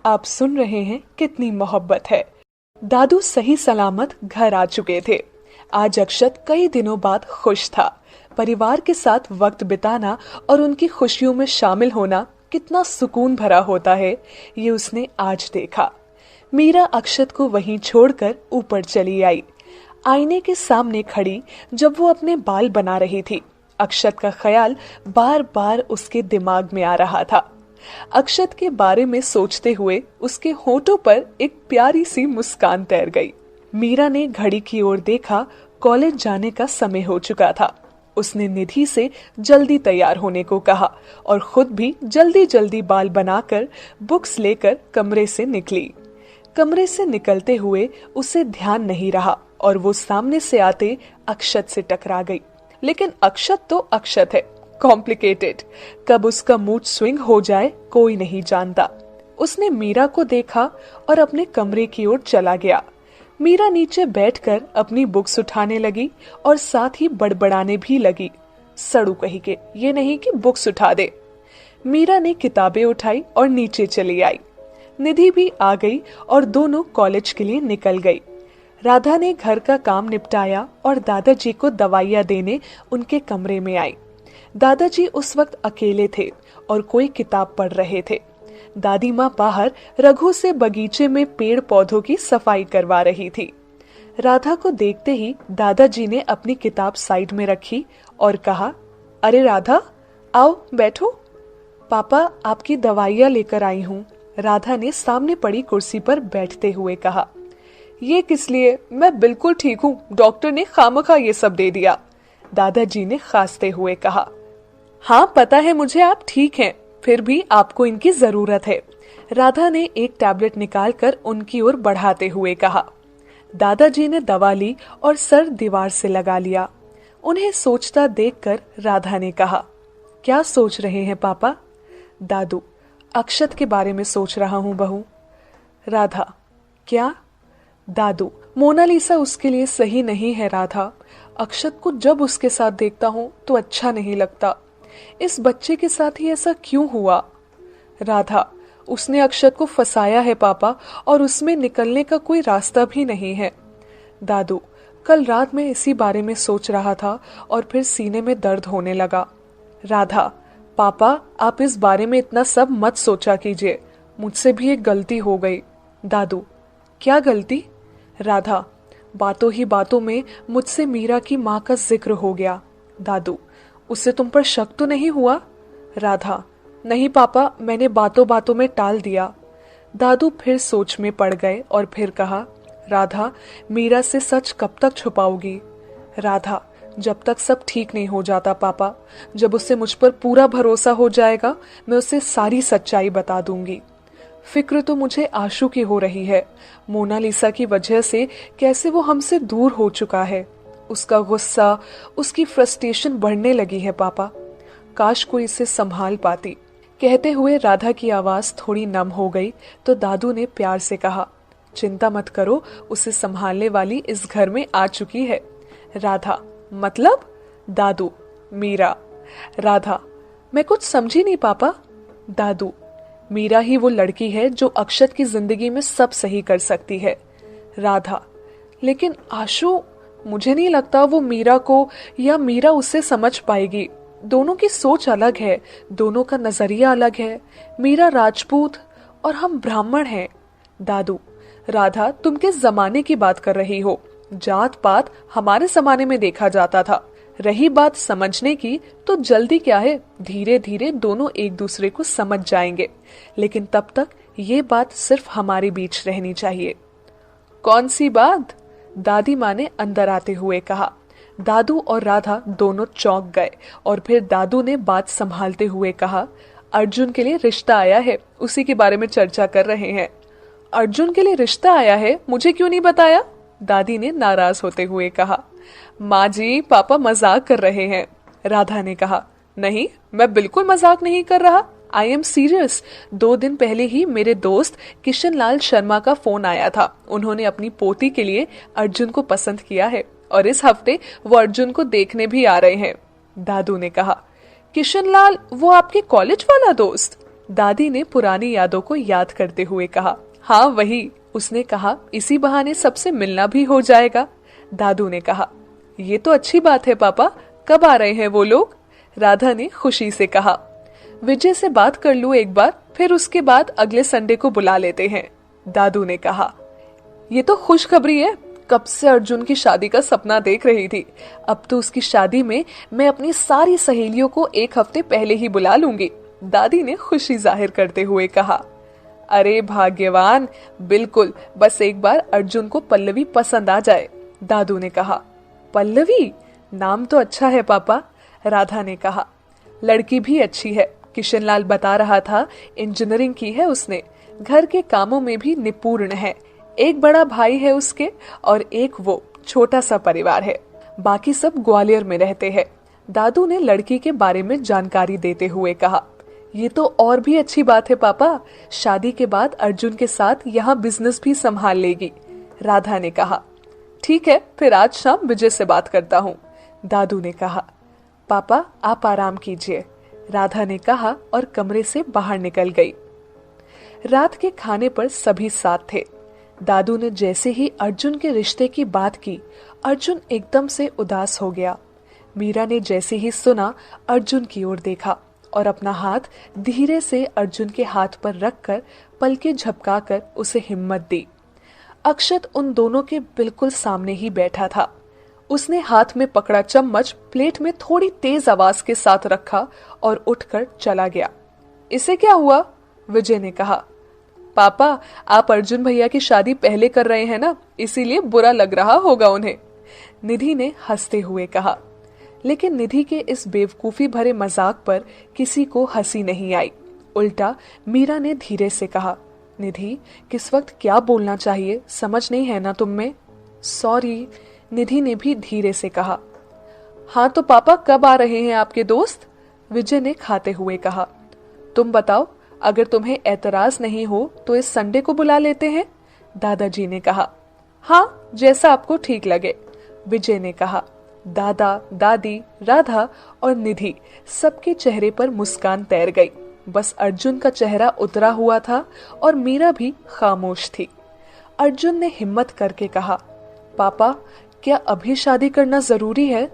आप सुन रहे हैं कितनी मोहब्बत है। दादू सही सलामत घर आ चुके थे। आज अक्षत कई दिनों बाद खुश था। परिवार के साथ वक्त बिताना और उनकी खुशियों में शामिल होना कितना सुकून भरा होता है, ये उसने आज देखा। मीरा अक्षत को वहीं छोड़कर ऊपर चली आई। आईने के सामने खड़ी जब वो अपने बाल बना रही थी, अक्षत का ख्याल बार बार उसके दिमाग में आ रहा था। अक्षत के बारे में सोचते हुए उसके होठों पर एक प्यारी सी मुस्कान तैर गई। मीरा ने घड़ी की ओर देखा। कॉलेज जाने का समय हो चुका था। उसने निधि से जल्दी तैयार होने को कहा और खुद भी जल्दी जल्दी बाल बनाकर बुक्स लेकर कमरे से निकली। कमरे से निकलते हुए उसे ध्यान नहीं रहा और वो सामने से आते अक्षत से टकरा गई। लेकिन अक्षत तो अक्षत है, कॉम्प्लिकेटेड। कब उसका मूड स्विंग हो जाए कोई नहीं जानता। उसने मीरा को देखा और अपने कमरे की ओर चला गया। मीरा नीचे बैठकर अपनी बुक्स उठाने लगी और साथ ही बड़बड़ाने भी लगी। सड़ू कही के, ये नहीं कि बुक्स उठा दे। मीरा ने किताबें उठाई और नीचे चली आई। निधि भी आ गई और दोनों कॉलेज के लिए निकल गई। राधा ने घर का काम निपटाया और दादाजी को दवाइयां देने उनके कमरे में आई। दादाजी उस वक्त अकेले थे और कोई किताब पढ़ रहे थे। दादी माँ बाहर रघु से बगीचे में पेड़ पौधों की सफाई करवा रही थी। राधा को देखते ही दादाजी ने अपनी किताब साइड में रखी और कहा, अरे राधा, आओ बैठो। पापा, आपकी दवाइयाँ लेकर आई हूँ, राधा ने सामने पड़ी कुर्सी पर बैठते हुए कहा। ये किस लिए? मैं बिल्कुल ठीक हूँ, डॉक्टर ने खामखा ये सब दे दिया, दादाजी ने खांसते हुए कहा। हाँ पता है मुझे आप ठीक हैं, फिर भी आपको इनकी जरूरत है, राधा ने एक टैबलेट निकालकर उनकी ओर बढ़ाते हुए कहा। दादाजी ने दवा ली और सर दीवार से लगा लिया। उन्हें सोचता देखकर राधा ने कहा, क्या सोच रहे हैं पापा? दादू, अक्षत के बारे में सोच रहा हूँ बहू। राधा, क्या? दादू, मोनालिसा उसके लिए सही नहीं है राधा। अक्षत को जब उसके साथ देखता हूँ तो अच्छा नहीं लगता। इस बच्चे के साथ ही ऐसा क्यों हुआ? राधा, उसने अक्षत को फंसाया है पापा, और उसमें निकलने का कोई रास्ता भी नहीं है। दादू, कल रात में इसी बारे में सोच रहा था और फिर सीने में दर्द होने लगा। राधा, पापा आप इस बारे में इतना सब मत सोचा कीजिए, मुझसे भी एक गलती हो गई। दादू, क्या गलती? राधा, बातों ही बातों में मुझसे मीरा की माँ का जिक्र हो गया। दादू, उससे तुम पर शक तो नहीं हुआ? राधा, नहीं पापा, मैंने बातों बातों में टाल दिया। दादू फिर सोच में पड़ गए और फिर कहा, राधा, मीरा से सच कब तक छुपाओगी? राधा, जब तक सब ठीक नहीं हो जाता पापा। जब उससे मुझ पर पूरा भरोसा हो जाएगा मैं उसे सारी सच्चाई बता दूंगी। फिक्र तो मुझे आशु की हो रही है। मोनालिसा की वजह से कैसे वो हमसे दूर हो चुका है। उसका गुस्सा, उसकी फ्रस्ट्रेशन बढ़ने लगी है पापा। काश कोई इसे संभाल पाती। कहते हुए राधा की आवाज थोड़ी नम हो गई तो दादू ने प्यार से कहा, चिंता मत करो, उसे संभालने वाली इस घर में आ चुकी है। राधा, मतलब? दादू, मीरा। राधा, मैं कुछ समझी नहीं पापा। दादू, मीरा ही वो लड़की है जो अक्षत की जिंदगी में सब सही कर सकती है। राधा, लेकिन आशु, मुझे नहीं लगता वो मीरा को या मीरा उसे समझ पाएगी। दोनों की सोच अलग है, दोनों का नजरिया अलग है। मीरा राजपूत और हम ब्राह्मण हैं। दादू, राधा, तुम किस जमाने की बात कर रही हो? जात पात हमारे जमाने में देखा जाता था। रही बात समझने की, तो जल्दी क्या है, धीरे धीरे दोनों एक दूसरे को समझ जाएंगे। लेकिन तब तक ये बात सिर्फ हमारे बीच रहनी चाहिए। कौन सी बात? दादी माँ ने अंदर आते हुए कहा। दादू और राधा दोनों चौंक गए और फिर दादू ने बात संभालते हुए कहा, अर्जुन के लिए रिश्ता आया है, उसी के बारे में चर्चा कर रहे हैं। अर्जुन के लिए रिश्ता आया है? मुझे क्यों नहीं बताया? दादी ने नाराज होते हुए कहा। माँ जी, पापा मजाक कर रहे हैं, राधा ने कहा। नहीं, मैं बिल्कुल मजाक नहीं कर रहा, आई एम सीरियस। 2 दिन पहले ही मेरे दोस्त किशन लाल शर्मा का फोन आया था। उन्होंने अपनी पोती के लिए अर्जुन को पसंद किया है और इस हफ्ते वो अर्जुन को देखने भी आ रहे हैं, दादू ने कहा। किशन लाल, वो आपके कॉलेज वाला दोस्त? दादी ने पुरानी यादों को याद करते हुए कहा। हाँ वही, उसने कहा, इसी बहाने सबसे मिलना भी हो जाएगा। दादू ने कहा, ये तो अच्छी बात है पापा, कब आ रहे हैं वो लोग? राधा ने खुशी से कहा, विजय से बात कर लूं एक बार, फिर उसके बाद अगले संडे को बुला लेते हैं। दादू ने कहा, ये तो खुशखबरी है, कब से अर्जुन की शादी का सपना देख रही थी। अब तो उसकी शादी में मैं अपनी सारी सहेलियों को एक हफ्ते पहले ही बुला लूंगी। दादी ने खुशी जाहिर करते हुए कहा। अरे भाग्यवान, बिल्कुल, बस एक बार अर्जुन को पल्लवी पसंद आ जाए। दादू ने कहा। पल्लवी, नाम तो अच्छा है पापा। राधा ने कहा। लड़की भी अच्छी है, किशनलाल बता रहा था, इंजीनियरिंग की है उसने, घर के कामों में भी निपुण है। एक बड़ा भाई है उसके और एक वो, छोटा सा परिवार है, बाकी सब ग्वालियर में रहते हैं। दादू ने लड़की के बारे में जानकारी देते हुए कहा। ये तो और भी अच्छी बात है पापा, शादी के बाद अर्जुन के साथ यहाँ बिजनेस भी संभाल लेगी। राधा ने कहा। ठीक है, फिर आज शाम विजय से बात करता हूँ। दादू ने कहा। पापा आप आराम कीजिए, राधा ने कहा और कमरे से बाहर निकल गई। रात के खाने पर सभी साथ थे। दादू ने जैसे ही अर्जुन के रिश्ते की बात की, अर्जुन एकदम से उदास हो गया। मीरा ने जैसे ही सुना, अर्जुन की ओर देखा और अपना हाथ धीरे से अर्जुन के हाथ पर रखकर पलके झपकाकर उसे हिम्मत दी। अक्षत उन दोनों के बिल्कुल सामने ही बैठा था। उसने हाथ में पकड़ा चम्मच प्लेट में थोड़ी तेज आवाज के साथ रखा और उठकर चला गया। इसे क्या हुआ? विजय ने कहा। पापा, आप अर्जुन भैया की शादी पहले कर रहे हैं ना, इसीलिए बुरा लग रहा होगा उन्हें, निधि ने हंसते हुए कहा। लेकिन निधि के इस बेवकूफी भरे मजाक पर किसी को हंसी नहीं आई। उल्टा मीरा ने धीरे से कहा, निधि, किस वक्त क्या बोलना चाहिए समझ नहीं है ना तुम में? सॉरी, निधि ने भी धीरे से कहा। हाँ तो पापा, कब आ रहे हैं आपके दोस्त? विजय ने खाते हुए कहा। तुम बताओ, अगर तुम्हें एतराज नहीं हो तो इस संडे को बुला लेते हैं, दादाजी ने कहा। हाँ, जैसा आपको ठीक लगे, विजय ने कहा। दादा, दादी, राधा और निधि सबके चेहरे पर मुस्कान तैर गई। बस अर्जुन का चेहरा उतरा हुआ था और मीरा भी खामोश थी। अर्जुन ने हिम्मत करके कहा, पापा, क्या अभी शादी करना जरूरी है?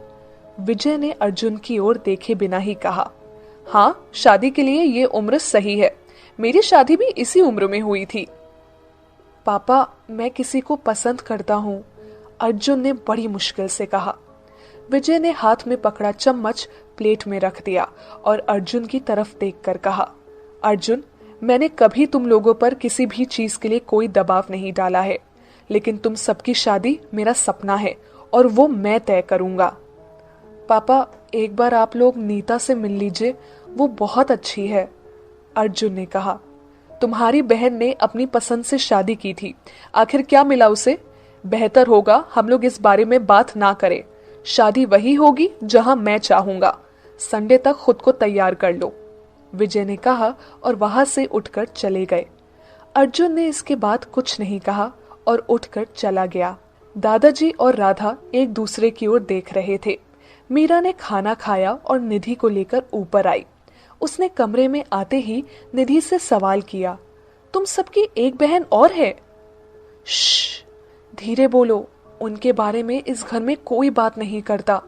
विजय ने अर्जुन की ओर देखे बिना ही कहा। हाँ, शादी के लिए ये उम्र सही है, मेरी शादी भी इसी उम्र में हुई थी। पापा, मैं किसी को पसंद करता हूँ, अर्जुन ने बड़ी मुश्किल से कहा। विजय ने हाथ में पकड़ा चम्मच प्लेट में रख दिया और अर्जुन की तरफ देखकर कहा। अर्जुन, मैंने कभी तुम लोगों पर किसी भी चीज के लिए कोई दबाव नहीं डाला है, लेकिन तुम सबकी शादी मेरा सपना है और वो मैं तय करूंगा। पापा, एक बार आप लोग नीता से मिल लीजिए, वो बहुत अच्छी है, अर्जुन ने कहा। तुम्हारी बहन ने अपनी पसंद से शादी की थी, आखिर क्या मिला उसे? बेहतर होगा हम लोग इस बारे में बात ना करें। शादी वही होगी जहां मैं चाहूंगा। संडे तक खुद को तैयार कर लो, विजय ने कहा और वहां से उठकर चले गए। अर्जुन ने इसके बाद कुछ नहीं कहा और उठकर चला गया। दादाजी और राधा एक दूसरे की ओर देख रहे थे। मीरा ने खाना खाया और निधि को लेकर ऊपर आई। उसने कमरे में आते ही निधि से सवाल किया, तुम सबकी एक बहन और है? श्श, धीरे बोलो, उनके बारे में इस घर में कोई बात नहीं करता,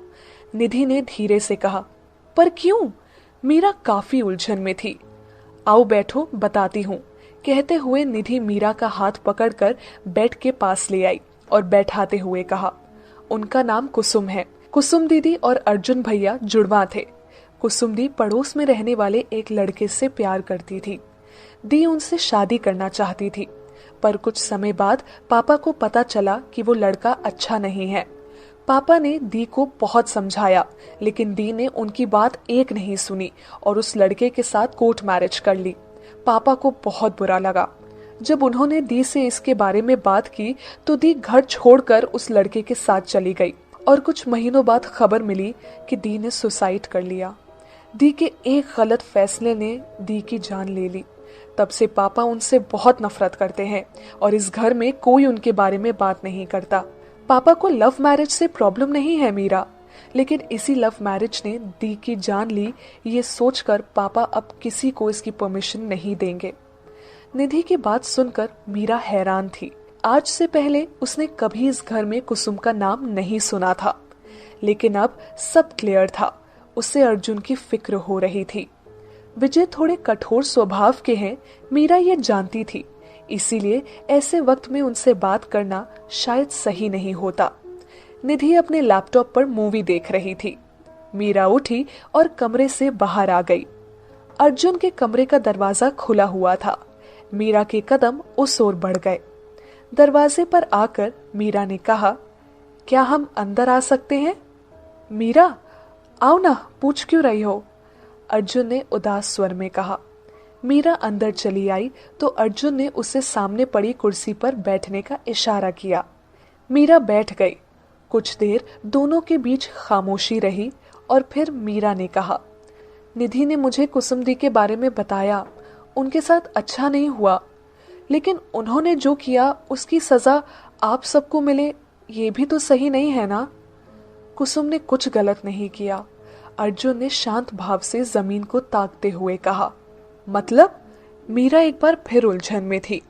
निधि ने धीरे से कहा। पर क्यों? मीरा काफी उलझन में थी। आओ बैठो, बताती हूँ, कहते हुए निधि मीरा का हाथ पकड़कर बेड के पास ले आई और बैठाते हुए कहा, उनका नाम कुसुम है। कुसुम दीदी और अर्जुन भैया जुड़वा थे। कुसुम दी पड़ोस में रहने वाले एक लड़के से प्यार करती थी। दी उनसे शादी करना चाहती थी, पर कुछ समय बाद पापा को पता चला कि वो लड़का अच्छा नहीं है। पापा ने दी को बहुत समझाया, लेकिन दी ने उनकी बात एक नहीं सुनी और उस लड़के के साथ कोर्ट मैरिज कर ली। पापा को बहुत बुरा लगा। जब उन्होंने दी से इसके बारे में बात की तो दी घर छोड़कर उस लड़के के साथ चली गई और कुछ महीनों बाद खबर मिली कि दी ने सुसाइड कर लिया। दी के एक गलत फैसले ने दी की जान ले ली। तब से पापा उनसे बहुत नफरत करते हैं और इस घर में कोई उनके बारे में बात नहीं करता। पापा को लव मैरिज से प्रॉब्लम नहीं है मीरा, लेकिन इसी लव मैरिज ने दी की जान ली, ये सोचकर पापा अब किसी को इसकी परमिशन नहीं देंगे। निधि की बात सुनकर मीरा हैरान थी। आज से पहले उसने कभी इस घर में कुसुम का नाम नहीं सुना था, लेकिन अब सब क्लियर था। उसे अर्जुन की फिक्र हो रही थी। विजय थोड़े कठोर स्वभाव के हैं, मीरा ये जानती थी, इसीलिए ऐसे वक्त में उनसे बात करना शायद सही नहीं होता। निधि अपने लैपटॉप पर मूवी देख रही थी। मीरा उठी और कमरे से बाहर आ गई। अर्जुन के कमरे का दरवाजा खुला हुआ था। मीरा के कदम उस ओर बढ़ गए। दरवाजे पर आकर मीरा ने कहा, क्या हम अंदर आ सकते हैं? मीरा, आओ ना, पूछ क्यों रही हो? अर्जुन ने उदास स्वर में कहा। मीरा अंदर चली आई तो अर्जुन ने उसे सामने पड़ी कुर्सी पर बैठने का इशारा किया। मीरा बैठ गई। कुछ देर दोनों के बीच खामोशी रही और फिर मीरा ने कहा, निधि ने मुझे कुसुम दी के बारे में बताया। उनके साथ अच्छा नहीं हुआ, लेकिन उन्होंने जो किया उसकी सजा आप सबको मिले, ये भी तो सही नहीं है ना? कुसुम ने कुछ गलत नहीं किया, अर्जुन ने शांत भाव से जमीन को ताकते हुए कहा। मतलब? मीरा एक बार फिर उलझन में थी।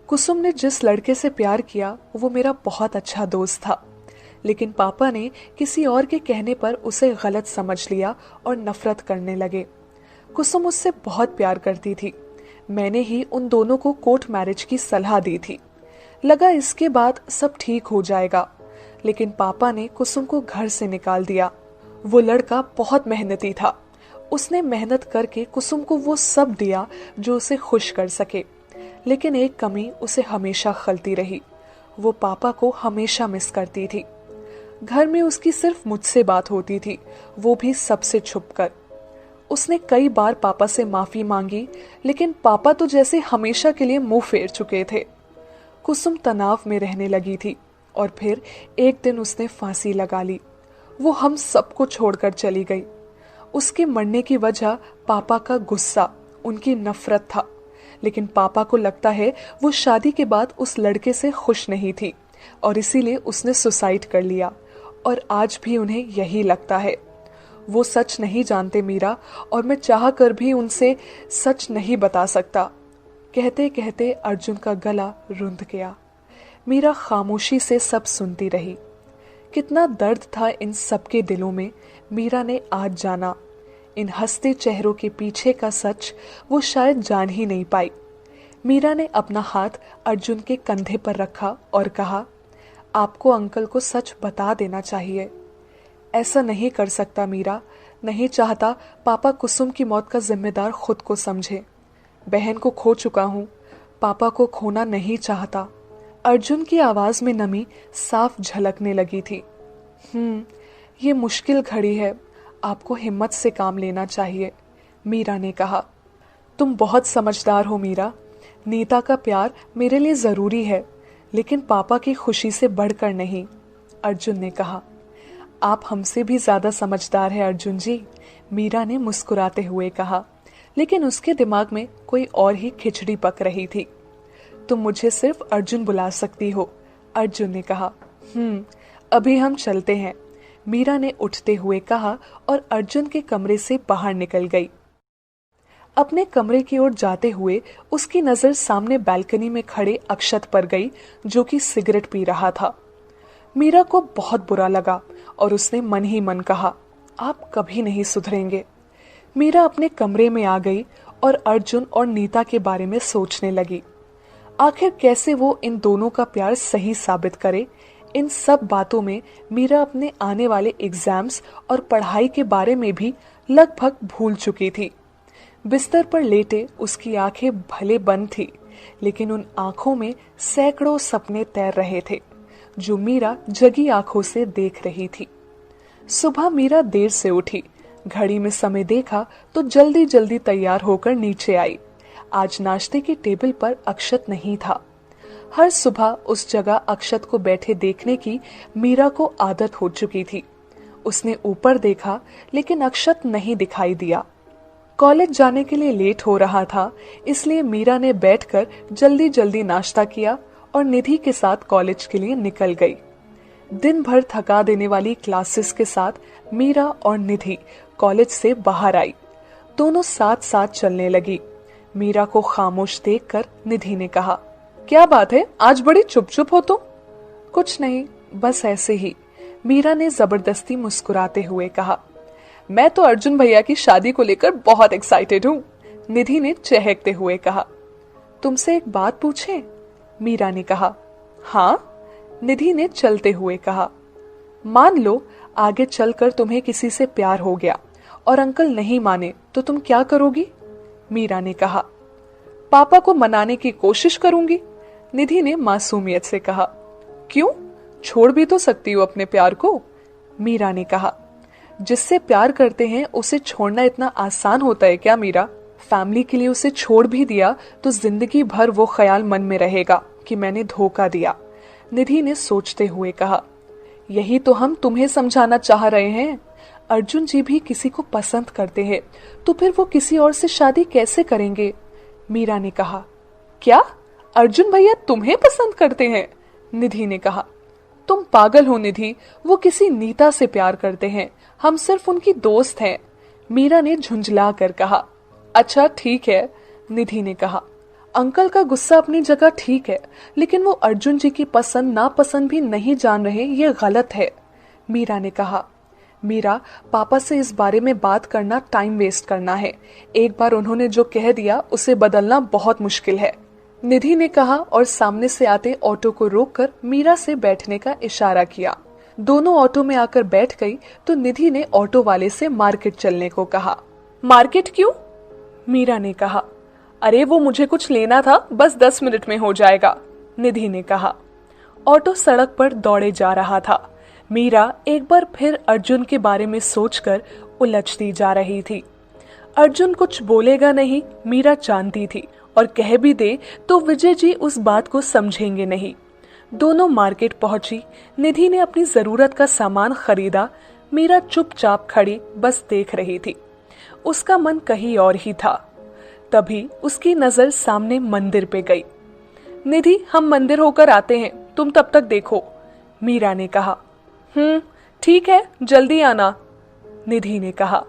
कुसुम ने जिस लड़के से प्यार किया वो मेरा बहुत अच्छा दोस्त था, लेकिन पापा ने किसी और के कहने पर उसे गलत समझ लिया और नफरत करने लगे। कुसुम उससे बहुत प्यार करती थी। मैंने ही उन दोनों को कोर्ट मैरिज की सलाह दी थी। लगा इसके बाद सब ठीक हो जाएगा, लेकिन पापा ने कुसुम को घर से निकाल दिया। वो लड़का बहुत मेहनती था। उसने मेहनत करके कुसुम को वो सब दिया जो उसे खुश कर सके, लेकिन एक कमी उसे हमेशा खलती रही। वो पापा को हमेशा मिस करती थी। घर में उसकी सिर्फ मुझसे बात होती थी, वो भी सबसे छुपकर। उसने कई बार पापा से माफी मांगी, लेकिन पापा तो जैसे हमेशा के लिए मुंह फेर चुके थे। कुसुम तनाव में रहने लगी थी और फिर एक दिन उसने फांसी लगा ली। वो हम सबको छोड़कर चली गई। उसके मरने की वजह पापा का गुस्सा, उनकी नफरत था, लेकिन पापा को लगता है वो शादी के बाद उस लड़के से खुश नहीं थी और इसीलिए उसने सुसाइड कर लिया, और आज भी उन्हें यही लगता है। वो सच नहीं जानते मीरा, और मैं चाह कर भी उनसे सच नहीं बता सकता। कहते कहते अर्जुन का गला रुंध गया। मीरा खामोशी से सब सुनती रही। कितना दर्द था इन सबके दिलों में, मीरा ने आज जाना। इन हंसते चेहरों के पीछे का सच वो शायद जान ही नहीं पाई। मीरा ने अपना हाथ अर्जुन के कंधे पर रखा और कहा, आपको अंकल को सच बता देना चाहिए। ऐसा नहीं कर सकता मीरा, नहीं चाहता पापा कुसुम की मौत का जिम्मेदार खुद को समझे। बहन को खो चुका हूँ, पापा को खोना नहीं चाहता। अर्जुन की आवाज में नमी साफ झलकने लगी थी। ये मुश्किल घड़ी है, आपको हिम्मत से काम लेना चाहिए, मीरा ने कहा। तुम बहुत समझदार हो मीरा। नीता का प्यार मेरे लिए जरूरी है, लेकिन पापा की खुशी से बढ़कर नहीं, अर्जुन ने कहा। आप हमसे भी ज्यादा समझदार हैं अर्जुन जी, मीरा ने मुस्कुराते हुए कहा, लेकिन उसके दिमाग में कोई और ही खिचड़ी पक रही थी। तुम मुझे सिर्फ अर्जुन बुला सकती हो, अर्जुन ने कहा। अभी हम चलते हैं, मीरा ने उठते हुए कहा और अर्जुन के कमरे से बाहर निकल गई। अपने कमरे की ओर जाते हुए उसकी नजर सामने बालकनी में खड़े अक्षत पर गई, जो कि सिगरेट पी रहा था। मीरा को बहुत बुरा लगा और उसने मन ही मन कहा, आप कभी नहीं सुधरेंगे। मीरा अपने कमरे में आ गई और अर्जुन और नीता के बारे में सोचने लगी। आखिर कैसे वो इन दोनों का प्यार सही साबित करे। इन सब बातों में मीरा अपने आने वाले एग्जाम्स और पढ़ाई के बारे में भी लगभग भूल चुकी थी। बिस्तर पर लेटे उसकी आंखें भले बंद थी, लेकिन उन आंखों में सैकड़ों सपने तैर रहे थे, जो मीरा जगी आंखों से देख रही थी। सुबह मीरा देर से उठी। घड़ी में समय देखा तो जल्दी जल्दी तैयार होकर नीचे आई। आज नाश्ते की टेबल पर अक्षत नहीं था। हर सुबह उस जगह अक्षत को बैठे देखने की मीरा को आदत हो चुकी थी। उसने ऊपर देखा, लेकिन अक्षत नहीं दिखाई दिया। कॉलेज जाने के लिए लेट हो रहा था, इसलिए मीरा ने बैठकर जल्दी जल्दी नाश्ता किया और निधि के साथ कॉलेज के लिए निकल गई। दिन भर थका देने वाली क्लासेस के साथ मीरा और निधि कॉलेज से बाहर आई। दोनों साथ साथ चलने लगी। मीरा को खामोश देखकर निधि ने कहा, क्या बात है, आज बड़ी चुप चुप हो तुम? कुछ नहीं, बस ऐसे ही, मीरा ने जबरदस्ती मुस्कुराते हुए कहा। मैं तो अर्जुन भैया की शादी को लेकर बहुत एक्साइटेड हूँ, निधि ने चहकते हुए कहा। तुमसे एक बात पूछे? मीरा ने कहा। हाँ, निधि ने चलते हुए कहा। मान लो आगे चलकर तुम्हें किसी से प्यार हो गया और अंकल नहीं माने तो तुम क्या करोगी? मीरा ने कहा। पापा को मनाने की कोशिश करूंगी, निधि ने मासूमियत से कहा। क्यों, छोड़ भी तो सकती हो अपने प्यार को, मीरा ने कहा। जिससे प्यार करते हैं उसे छोड़ना इतना आसान होता है क्या मीरा? फैमिली के लिए उसे छोड़ भी दिया तो जिंदगी भर वो ख्याल मन में रहेगा कि मैंने धोखा दिया, निधि ने सोचते हुए कहा। यही तो हम तुम्हें समझाना चाह रहे हैं। अर्जुन जी भी किसी को पसंद करते हैं तो फिर वो किसी और से शादी कैसे करेंगे? मीरा ने कहा। क्या, अर्जुन भैया तुम्हें पसंद करते हैं? निधि ने कहा। तुम पागल हो निधि, वो किसी नीता से प्यार करते हैं, हम सिर्फ उनकी दोस्त हैं, मीरा ने झुंझला कर कहा। अच्छा ठीक है, निधि ने कहा। अंकल का गुस्सा अपनी जगह ठीक है, लेकिन वो अर्जुन जी की पसंद नापसंद भी नहीं जान रहे, ये गलत है, मीरा ने कहा। मीरा, पापा से इस बारे में बात करना टाइम वेस्ट करना है। एक बार उन्होंने जो कह दिया उसे बदलना बहुत मुश्किल है, निधि ने कहा और सामने से आते ऑटो को रोककर मीरा से बैठने का इशारा किया। दोनों ऑटो में आकर बैठ गई तो निधि ने ऑटो वाले से मार्केट चलने को कहा। मार्केट क्यों? मीरा ने कहा। अरे वो मुझे कुछ लेना था, बस 10 मिनट में हो जाएगा, निधि ने कहा। ऑटो सड़क पर दौड़े जा रहा था। मीरा एक बार फिर अर्जुन के बारे में सोचकर उलझती जा रही थी। अर्जुन कुछ बोलेगा नहीं, मीरा जानती थी, और कह भी दे तो विजय जी उस बात को समझेंगे नहीं। दोनों मार्केट पहुंची। निधि ने अपनी जरूरत का सामान खरीदा। मीरा चुपचाप खड़ी बस देख रही थी। उसका मन कहीं और ही था। तभी उसकी नजर सामने मंदिर पे गई। निधि, हम मंदिर होकर आते हैं, तुम तब तक देखो, मीरा ने कहा। ठीक है, जल्दी आना, निधि ने कहा।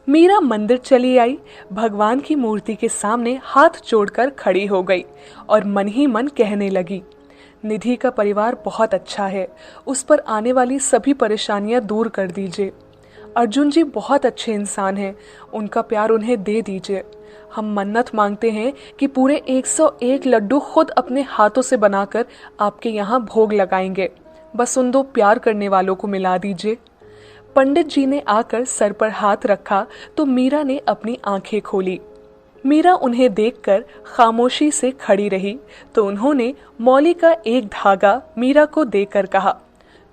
मीरा मंदिर चली आई। भगवान की मूर्ति के सामने हाथ जोड़कर खड़ी हो गई और मन ही मन कहने लगी, निधि का परिवार बहुत अच्छा है, उस पर आने वाली सभी परेशानियां दूर कर दीजिए। अर्जुन जी बहुत अच्छे इंसान हैं, उनका प्यार उन्हें दे दीजिए। हम मन्नत मांगते हैं कि पूरे 101 लड्डू खुद अपने हाथों से बनाकर आपके यहाँ भोग लगाएंगे, बस उन 2 प्यार करने वालों को मिला दीजिए। पंडित जी ने आकर सर पर हाथ रखा तो मीरा ने अपनी आंखें खोली। मीरा उन्हें देखकर खामोशी से खड़ी रही तो उन्होंने मौली का एक धागा मीरा को देकर कहा,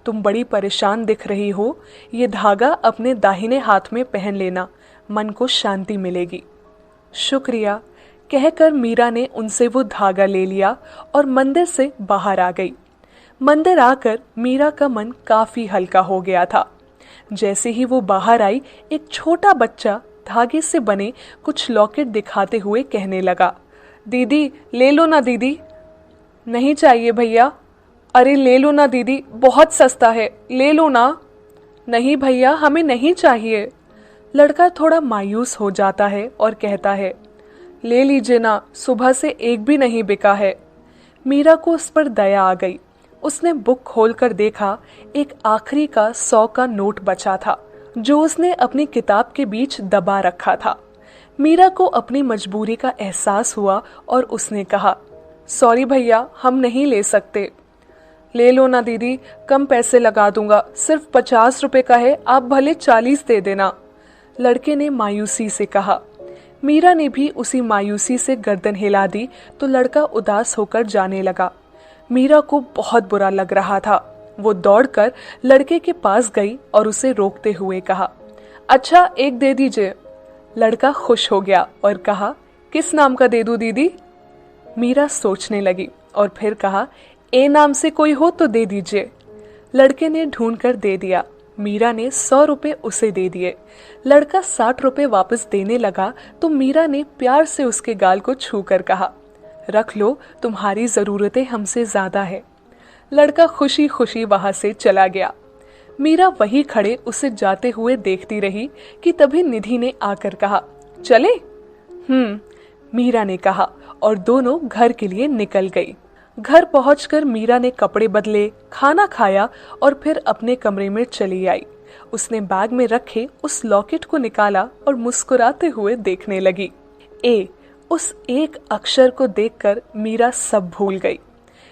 तुम बड़ी परेशान दिख रही हो, ये धागा अपने दाहिने हाथ में पहन लेना, मन को शांति मिलेगी। शुक्रिया, कहकर मीरा ने उनसे वो धागा ले लिया और मंदिर से बाहर आ गई। मंदिर आकर मीरा का मन काफी हल्का हो गया था। जैसे ही वो बाहर आई, एक छोटा बच्चा धागे से बने कुछ लॉकेट दिखाते हुए कहने लगा, दीदी ले लो ना दीदी। नहीं चाहिए भैया। अरे ले लो ना दीदी, बहुत सस्ता है, ले लो ना। नहीं भैया, हमें नहीं चाहिए। लड़का थोड़ा मायूस हो जाता है और कहता है, ले लीजिए ना, सुबह से एक भी नहीं बिका है। मीरा को उस पर दया आ गई। उसने बुक खोलकर देखा, एक आखिरी का 100 का नोट बचा था जो उसने अपनी किताब के बीच दबा रखा था। मीरा को अपनी मजबूरी का एहसास हुआ और उसने कहा, सॉरी भैया, हम नहीं ले सकते। ले लो ना दीदी, कम पैसे लगा दूंगा, सिर्फ 50 रुपए का है, आप भले 40 दे देना, लड़के ने मायूसी से कहा। मीरा ने भी उसी मायूसी से गर्दन हिला दी तो लड़का उदास होकर जाने लगा। मीरा को बहुत बुरा लग रहा था। वो दौड़कर लड़के के पास गई और उसे रोकते हुए कहा, अच्छा एक दे दीजिए। लड़का खुश हो गया और कहा, किस नाम का दे दूं दीदी? मीरा सोचने लगी और फिर कहा, ए नाम से कोई हो तो दे दीजिए। लड़के ने ढूंढ कर दे दिया। मीरा ने 100 रुपए उसे दे दिए। लड़का 60 रुपए वापस देने लगा तो मीरा ने प्यार से उसके गाल को छू कर कहा, रख लो, तुम्हारी जरूरतें हमसे ज्यादा है। लड़का खुशी खुशी वहां से चला गया। मीरा वहीं खड़े उसे जाते हुए देखती रही कि तभी निधि ने आकर कहा, चले? मीरा ने कहा और दोनों घर के लिए निकल गई। घर पहुंचकर मीरा ने कपड़े बदले, खाना खाया और फिर अपने कमरे में चली आई। उसने बैग में रखे उस लॉकेट को निकाला और मुस्कुराते हुए देखने लगी। उस एक अक्षर को देखकर मीरा सब भूल गई,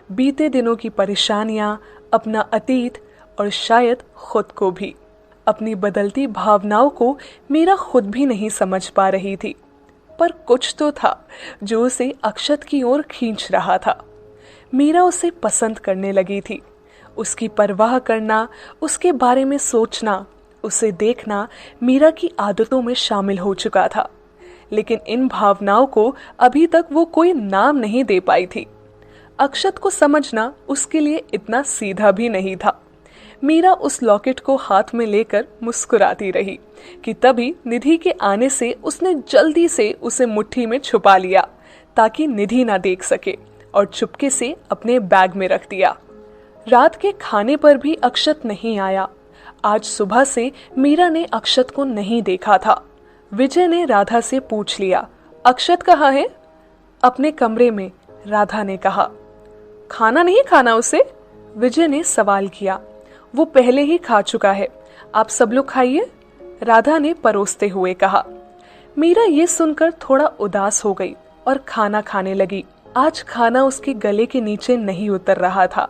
बीते दिनों की परेशानियां, अपना अतीत और शायद खुद को भी। अपनी बदलती भावनाओं को मीरा खुद भी नहीं समझ पा रही थी, पर कुछ तो था जो उसे अक्षत की ओर खींच रहा था। मीरा उसे पसंद करने लगी थी। उसकी परवाह करना, उसके बारे में सोचना, उसे देखना मीरा की आदतों में शामिल हो चुका था। लेकिन इन भावनाओं को अभी तक वो कोई नाम नहीं दे पाई थी। अक्षत को समझना उसके लिए इतना सीधा भी नहीं था। मीरा उस लॉकेट को हाथ में लेकर मुस्कुराती रही कि तभी निधि के आने से उसने जल्दी से उसे मुट्ठी में छुपा लिया ताकि निधि ना देख सके और चुपके से अपने बैग में रख दिया। रात के खाने पर भी अक्षत नहीं आया। आज सुबह से मीरा ने अक्षत को नहीं देखा था। विजय ने राधा से पूछ लिया, अक्षत कहाँ है? अपने कमरे में, राधा ने कहा। खाना नहीं खाना उसे? विजय ने सवाल किया। वो पहले ही खा चुका है, आप सब लोग खाइए, राधा ने परोसते हुए कहा। मीरा ये सुनकर थोड़ा उदास हो गई और खाना खाने लगी। आज खाना उसके गले के नीचे नहीं उतर रहा था।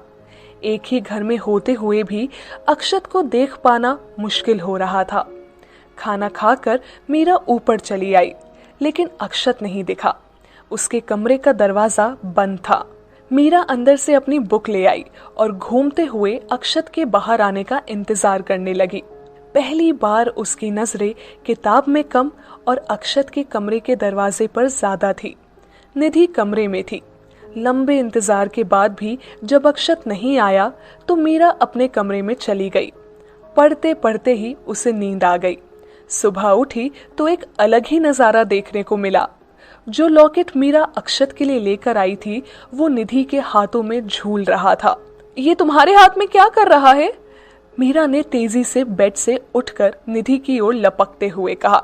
एक ही घर में होते हुए भी अक्षत को देख पाना मुश्किल हो रहा था। खाना खाकर मीरा ऊपर चली आई, लेकिन अक्षत नहीं दिखा। उसके कमरे का दरवाजा बंद था। मीरा अंदर से अपनी बुक ले आई और घूमते हुए अक्षत के बाहर आने का इंतजार करने लगी। पहली बार उसकी नजरें किताब में कम और अक्षत के कमरे के दरवाजे पर ज्यादा थी। निधि कमरे में थी। लंबे इंतजार के बाद भी जब अक्षत नहीं आया तो मीरा अपने कमरे में चली गई। पढ़ते पढ़ते ही उसे नींद आ गई। सुबह उठी तो एक अलग ही नजारा देखने को मिला। जो लॉकेट मीरा अक्षत के लिए लेकर आई थी वो निधि के हाथों में झूल रहा था। ये तुम्हारे हाथ में क्या कर रहा है? मीरा ने तेजी से बेड से उठकर निधि की ओर लपकते हुए कहा।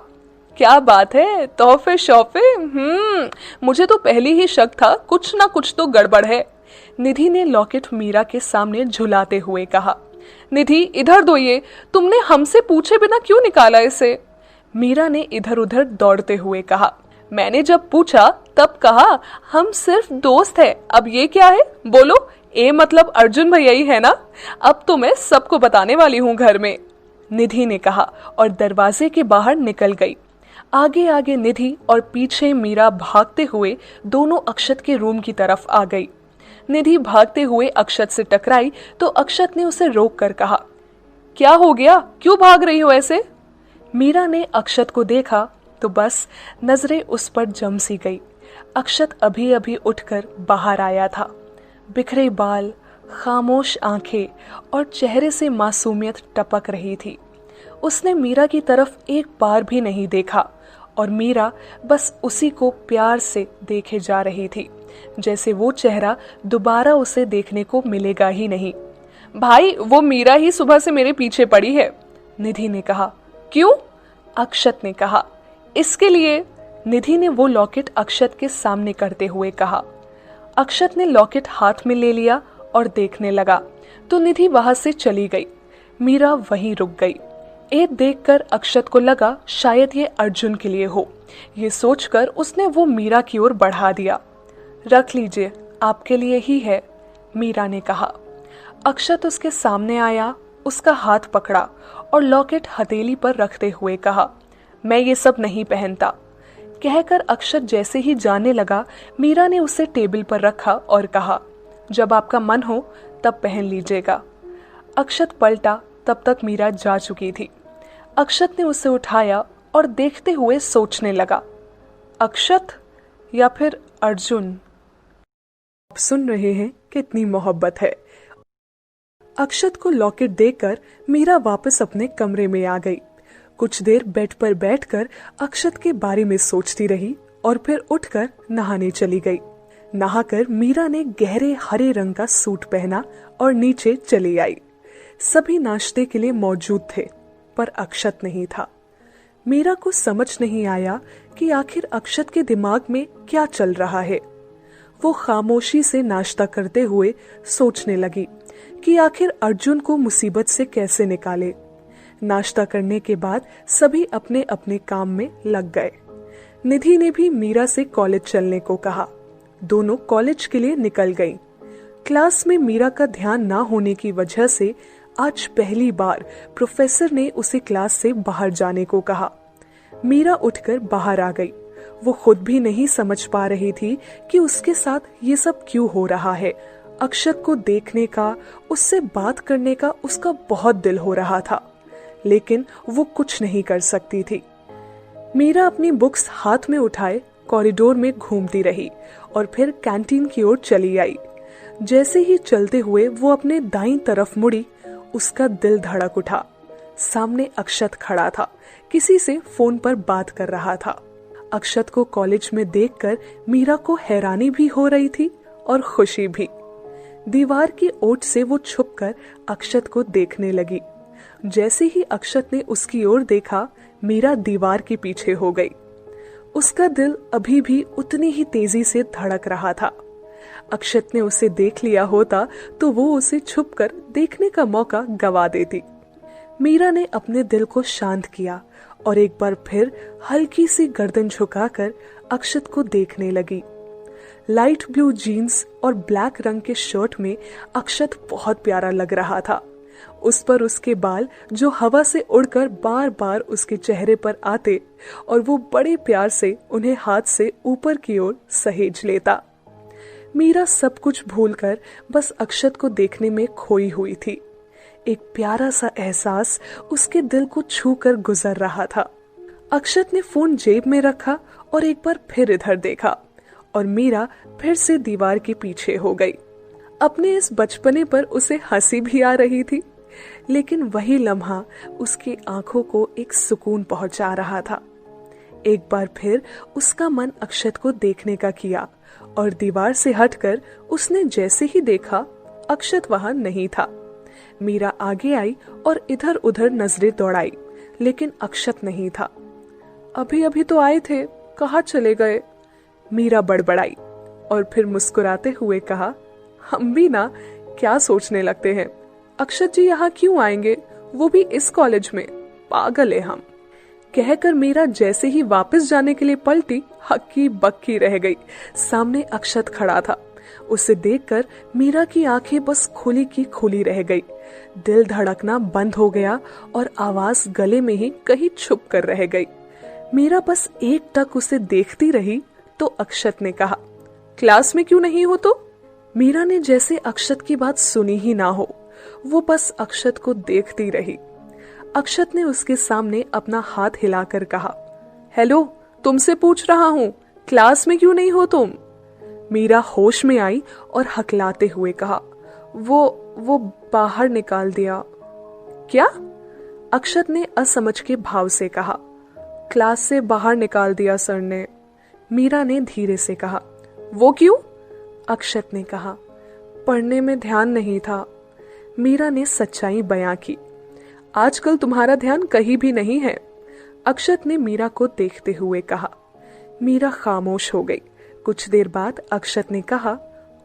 क्या बात है, तोहफे शौफे? मुझे तो पहले ही शक था कुछ ना कुछ तो गड़बड़ है, निधि ने लॉकेट मीरा के सामने झुलाते हुए कहा। निधि इधर दो, ये तुमने हमसे पूछे बिना क्यों निकाला इसे? मीरा ने इधर उधर दौड़ते हुए कहा। मैंने जब पूछा तब कहा हम सिर्फ दोस्त हैं, अब ये क्या है? बोलो, ए मतलब अर्जुन भैया ही है ना? अब तो मैं सबको बताने वाली हूँ घर में, निधि ने कहा और दरवाजे के बाहर निकल गई। आगे आगे निधि और पीछे मीरा भागते हुए दोनों अक्षत के रूम की तरफ आ गई। निधि भागते हुए अक्षत से टकराई तो अक्षत ने उसे रोक कर कहा, क्या हो गया, क्यों भाग रही हो ऐसे? मीरा ने अक्षत को देखा तो बस नजरें उस पर जम सी गई। अक्षत अभी अभी उठकर बाहर आया था। बिखरे बाल, खामोश आंखें और चेहरे से मासूमियत टपक रही थी। उसने मीरा की तरफ एक बार भी नहीं देखा और मीरा बस उसी को प्यार से देखे जा रही थी, जैसे वो चेहरा दोबारा उसे देखने को मिलेगा ही नहीं। भाई, वो मीरा ही सुबह से मेरे पीछे पड़ी है, निधि ने कहा। क्यों? अक्षत ने कहा। इसके लिए, निधि ने वो लॉकेट अक्षत के सामने करते हुए कहा। अक्षत ने लॉकेट हाथ में ले लिया और देखने लगा तो निधि वहां से चली गई। मीरा वहीं रुक गई। ये देखकर अक्षत को लगा शायद ये अर्जुन के लिए हो। ये सोचकर उसने वो मीरा की ओर बढ़ा दिया। रख लीजिए, आपके लिए ही है, मीरा ने कहा। अक्षत उसके सामने आया, उसका हाथ पकड़ा और लॉकेट हथेली पर रखते हुए कहा, मैं ये सब नहीं पहनता। कहकर अक्षत जैसे ही जाने लगा, मीरा ने उसे टेबल पर रखा और कहा, जब आपका मन हो तब पहन लीजिएगा। अक्षत पलटा, तब तक मीरा जा चुकी थी। अक्षत ने उसे उठाया और देखते हुए सोचने लगा, अक्षत या फिर अर्जुन? आप सुन रहे हैं कितनी मोहब्बत है। अक्षत को लॉकेट देकर मीरा वापस अपने कमरे में आ गई। कुछ देर बेड पर बैठकर अक्षत के बारे में सोचती रही और फिर उठकर नहाने चली गई। नहाकर मीरा ने गहरे हरे रंग का सूट पहना और नीचे चली आई। सभी नाश्ते के लिए मौजूद थे, पर अक्षत नहीं था। मीरा को समझ नहीं आया कि आखिर अक्षत के दिमाग में क्या चल रहा है। वो खामोशी से नाश्ता करते हुए सोचने लगी कि आखिर अर्जुन को मुसीबत से कैसे निकाले। नाश्ता करने के बाद सभी अपने अपने काम में लग गए। निधि ने भी मीरा से कॉलेज चलने को कहा। दोनों कॉलेज के लिए निकल गईं। क्लास में मीरा का ध्यान ना होने की वजह से आज पहली बार प्रोफेसर ने उसे क्लास से बाहर जाने को कहा। मीरा उठकर बाहर आ गई। वो खुद भी नहीं समझ पा रही थी कि उसके साथ ये सब क्यों हो रहा है। अक्षत को देखने का, उससे बात करने का उसका बहुत दिल हो रहा था, लेकिन वो कुछ नहीं कर सकती थी। मीरा अपनी बुक्स हाथ में उठाए कॉरिडोर में घूमती रही और फिर कैंटीन की ओर चली आई। जैसे ही चलते हुए वो अपने दाईं तरफ मुड़ी, उसका दिल धड़क उठा। सामने अक्षत खड़ा था, किसी से फोन पर बात कर रहा था। अक्षत को कॉलेज में देखकर मीरा को हैरानी भी हो रही थी और खुशी भी। दीवार की ओट से वो छुपकर अक्षत को देखने लगी। जैसे ही अक्षत ने उसकी ओर देखा, मीरा दीवार के पीछे हो गई। उसका दिल अभी भी उतनी ही तेजी से धड़क रहा था। अक्षत ने उसे देख लिया होता तो वो उसे छुपकर देखने का मौका गवा देती। मीरा ने अपने दिल को शांत किया और एक बार फिर हल्की सी गर्दन झुकाकर अक्षत को देखने लगी। लाइट ब्लू जीन्स और ब्लैक रंग के शर्ट में अक्षत बहुत प्यारा लग रहा था। उस पर उसके बाल जो हवा से उड़कर बार बार उसके चेहरे पर आते और वो बड़े प्यार से उन्हें हाथ से ऊपर की ओर सहेज लेता। मीरा सब कुछ भूलकर बस अक्षत को देखने में खोई हुई थी। एक प्यारा सा एहसास उसके दिल को छू कर गुजर रहा था। अक्षत ने फोन जेब में रखा और एक बार फिर इधर देखा और मीरा फिर से दीवार के पीछे हो गई। अपने इस बचपने पर उसे हंसी भी आ रही थी, लेकिन वही लम्हा उसकी आंखों को एक सुकून पहुंचा रहा था। एक बार फिर उसका मन अक्षत को देखने का किया और दीवार से हटकर उसने जैसे ही देखा, अक्षत वहां नहीं था। मीरा आगे आई और इधर उधर नजरें दौड़ाई, लेकिन अक्षत नहीं था। अभी अभी तो आए थे, कहाँ चले गए? मीरा बड़बड़ाई और फिर मुस्कुराते हुए कहा, हम भी ना क्या सोचने लगते हैं। अक्षत जी यहाँ क्यों आएंगे, वो भी इस कॉलेज में? पागल है हम। कहकर मीरा जैसे ही वापस जाने के लिए पलटी, हक्की बक्की रह गई। सामने अक्षत खड़ा था। उसे देखकर मीरा की आंखें बस खुली की खुली रह गई। दिल धड़कना बंद हो गया और आवाज गले में ही कहीं छुप कर रह गई। मीरा बस एक टक उसे देखती रही तो अक्षत ने कहा, क्लास में क्यों नहीं हो तो? मीरा ने जैसे अक्षत की बात सुनी ही ना हो, वो बस अक्षत को देखती रही। अक्षत ने उसके सामने अपना हाथ हिलाकर कहा, हेलो, तुमसे पूछ रहा हूँ, क्लास में क्यों नहीं हो तुम? मीरा होश में आई और हकलाते हुए कहा, वो बाहर निकाल दिया। क्या? अक्षत ने असमझ के भाव से कहा, क्लास से बाहर निकाल दिया सर ने। मीरा ने धीरे से कहा, वो क्यों? अक्षत ने कहा, पढ़ने में ध्यान नहीं था। मीरा ने सच्चाई बयां की, आजकल तुम्हारा ध्यान कहीं भी नहीं है। अक्षत ने मीरा को देखते हुए कहा। मीरा खामोश हो गई। कुछ देर बाद अक्षत ने कहा,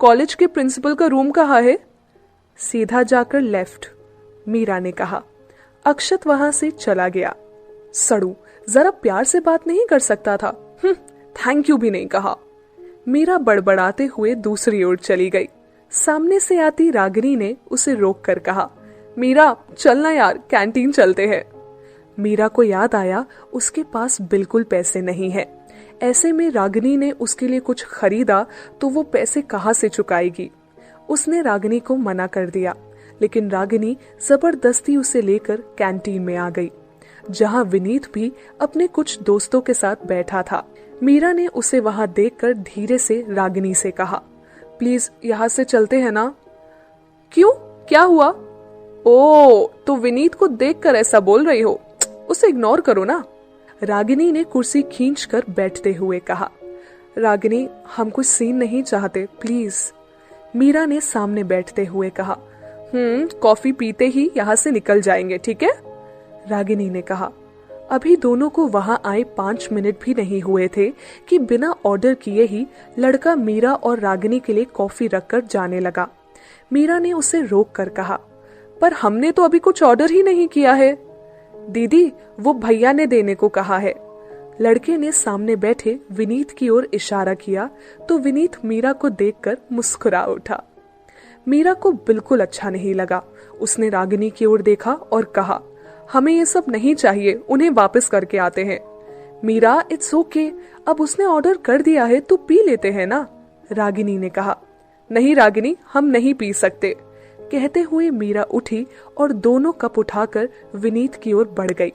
कॉलेज के प्रिंसिपल का रूम कहाँ है? सीधा जाकर लेफ्ट, मीरा ने कहा। अक्षत वहां से चला गया। सड़ू, जरा प्यार से बात नहीं कर सकता था? थैंक यू भी नहीं कहा। मीरा बड़बड़ाते हुए दूसरी ओर चली गई। सामने से आती रागिनी ने उसे रोक कर कहा, मीरा चलना यार, कैंटीन चलते हैं। मीरा को याद आया उसके पास बिल्कुल पैसे नहीं है। ऐसे में रागिनी ने उसके लिए कुछ खरीदा तो वो पैसे कहाँ से चुकाएगी। उसने रागिनी को मना कर दिया, लेकिन रागिनी जबरदस्ती उसे लेकर कैंटीन में आ गई, जहाँ विनीत भी अपने कुछ दोस्तों के साथ बैठा था। मीरा ने उसे वहां देखकर धीरे से रागिनी से कहा, प्लीज यहाँ से चलते हैं ना? क्यों, क्या हुआ? ओ, तो विनीत को देखकर ऐसा बोल रही हो, उसे इग्नोर करो ना। रागिनी ने कुर्सी खींचकर बैठते हुए कहा। रागिनी, हम कुछ सीन नहीं चाहते, प्लीज, मीरा ने सामने बैठते हुए कहा। कॉफी पीते ही यहाँ से निकल जाएंगे, ठीक है, रागिनी ने कहा। अभी दोनों को वहां आए 5 मिनट भी नहीं हुए थे कि बिना ऑर्डर किए ही लड़का मीरा और रागिनी के लिए कॉफी रखकर जाने लगा। मीरा ने उसे रोक कर कहा, पर हमने तो अभी कुछ ऑर्डर ही नहीं किया है। दीदी, वो भैया ने देने को कहा है। लड़के ने सामने बैठे विनीत की ओर इशारा किया तो विनीत मीरा को देखकर मुस्कुरा उठा। मीरा को बिल्कुल अच्छा नहीं लगा। उसने रागिनी की ओर देखा और कहा, हमें ये सब नहीं चाहिए, उन्हें वापस करके आते हैं। मीरा, इट्स ओके, अब उसने ऑर्डर कर दिया है तो पी लेते हैं ना, रागिनी ने कहा। नहीं रागिनी, हम नहीं पी सकते, कहते हुए मीरा उठी और दोनों कप उठाकर विनीत की ओर बढ़ गई।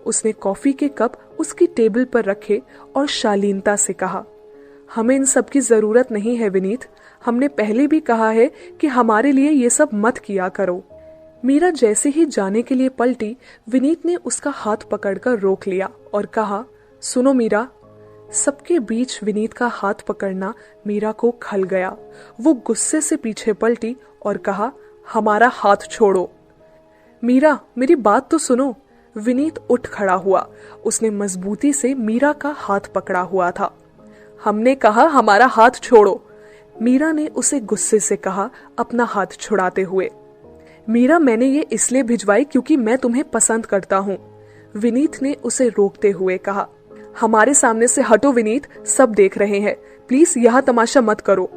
उसने कॉफी के कप उसकी टेबल पर रखे और शालीनता से कहा, हमें इन सब की जरूरत नहीं है विनीत, हमने पहले भी कहा है कि हमारे लिए ये सब मत किया करो। मीरा जैसे ही जाने के लिए पलटी, विनीत ने उसका हाथ पकड़कर रोक लिया और कहा, सुनो मीरा। सबके बीच विनीत का हाथ पकड़ना मीरा को खल गया। वो गुस्से से पीछे पलटी और कहा, हमारा हाथ छोड़ो। मीरा, मेरी बात तो सुनो। विनीत उठ खड़ा हुआ। उसने मजबूती से मीरा का हाथ पकड़ा हुआ था। हमने कहा हमारा हाथ छोड़ो, मीरा ने उसे गुस्से से कहा, अपना हाथ छुड़ाते हुए। मीरा, मैंने ये इसलिए भिजवाई क्योंकि मैं तुम्हें पसंद करता हूँ, विनीत ने उसे रोकते हुए कहा। हमारे सामने से हटो विनीत, सब देख रहे हैं, प्लीज यहाँ तमाशा मत करो,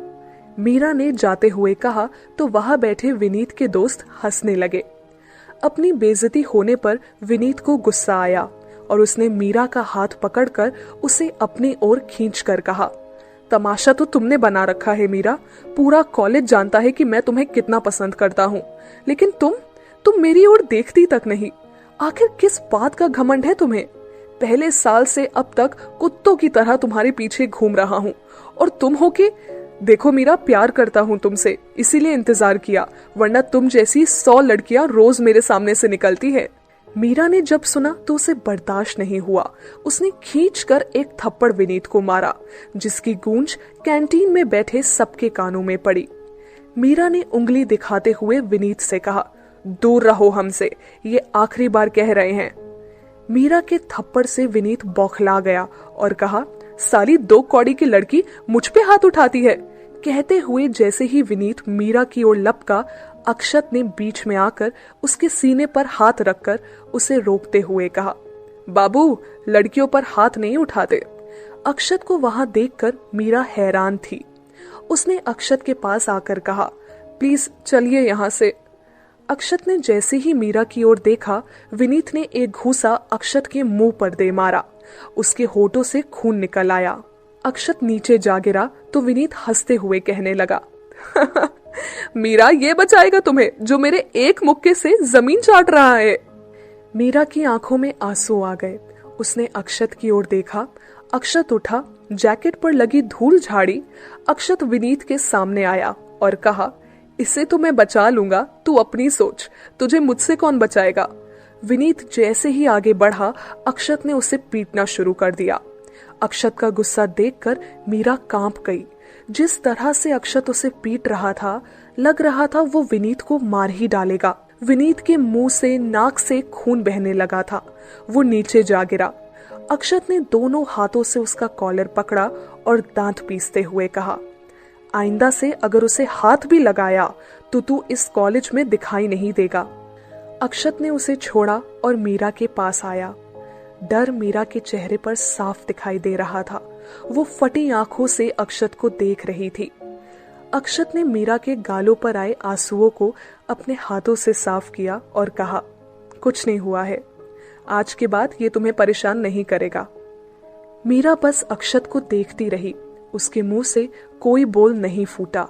मीरा ने जाते हुए कहा तो वहां बैठे विनीत के दोस्त हंसने लगे। अपनी बेइज्जती होने पर विनीत को गुस्सा आया और उसने मीरा का हाथ पकड़कर उसे अपनी ओर खींचकर कहा, तमाशा तो तुमने बना रखा है मीरा, पूरा कॉलेज जानता है कि मैं तुम्हें कितना पसंद करता हूँ, लेकिन तुम मेरी ओर देखती तक नहीं। आखिर किस बात का घमंड है तुम्हें? पहले साल से अब तक कुत्तों की तरह तुम्हारे पीछे घूम रहा हूँ और तुम हो के देखो मीरा, प्यार करता हूँ तुमसे, इसीलिए इंतजार किया, वरना तुम जैसी 100 लड़कियां रोज मेरे सामने से निकलती है। मीरा ने जब सुना तो उसे बर्दाश्त नहीं हुआ। उसने खींचकर एक थप्पड़ विनीत को मारा, जिसकी गूंज कैंटीन में बैठे सबके कानों में पड़ी। मीरा ने उंगली दिखाते हुए विनीत से कहा, दूर रहो हमसे, ये आखिरी बार कह रहे हैं। मीरा के थप्पड़ से विनीत बौखला गया और कहा, साली 2 कौड़ी की लड़की मुझ पे हाथ उठाती है। कहते हुए जैसे ही विनीत मीरा की ओर लपका, अक्षत ने बीच में आकर उसके सीने पर हाथ रखकर उसे रोकते हुए कहा, बाबू, लड़कियों पर हाथ नहीं उठाते। अक्षत को वहां देखकर मीरा हैरान थी। उसने अक्षत के पास आकर कहा, प्लीज चलिए यहाँ से। अक्षत ने जैसे ही मीरा की ओर देखा, विनीत ने एक घूसा अक्षत के मुंह पर दे मारा। उसके होठों से खून निकल आया। अक्षत नीचे जा गिरा तो विनीत हंसते हुए कहने लगा, मीरा, ये बचाएगा तुम्हें जो मेरे एक मुक्के से जमीन चाट रहा है। मीरा की आंखों में आंसू आ गए। उसने अक्षत की ओर देखा। अक्षत उठा, जैकेट पर लगी धूल झाड़ी। अक्षत विनीत के सामने आया और कहा, इसे तो मैं बचा लूंगा, तू अपनी सोच, तुझे मुझसे कौन बचाएगा। विनीत जैसे ही आगे बढ़ा, अक्षत ने उसे पीटना शुरू कर दिया। अक्षत का गुस्सा देखकर मीरा कांप गई। जिस तरह से अक्षत उसे पीट रहा था, लग रहा था वो विनीत को मार ही डालेगा। विनीत के मुंह से, नाक से खून बहने लगा था। वो नीचे जा गिरा। अक्षत ने दोनों हाथों से उसका कॉलर पकड़ा और दांत पीसते हुए कहा, आइंदा से अगर उसे हाथ भी लगाया तो तू इस कॉलेज में दिखाई नहीं देगा। अक्षत ने उसे छोड़ा और मीरा के पास आया। डर मीरा के चेहरे पर साफ दिखाई दे रहा था। वो फटी आंखों से अक्षत को देख रही थी। अक्षत ने मीरा के गालों पर आए आंसुओं को अपने हाथों से साफ किया और कहा, कुछ नहीं हुआ है, आज के बाद ये तुम्हें परेशान नहीं करेगा। मीरा बस अक्षत को देखती रही। उसके मुंह से कोई बोल नहीं फूटा।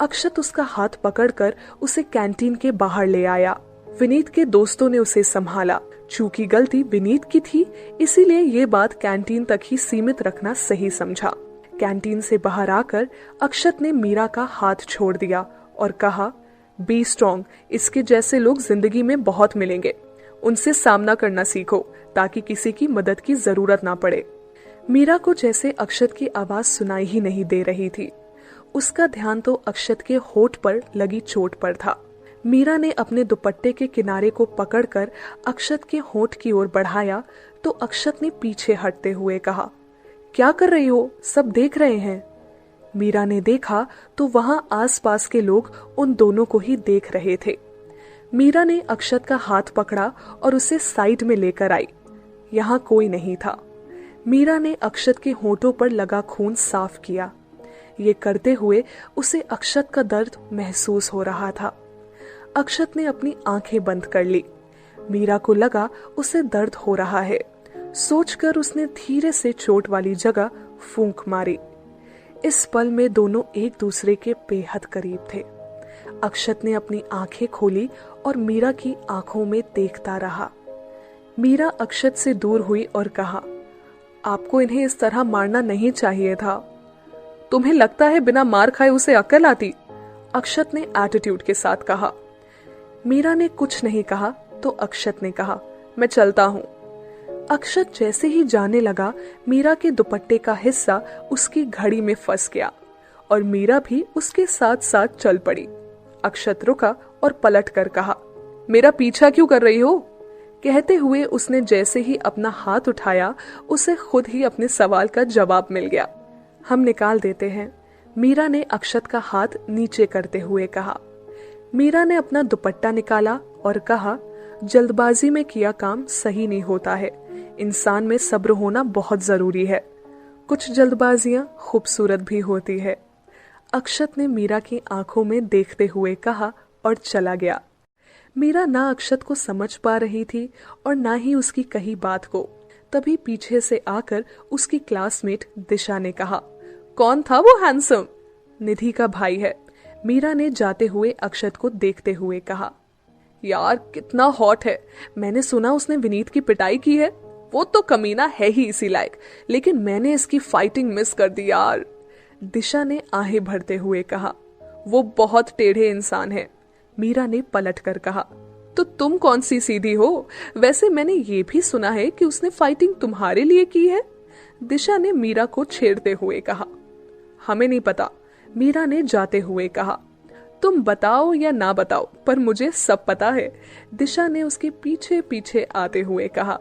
अक्षत उसका हाथ पकड़कर उसे कैंटीन के बाहर ले आया। विनीत के दोस्तों ने उसे संभाला। चूंकि गलती विनीत की थी, इसीलिए ये बात कैंटीन तक ही सीमित रखना सही समझा। कैंटीन से बाहर आकर अक्षत ने मीरा का हाथ छोड़ दिया और कहा, बी स्ट्रॉन्ग, इसके जैसे लोग जिंदगी में बहुत मिलेंगे, उनसे सामना करना सीखो ताकि किसी की मदद की जरूरत ना पड़े। मीरा को जैसे अक्षत की आवाज सुनाई ही नहीं दे रही थी। उसका ध्यान तो अक्षत के होठ पर लगी चोट पर था। मीरा ने अपने दुपट्टे के किनारे को पकड़कर अक्षत के होठ की ओर बढ़ाया तो अक्षत ने पीछे हटते हुए कहा, क्या कर रही हो, सब देख रहे हैं। मीरा ने देखा तो वहां आसपास के लोग उन दोनों को ही देख रहे थे। मीरा ने अक्षत का हाथ पकड़ा और उसे साइड में लेकर आई। यहाँ कोई नहीं था। मीरा ने अक्षत के होठों पर लगा खून साफ किया। ये करते हुए उसे अक्षत का दर्द महसूस हो रहा था। अक्षत ने अपनी आंखें बंद कर ली। मीरा को लगा उसे दर्द हो रहा है। सोचकर उसने धीरे से चोट वाली जगह फूंक मारी। इस पल में दोनों एक दूसरे के बेहद करीब थे। अक्षत ने अपनी आंखें खोली और मीरा की आंखों में देखता रहा। मीरा अक्षत से दूर हुई और कहा, आपको इन्हें इस तरह मारना नहीं चाहिए था। तुम्हें लगता है बिना मार खाए उसे अक्ल आती? अक्षत ने एटीट्यूड के साथ कहा। मीरा ने कुछ नहीं कहा तो अक्षत ने कहा, मैं चलता हूं। अक्षत जैसे ही जाने लगा, मीरा के दुपट्टे का हिस्सा उसकी घड़ी में फंस गया और मीरा भी उसके साथ साथ चल पड़ी। अक्षत रुका और पलट कर कहा, मेरा पीछा क्यों कर रही हो? कहते हुए उसने जैसे ही अपना हाथ उठाया, उसे खुद ही अपने सवाल का जवाब मिल गया। हम निकाल देते हैं, मीरा ने अक्षत का हाथ नीचे करते हुए कहा। मीरा ने अपना दुपट्टा निकाला और कहा, जल्दबाजी में किया काम सही नहीं होता है। इंसान में सब्र होना बहुत जरूरी है। कुछ जल्दबाजियां खूबसूरत भी होती है। अक्षत ने मीरा की आंखों में देखते हुए कहा और चला गया। मीरा ना अक्षत को समझ पा रही थी और ना ही उसकी कही बात को। तभी पीछे से आकर उसकी क्लासमेट दिशा ने कहा, कौन था वो हैंडसम? निधि का भाई है। मीरा ने जाते हुए अक्षत को देखते हुए कहा, यार कितना हॉट है। मैंने सुना उसने विनीत की पिटाई की है। वो तो कमीना है ही इसी लायक, लेकिन मैंने इसकी फाइटिंग मिस कर दी यार। दिशा ने आहें भरते हुए कहा, वो बहुत टेढ़े इंसान है। मीरा ने पलट कर कहा, तो तुम कौन सी सीधी हो? वैसे मैंने ये भी सुना है कि उसने फाइटिंग तुम्हारे लिए की है। दिशा ने मीरा को छेड़ते हुए कहा। हमें नहीं पता, मीरा ने जाते हुए कहा। तुम बताओ या ना बताओ, पर मुझे सब पता है। दिशा ने उसके पीछे पीछे आते हुए कहा।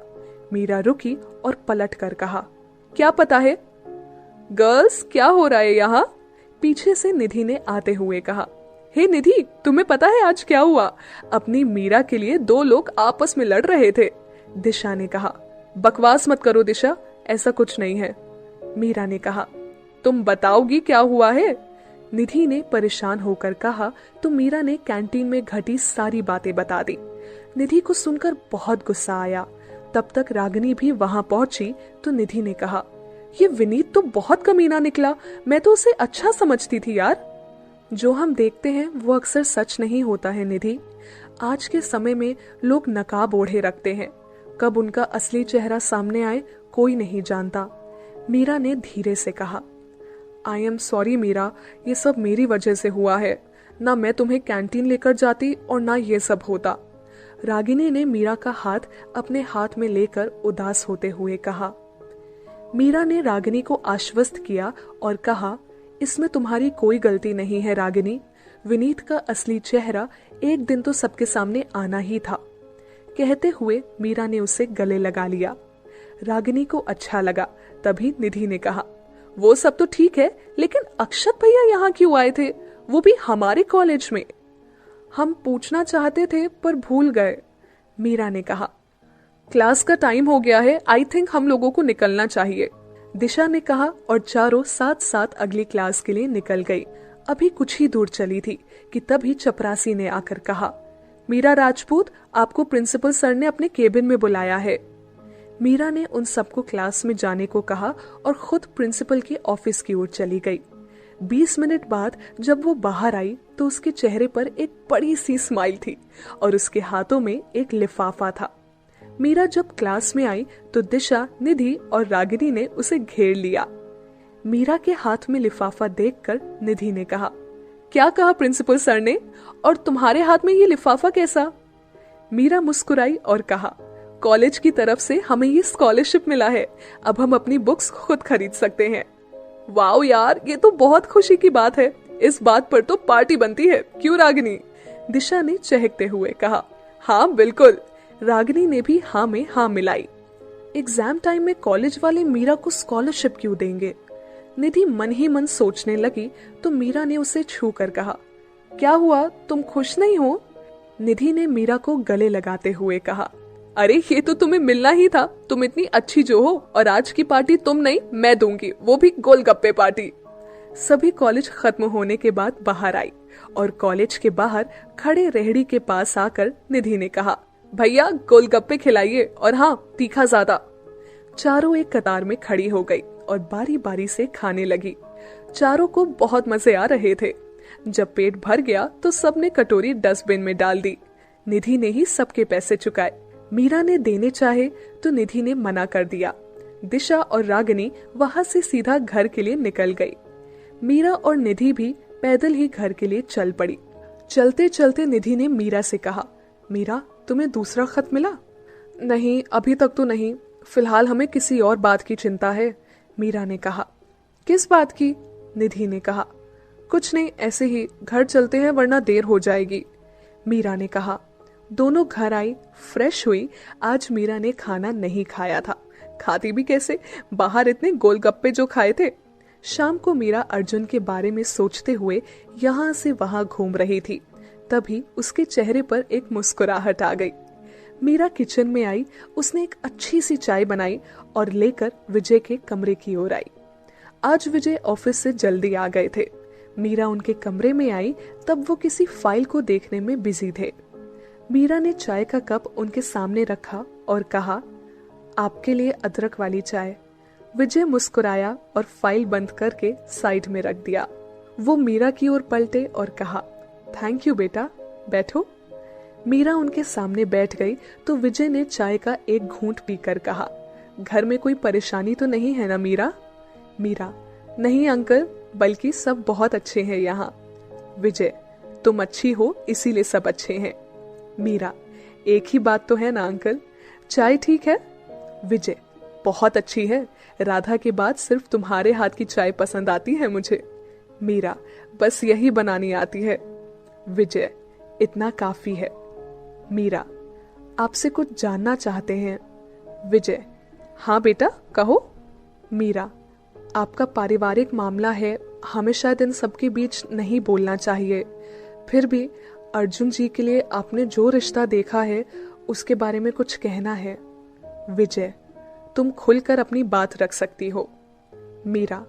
मीरा रुकी और पलट कर कहा, क्या पता है? गर्ल्स, क्या हो रहा है यहाँ? पीछे से निधि ने आते हुए कहा। हे निधि, तुम्हें पता है आज क्या हुआ? अपनी मीरा के लिए दो लोग आपस में लड़ रहे थे। दिशा ने कहा। बकवास मत करो दिशा, ऐसा कुछ नहीं है। मीरा ने कहा। तुम बताओगी क्या हुआ है? निधि ने परेशान होकर कहा तो मीरा ने कैंटीन में घटी सारी बातें बता दी। निधि को सुनकर बहुत गुस्सा आया। तब तक रागिनी भी वहां पहुंची तो निधि ने कहा, ये विनीत तो बहुत कमीना निकला। मैं तो उसे अच्छा समझती थी यार। जो हम देखते हैं वो अक्सर सच नहीं होता है निधि। आज के समय में लोग नकाब ओढ़े रखते हैं। कब उनका असली चेहरा सामने आए कोई नहीं जानता। मीरा ने धीरे से कहा। आई एम सॉरी मीरा, ये सब मेरी वजह से हुआ है। ना मैं तुम्हें कैंटीन लेकर जाती और ना ये सब होता। रागिनी ने मीरा का हाथ अपने हाथ में लेकर उदास होते हुए कहा। मीरा ने रागिनी को आश्वस्त किया और कहा, इसमें तुम्हारी कोई गलती नहीं है रागिनी। विनीत का असली चेहरा एक दिन तो सबके सामने आना ही था। कहते हुए मीरा ने उसे गले लगा लिया। रागिनी को अच्छा लगा। तभी निधि ने कहा, वो सब तो ठीक है, लेकिन अक्षत भैया यहाँ क्यों आए थे? वो भी हमारे कॉलेज में। हम पूछना चाहते थे पर भूल गए। मीरा ने कहा। क्लास का टाइम हो गया है, आई थिंक हम लोगों को निकलना चाहिए। दिशा ने कहा और चारों साथ साथ अगली क्लास के लिए निकल गई। अभी कुछ ही दूर चली थी कि तभी चपरासी ने आकर कहा, मीरा राजपूत, आपको प्रिंसिपल सर ने अपने केबिन में बुलाया है। मीरा ने उन सबको क्लास में जाने को कहा और खुद प्रिंसिपल के ऑफिस की ओर चली गई। 20 मिनट बाद जब वो बाहर आई तो उसके चेहरे पर एक बड़ी सी स्माइल थी और उसके हाथों में एक लिफाफा था। मीरा जब क्लास में आई तो दिशा, निधि और रागिनी ने उसे घेर लिया। मीरा के हाथ में लिफाफा देखकर निधि ने कहा, क्या कहा प्रिंसिपल सर ने? और तुम्हारे हाथ में ये लिफाफा कैसा? मीरा मुस्कुराई और कहा, कॉलेज की तरफ से हमें ये स्कॉलरशिप मिला है, अब हम अपनी बुक्स खुद खरीद सकते हैं। वाओ यार, ये तो बहुत खुशी की बात है, इस बात पर तो पार्टी बनती है, क्यों रागिनी? दिशा ने चहकते हुए कहा। हाँ बिल्कुल, रागिनी ने भी हाँ में हाँ मिलाई। एग्जाम टाइम में कॉलेज वाले मीरा को स्कॉलरशिप क्यों देंगे? निधि मन ही मन सोचने लगी तो मीरा ने उसे छू कर कहा, क्या हुआ, तुम खुश नहीं हो? निधि ने मीरा को गले लगाते हुए कहा, अरे ये तो तुम्हें मिलना ही था, तुम इतनी अच्छी जो हो, और आज की पार्टी तुम नहीं मैं दूंगी, वो भी गोलगप्पे पार्टी। सभी कॉलेज खत्म होने के बाद बाहर आई और कॉलेज के बाहर खड़े रेहड़ी के पास आकर निधि ने कहा, भैया गोलगप्पे खिलाइए, और हाँ तीखा ज्यादा। चारों एक कतार में खड़ी हो गई और बारी बारी से खाने लगी। चारों को बहुत मजे आ रहे थे। जब पेट भर गया तो सबने कटोरी डस्टबिन में डाल दी। निधि ने ही सबके पैसे चुकाए। मीरा ने देने चाहे तो निधि ने मना कर दिया। दिशा और रागिनी वहां से सीधा घर के लिए निकल गई। मीरा और निधि भी पैदल ही घर के लिए चल पड़ी। चलते चलते निधि ने मीरा से कहा, मीरा तुम्हें दूसरा खत मिला? नहीं, अभी तक तो नहीं, फिलहाल हमें किसी और बात की चिंता है, मीरा ने कहा। किस बात की? निधि ने कहा। कुछ नहीं, ऐसे ही, घर चलते हैं वरना देर हो जाएगी, मीरा ने कहा। दोनों घर आई, फ्रेश हुई। आज मीरा ने खाना नहीं खाया था, खाती भी कैसे, बाहर इतने गोलगप्पे जो खाए थे। शाम को मीरा अर्जुन के बारे में सोचते हुए यहाँ से वहां घूम रही थी, तभी उसके चेहरे पर एक मुस्कुराहट आ गई। मीरा किचन में आई, उसने एक अच्छी सी चाय बनाई और लेकर विजय के कमरे की ओर आई। आज विजय ऑफिस से जल्दी आ गए थे। मीरा उनके कमरे में आई तब वो किसी फाइल को देखने में बिजी थे। मीरा ने चाय का कप उनके सामने रखा और कहा, आपके लिए अदरक वाली चाय। विजय मुस्कुराया और फाइल बंद करके साइड में रख दिया। वो मीरा की ओर पलटे और कहा, थैंक यू बेटा, बैठो। मीरा उनके सामने बैठ गई तो विजय ने चाय का एक घूंट पीकर कहा, घर में कोई परेशानी तो नहीं है ना मीरा? मीरा, नहीं अंकल, बल्कि सब बहुत अच्छे हैं यहाँ। विजय, तुम अच्छी हो इसीलिए सब अच्छे हैं। मीरा, एक ही बात तो है ना अंकल, चाय ठीक है? विजय, बहुत अच्छी है, राधा के बाद सिर्फ तुम्हारे हाथ की चाय पसंद आती है मुझे। मीरा, बस यही बनानी आती है। विजय, इतना काफी है। मीरा, आपसे कुछ जानना चाहते हैं। विजय, हाँ बेटा कहो। मीरा, आपका पारिवारिक मामला है, हमें शायद इन सबके बीच नहीं बोलना चाहिए, फिर भी अर्जुन जी के लिए आपने जो रिश्ता देखा है उसके बारे में कुछ कहना है। विजय, तुम खुलकर अपनी बात रख सकती हो। मीरा,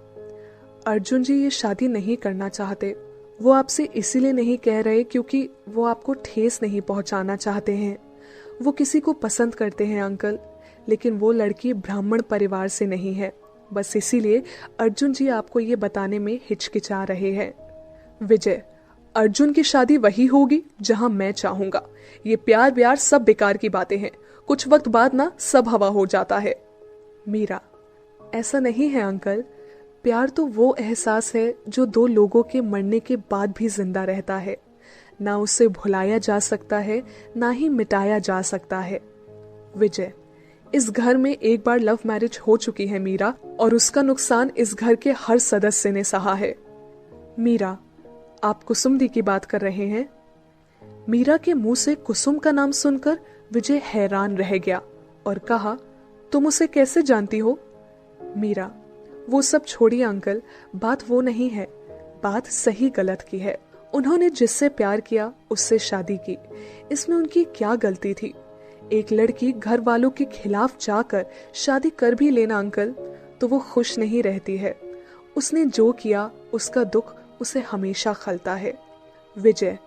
अर्जुन जी ये शादी नहीं करना चाहते, वो आपसे इसीलिए नहीं कह रहे क्योंकि वो आपको ठेस नहीं पहुंचाना चाहते हैं। वो किसी को पसंद करते हैं अंकल, लेकिन वो लड़की ब्राह्मण परिवार से नहीं है, बस इसीलिए अर्जुन जी आपको ये बताने में हिचकिचा रहे हैं। विजय, अर्जुन की शादी वही होगी जहां मैं चाहूंगा, ये प्यार व्यार सब बेकार की बातें हैं, कुछ वक्त बाद ना सब हवा हो जाता है। मीरा, ऐसा नहीं है अंकल, प्यार तो वो एहसास है जो दो लोगों के मरने के बाद भी जिंदा रहता है, ना उसे भुलाया जा सकता है ना ही मिटाया जा सकता है। विजय, इस घर में एक बार लव मैरिज हो चुकी है मीरा, और उसका नुकसान इस घर के हर सदस्य ने सहा है। मीरा, आप कुसुम दी की बात कर रहे हैं? मीरा के मुंह से कुसुम का नाम सुनकर विजय हैरान रह गया और कहा, तुम उसे कैसे जानती हो? मीरा, वो सब छोड़िए अंकल, बात वो नहीं है, बात सही गलत की है। उन्होंने जिससे प्यार किया उससे शादी की, इसमें उनकी क्या गलती थी? एक लड़की घर वालों के खिलाफ जाकर शादी कर भी लेना अंकल तो वो खुश नहीं रहती है। उसने जो किया उसका दुख उसे हमेशा खलता है। विजय,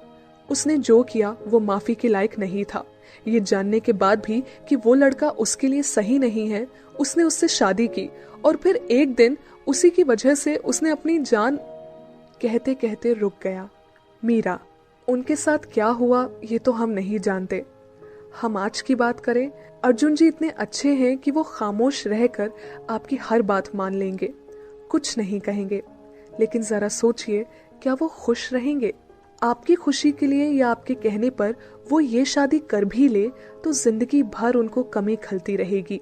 उसने जो किया वो माफी के लायक नहीं था। ये जानने के बाद भी कि वो लड़का उसके लिए सही नहीं है, उसने उससे शादी की और फिर एक दिन उसी की वजह से उसने अपनी जान। कहते कहते रुक गया। मीरा, उनके साथ क्या हुआ ये तो हम नहीं जानते। हम आज की बात करें, अर्जुन जी इतने अच्छे हैं कि वो खामोश रहकर आपकी हर बात मान लेंगे, कुछ नहीं कहेंगे, लेकिन जरा सोचिए, क्या वो खुश रहेंगे? आपकी खुशी के लिए या आपके कहने पर वो ये शादी कर भी ले तो जिंदगी भर उनको कमी खलती रहेगी,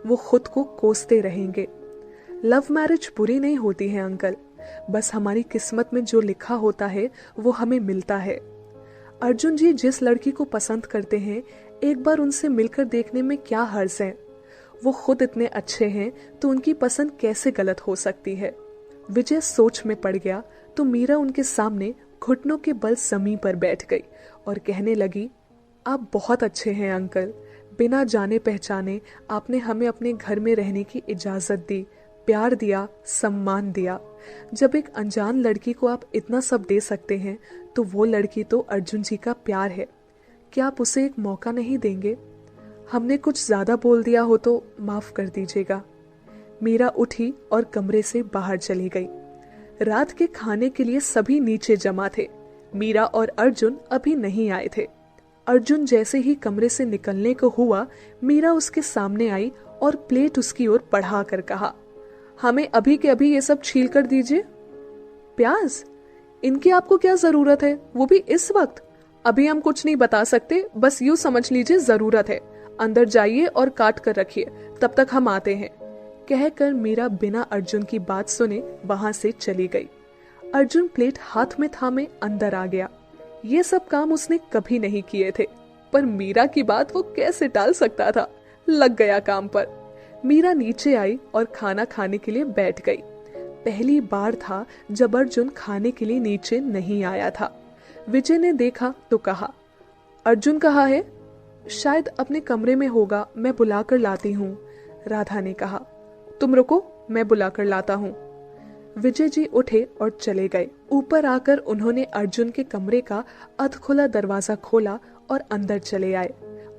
वो खुद को कोसते रहेंगे। लव मैरिज बुरी नहीं होती है अंकल, बस हमारी किस्मत में जो लिखा होता है वो हमें मिलता है। अर्जुन जी जिस लड़की को पसंद करते हैं एक बार उनसे मिलकर देखने में क्या हर्ज है। वो खुद इतने अच्छे हैं तो उनकी पसंद कैसे गलत हो सकती है। विजय सोच में पड़ गया तो मीरा उनके सामने घुटनों के बल जमीन पर बैठ गई और कहने लगी, आप बहुत अच्छे हैं अंकल। बिना जाने पहचाने आपने हमें अपने घर में रहने की इजाजत दी, प्यार दिया, सम्मान दिया। जब एक अनजान लड़की को आप इतना सब दे सकते हैं तो वो लड़की तो अर्जुन जी का प्यार है। क्या आप उसे एक मौका नहीं देंगे? हमने कुछ ज्यादा बोल दिया हो तो माफ कर दीजिएगा। मीरा उठी और कमरे से बाहर चली गई। रात के खाने के लिए सभी नीचे जमा थे। मीरा और अर्जुन अभी नहीं आए थे। अर्जुन जैसे ही कमरे से निकलने को हुआ, मीरा उसके सामने आई और प्लेट उसकी ओर बढ़ा कर कहा, हमें अभी के अभी ये सब छील कर दीजिए। प्याज? इनकी आपको क्या जरूरत है, वो भी इस वक्त? अभी हम कुछ नहीं बता सकते, बस यूं समझ लीजिए जरूरत है। अंदर जाइए और काट कर रखिए, तब तक हम आते हैं। कहकर मीरा बिना अर्जुन की बात सुने वहां से चली गई। अर्जुन प्लेट हाथ में थामे अंदर आ गया। ये सब काम उसने कभी नहीं किए थे, पर मीरा की बात वो कैसे टाल सकता था। लग गया काम पर। मीरा नीचे आई और खाना खाने के लिए बैठ गई। पहली बार था जब अर्जुन खाने के लिए नीचे नहीं आया था। विजय ने देखा तो कहा, अर्जुन कहाँ है? शायद अपने कमरे में होगा, मैं बुलाकर लाती हूँ। राधा ने कहा, तुम रुको, मैं बुलाकर लाता हूँ। विजय जी उठे और चले गए। ऊपर आकर उन्होंने अर्जुन के कमरे का अधखुला दरवाजा खोला और अंदर चले आए।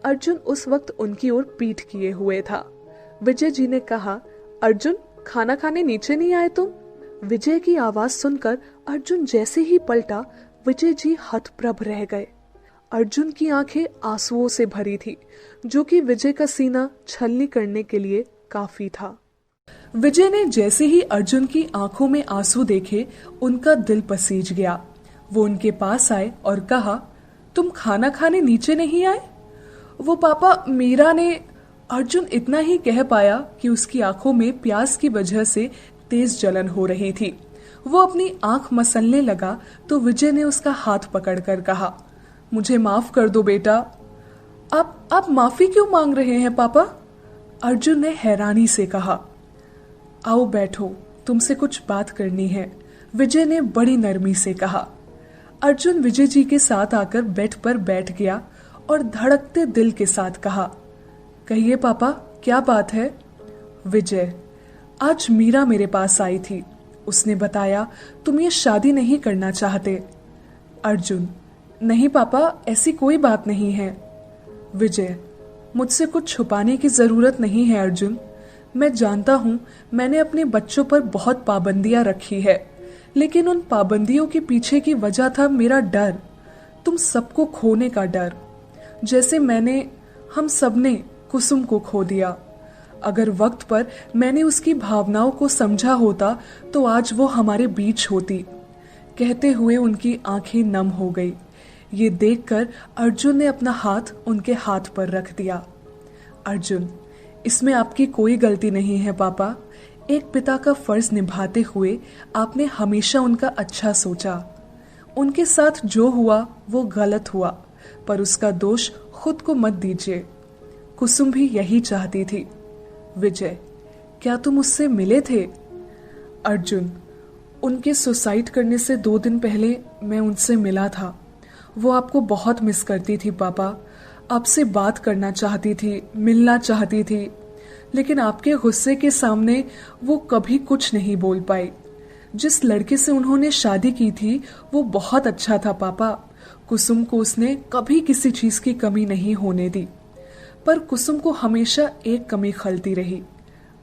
अर्जुन उस वक्त उनकी ओर पीठ किए हुए था। विजय जी ने कहा, अर्जुन खाना खाने नीचे नहीं आए तुम? विजय की आवाज सुनकर अर्जुन जैसे ही पलटा, विजय जी हतप्रभ रह गए। अर्जुन की आंखें आंसुओं से भरी थी, जो कि विजय का सीना छलनी करने के लिए काफी था। विजय ने जैसे ही अर्जुन की आंखों में आंसू देखे, उनका दिल पसीज गया। वो उनके पास आए और कहा, तुम खाना खाने नीचे नहीं आए? वो पापा, मीरा ने। अर्जुन इतना ही कह पाया कि उसकी आंखों में प्यास की वजह से तेज जलन हो रही थी। वो अपनी आंख मसलने लगा तो विजय ने उसका हाथ पकड़कर कहा, मुझे माफ कर दो बेटा। आप माफी क्यों मांग रहे हैं पापा? अर्जुन ने हैरानी से कहा। आओ बैठो, तुमसे कुछ बात करनी है, विजय ने बड़ी नरमी से कहा। अर्जुन विजय जी के साथ आकर बेड पर बैठ गया और धड़कते दिल के साथ कहा, कहिए पापा, क्या बात है? विजय, आज मीरा मेरे पास आई थी। उसने बताया तुम ये शादी नहीं करना चाहते। अर्जुन, नहीं पापा, ऐसी कोई बात नहीं है। विजय, मुझसे कुछ छुपाने की जरूरत नहीं है अर्जुन। मैं जानता हूँ मैंने अपने बच्चों पर बहुत पाबंदियां रखी है, लेकिन उन पाबंदियों के पीछे की वजह था मेरा डर, तुम सबको खोने का डर। जैसे हम सबने कुसुम को खो दिया। अगर वक्त पर मैंने उसकी भावनाओं को समझा होता तो आज वो हमारे बीच होती। कहते हुए उनकी आंखें नम हो गई। ये देखकर अर्जुन ने अपना हाथ उनके हाथ पर रख दिया। अर्जुन, इसमें आपकी कोई गलती नहीं है पापा। एक पिता का फर्ज निभाते हुए आपने हमेशा उनका अच्छा सोचा। उनके साथ जो हुआ वो गलत हुआ, पर उसका दोष खुद को मत दीजिए। कुसुम भी यही चाहती थी। विजय, क्या तुम उससे मिले थे? अर्जुन, उनके सुसाइड करने से 2 दिन पहले मैं उनसे मिला था। वो आपको बहुत मिस करती थी पापा, आपसे बात करना चाहती थी, मिलना चाहती थी, लेकिन आपके गुस्से के सामने वो कभी कुछ नहीं बोल पाई। जिस लड़के से उन्होंने शादी की थी वो बहुत अच्छा था पापा। कुसुम को उसने कभी किसी चीज की कमी नहीं होने दी, पर कुसुम को हमेशा एक कमी खलती रही,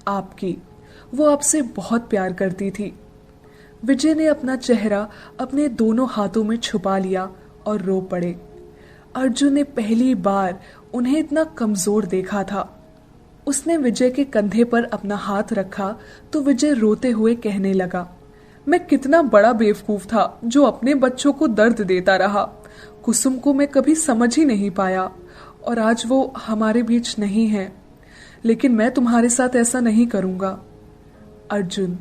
आपकी। वो आपसे बहुत प्यार करती थी। विजय ने अपना चेहरा अपने दोनों हाथों में छुपा लिया और रो पड़े। अर्जुन ने पहली बार उन्हें इतना कमजोर देखा था। उसने विजय के कंधे पर अपना हाथ रखा तो विजय रोते हुए कहने लगा, मैं कितना बड़ा बेवकूफ था जो अपने बच्चों को दर्द देता रहा। कुसुम को मैं कभी समझ ही नहीं पाया और आज वो हमारे बीच नहीं है। लेकिन मैं तुम्हारे साथ ऐसा नहीं करूंगा। अर्जुन,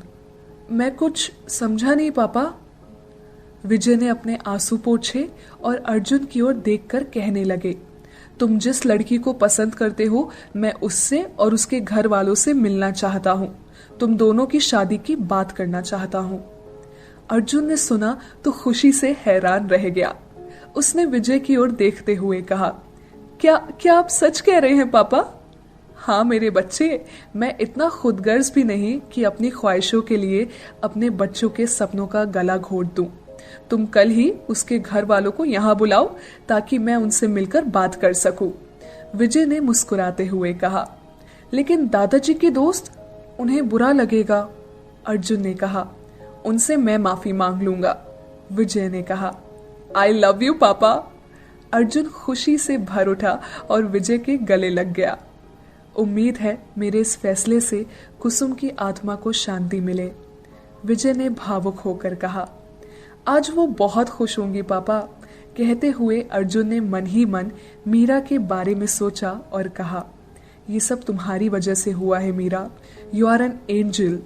मैं कुछ समझा नहीं पापा। विजय ने अपने आंसू पोंछे और अर्जुन की ओर देखकर कहने लगे, तुम जिस लड़की को पसंद करते हो मैं उससे और उसके घर वालों से मिलना चाहता हूँ। तुम दोनों की शादी की बात करना चाहता हूँ। अर्जुन ने सुना तो खुशी से हैरान रह गया। उसने विजय की ओर देखते हुए कहा, क्या आप सच कह रहे हैं पापा? हाँ मेरे बच्चे, मैं इतना खुदगर्ज भी नहीं कि अपनी ख्वाहिशों के लिए अपने बच्चों के सपनों का गला घोट दूं। तुम कल ही उसके घर वालों को यहाँ बुलाओ ताकि मैं उनसे मिलकर बात कर सकूं। विजय ने मुस्कुराते हुए कहा। लेकिन दादाजी के दोस्त, उन्हें बुरा लगेगा। अर्जुन ने कहा। उनसे मैं माफी मांग लूंगा। विजय ने कहा। आई लव यू पापा। अर्जुन खुशी से भर उठा और विजय के गले लग गया। उम्मीद है मेरे इस फैसले से कुसुम की आत्मा को शांति मिले, विजय ने भावुक होकर कहा। आज वो बहुत खुश होंगी पापा। कहते हुए अर्जुन ने मन ही मन मीरा के बारे में सोचा और कहा, ये सब तुम्हारी वजह से हुआ है Meera. You are an angel.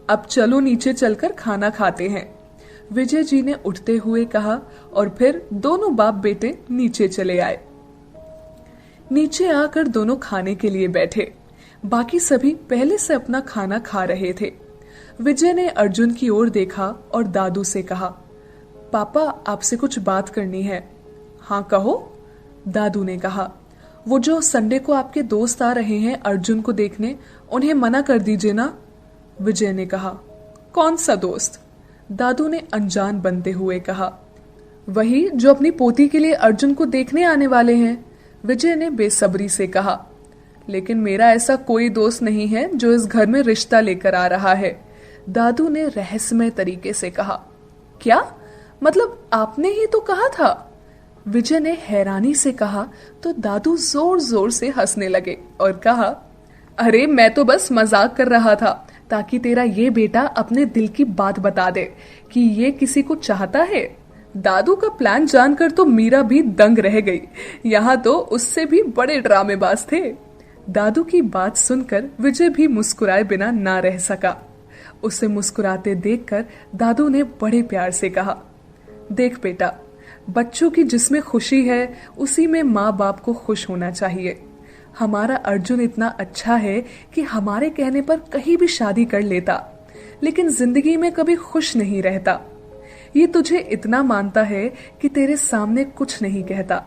अब चलो नीचे चलकर खाना खाते हैं, विजय जी ने उठते हुए कहा और फिर दोनों बाप बेटे नीचे चले आए। नीचे आकर दोनों खाने के लिए बैठे। बाकी सभी पहले से अपना खाना खा रहे थे। विजय ने अर्जुन की ओर देखा और दादू से कहा, पापा आपसे कुछ बात करनी है। हाँ कहो, दादू ने कहा। वो जो संडे को आपके दोस्त आ रहे हैं अर्जुन को देखने, उन्हें मना कर दीजिए ना, विजय ने कहा। कौन सा दोस्त? दादू ने अनजान बनते हुए कहा। वही जो अपनी पोती के लिए अर्जुन को देखने आने वाले हैं, विजय ने बेसब्री से कहा। लेकिन मेरा ऐसा कोई दोस्त नहीं है जो इस घर में रिश्ता लेकर आ रहा है, दादू ने रहस्यमय तरीके से कहा। क्या मतलब? आपने ही तो कहा था, विजय ने हैरानी से कहा तो दादू जोर जोर से हंसने लगे और कहा, अरे मैं तो बस मजाक कर रहा था ताकि तेरा ये बेटा अपने दिल की बात बता दे कि ये किसी को चाहता है। दादू का प्लान जानकर तो मीरा भी दंग रह गई। यहाँ तो उससे भी बड़े ड्रामेबाज थे। दादू की बात सुनकर विजय भी मुस्कुराए बिना ना रह सका। उसे मुस्कुराते देखकर दादू ने बड़े प्यार से कहा, देख बेटा, बच्चों की जिसमें खुशी है उसी में माँ बाप को खुश होना चाहिए। हमारा अर्जुन इतना अच्छा है कि हमारे कहने पर कहीं भी शादी कर लेता, लेकिन जिंदगी में कभी खुश नहीं रहता। ये तुझे इतना मानता है कि तेरे सामने कुछ नहीं कहता,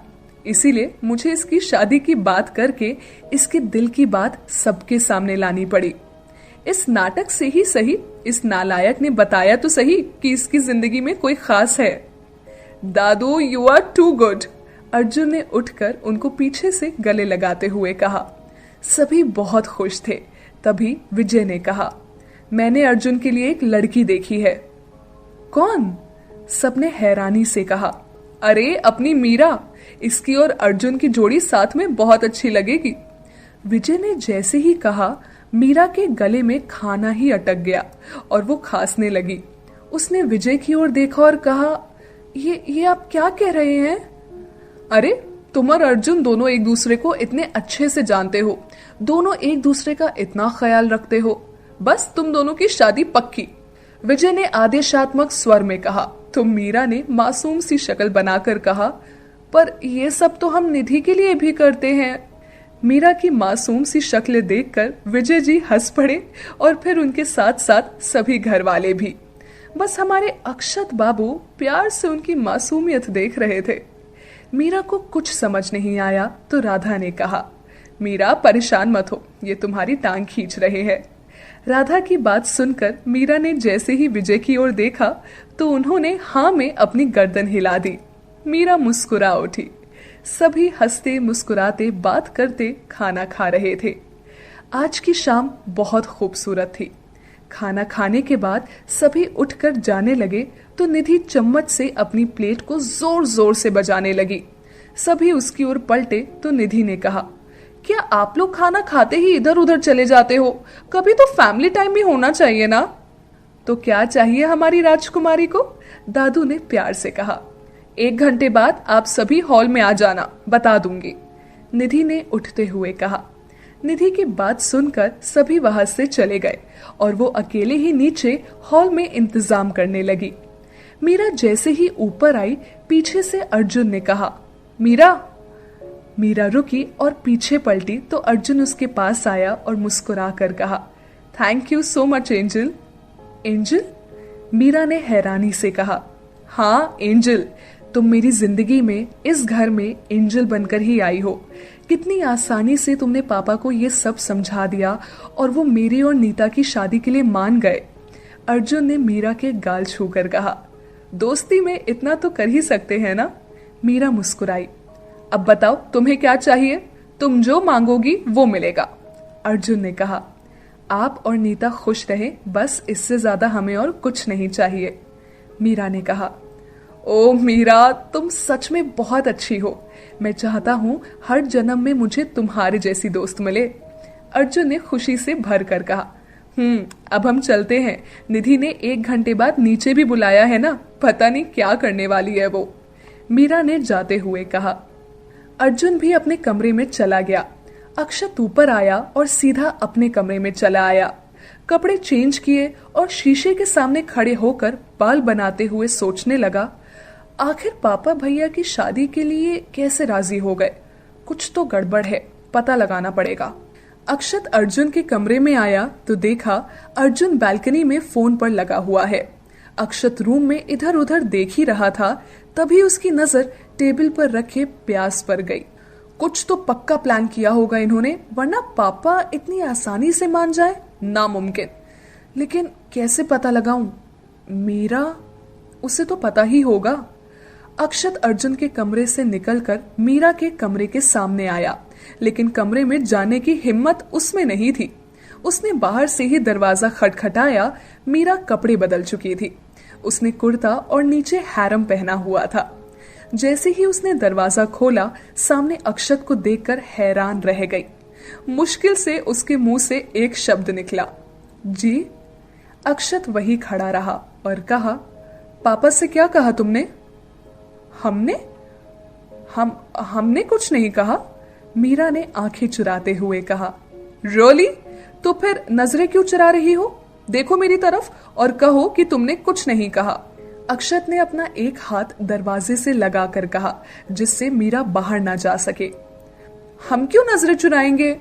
इसीलिए मुझे इसकी शादी की बात करके इसके दिल की बात सबके सामने लानी पड़ी। इस नाटक से ही सही इस नालायक ने बताया तो सही कि इसकी जिंदगी में कोई खास है। दादू you are too good, Arjun ने उठकर उनको पीछे से गले लगाते हुए कहा। सभी बहुत खुश थे। तभी विजय ने कहा, मैंने अर्जुन के लिए एक लड़की देखी है। कौन? सबने हैरानी से कहा। अरे अपनी मीरा, इसकी और अर्जुन की जोड़ी साथ में बहुत अच्छी लगेगी। विजय ने जैसे ही कहा, मीरा के गले में खाना ही अटक गया और वो खांसने लगी। उसने विजय की ओर देखा और कहा, ये आप क्या कह रहे हैं? अरे तुम और अर्जुन दोनों एक दूसरे को इतने अच्छे से जानते हो, दोनों एक दूसरे का इतना ख्याल रखते हो, बस तुम दोनों की शादी पक्की, विजय ने आदेशात्मक स्वर में कहा। तो मीरा ने मासूम सी शक्ल बनाकर कहा, पर ये सब तो हम निधि के लिए भी करते हैं। मीरा की मासूम सी शक्ल देखकर विजय जी हंस पड़े और फिर उनके साथ साथ सभी घर वाले भी। बस हमारे अक्षत बाबू प्यार से उनकी मासूमियत देख रहे थे। मीरा को कुछ समझ नहीं आया तो राधा ने कहा, मीरा परेशान मत हो, ये तुम्हारी टांग खींच रहे हैं। राधा की बात सुनकर मीरा ने जैसे ही विजय की ओर देखा तो उन्होंने हाँ में अपनी गर्दन हिला दी। मीरा मुस्कुरा उठी। सभी हंसते मुस्कुराते बात करते खाना खा रहे थे। आज की शाम बहुत खूबसूरत थी। खाना खाने के बाद सभी उठकर जाने लगे तो निधि चम्मच से अपनी प्लेट को जोर जोर से बजाने लगी। सभी उसकी ओर पलटे तो निधि ने कहा, क्या आप लोग खाना खाते ही इधर उधर चले जाते हो? कभी तो फैमिली टाइम भी होना चाहिए ना। तो क्या चाहिए हमारी राजकुमारी को? दादू ने प्यार से कहा। 1 घंटे बाद आप सभी हॉल में आ जाना, बता दूंगी, निधि ने उठते हुए कहा। निधि की बात सुनकर सभी वहां से चले गए और वो अकेले ही नीचे हॉल में इंतजाम करने लगी। मीरा जैसे ही ऊपर आई, पीछे से अर्जुन ने कहा, मीरा। मीरा रुकी और पीछे पलटी तो अर्जुन उसके पास आया और मुस्कुरा कर कहा, thank you so much angel. Angel? Meera ने हैरानी से कहा, हाँ एंजल, तुम मेरी जिंदगी में, इस घर में एंजल बनकर ही आई हो। कितनी आसानी से तुमने पापा को ये सब समझा दिया और वो मेरी और नीता की शादी के लिए मान गए। अर्जुन ने मीरा के गाल छूकर कहा, दोस्ती में इतना तो कर ही सकते हैं ना। मीरा मुस्कुराई। अब बताओ तुम्हें क्या चाहिए? तुम जो मांगोगी वो मिलेगा, अर्जुन ने कहा। आप और नीता खुश रहे, बस इससे ज्यादा हमें और कुछ नहीं चाहिए, मीरा ने कहा। ओ मीरा, तुम सच में बहुत अच्छी हो। मैं चाहता हूँ हर जन्म में मुझे तुम्हारे जैसी दोस्त मिले, अर्जुन ने खुशी से भर कर कहा। अब हम चलते हैं। निधि ने 1 घंटे बाद नीचे भी बुलाया है ना, पता नहीं क्या करने वाली है वो, मीरा ने जाते हुए कहा। अर्जुन भी अपने कमरे में चला गया। अक्षत ऊपर आया और सीधा अपने कमरे में चला आया। कपड़े चेंज किए और शीशे के सामने खड़े होकर बाल बनाते हुए सोचने लगा, आखिर पापा भैया की शादी के लिए कैसे राजी हो गए? कुछ तो गड़बड़ है, पता लगाना पड़ेगा। अक्षत अर्जुन के कमरे में आया तो देखा अर्जुन बालकनी में फोन पर लगा हुआ है। अक्षत रूम में इधर उधर देख ही रहा था, तभी उसकी नजर टेबल पर रखे प्याज पर गई। कुछ तो पक्का प्लान किया होगा इन्होंने, वरना पापा इतनी आसानी से मान जाए, नामुमकिन। लेकिन कैसे पता लगाऊं? मीरा, उसे तो पता ही होगा। अक्षत अर्जुन के कमरे से निकलकर मीरा के कमरे के सामने आया, लेकिन कमरे में जाने की हिम्मत उसमें नहीं थी। उसने बाहर से ही दरवाजा खटखटाया। मीरा कपड़े बदल चुकी थी। उसने कुर्ता और नीचे हैरम पहना हुआ था। जैसे ही उसने दरवाजा खोला, सामने अक्षत को देखकर हैरान रह गई। मुश्किल से उसके मुंह से एक शब्द निकला, जी। अक्षत वही खड़ा रहा और कहा, पापा से क्या कहा तुमने? हमने कुछ नहीं कहा, मीरा ने आंखें चुराते हुए कहा। रोली, तो फिर नजरें क्यों चुरा रही हो? देखो मेरी तरफ और कहो कि तुमने कुछ नहीं कहा। अक्षत ने अपना एक हाथ दरवाजे से लगाकर कहा, जिससे मीरा बाहर ना जा सके। हम क्यों नजरें चुराएंगे?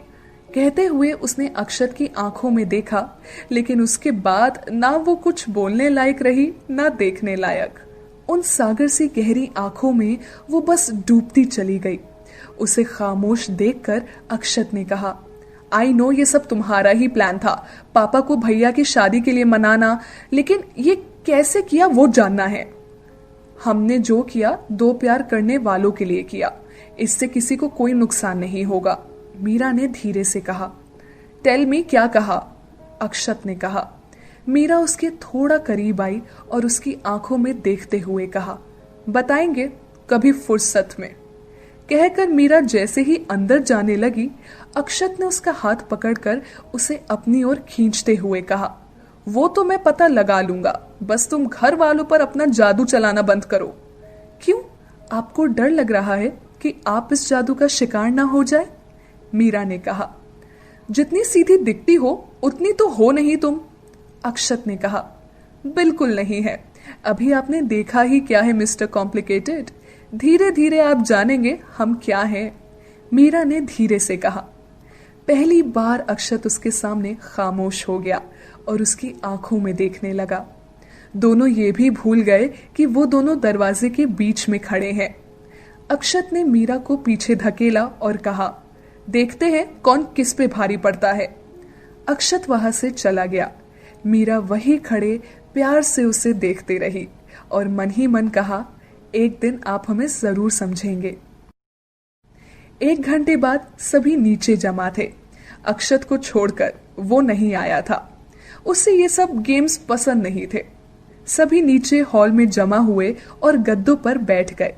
कहते हुए उसने अक्षत की आंखों में देखा, लेकिन उसके बाद ना वो कुछ बोलने लायक रही, ना देखने लायक। उन सागर सी गहरी आंखों में वो बस डूबती चली गई। उसे खामोश देखकर अक्षत ने कहा, आई नो ये सब तुम्हारा ही प्लान था, पापा को भैया की शादी के लिए मनाना, लेकिन ये कैसे किया वो जानना है। हमने जो किया 2 प्यार करने वालों के लिए किया, इससे किसी को कोई नुकसान नहीं होगा, मीरा ने धीरे से कहा। टेल मी, क्या कहा? अक्षत ने कहा। मीरा उसके थोड़ा करीब आई और उसकी आंखों में देखते हुए कहा, बताएंगे कभी फुर्सत में। कहकर मीरा जैसे ही अंदर जाने लगी, अक्षत ने उसका हाथ पकड़कर उसे अपनी ओर खींचते हुए कहा, वो तो मैं पता लगा लूंगा, बस तुम घर वालों पर अपना जादू चलाना बंद करो। क्यों? आपको डर लग रहा है कि आप इस जादू का शिकार ना हो जाए? मीरा ने कहा। जितनी सीधी दिखती हो उतनी तो हो नहीं तुम, अक्षत ने कहा। बिल्कुल नहीं है, अभी आपने देखा ही क्या है मिस्टर कॉम्प्लिकेटेड, धीरे धीरे आप जानेंगे हम क्या हैं, मीरा ने धीरे से कहा। पहली बार अक्षत उसके सामने खामोश हो गया और उसकी आंखों में देखने लगा। दोनों ये भी भूल गए कि वो दोनों दरवाजे के बीच में खड़े हैं। अक्षत ने मीरा को पीछे धकेला और कहा, देखते हैं कौन किस पे भारी पड़ता है। अक्षत वहां से चला गया। मीरा वही खड़े प्यार से उसे देखती रही और मन ही मन कहा, एक दिन आप हमें जरूर समझेंगे। 1 घंटे बाद सभी नीचे जमा थे। अक्षत को छोड़कर वो नहीं आया था। उसे ये सब गेम्स पसंद नहीं थे। सभी नीचे हॉल में जमा हुए और गद्दों पर बैठ गए।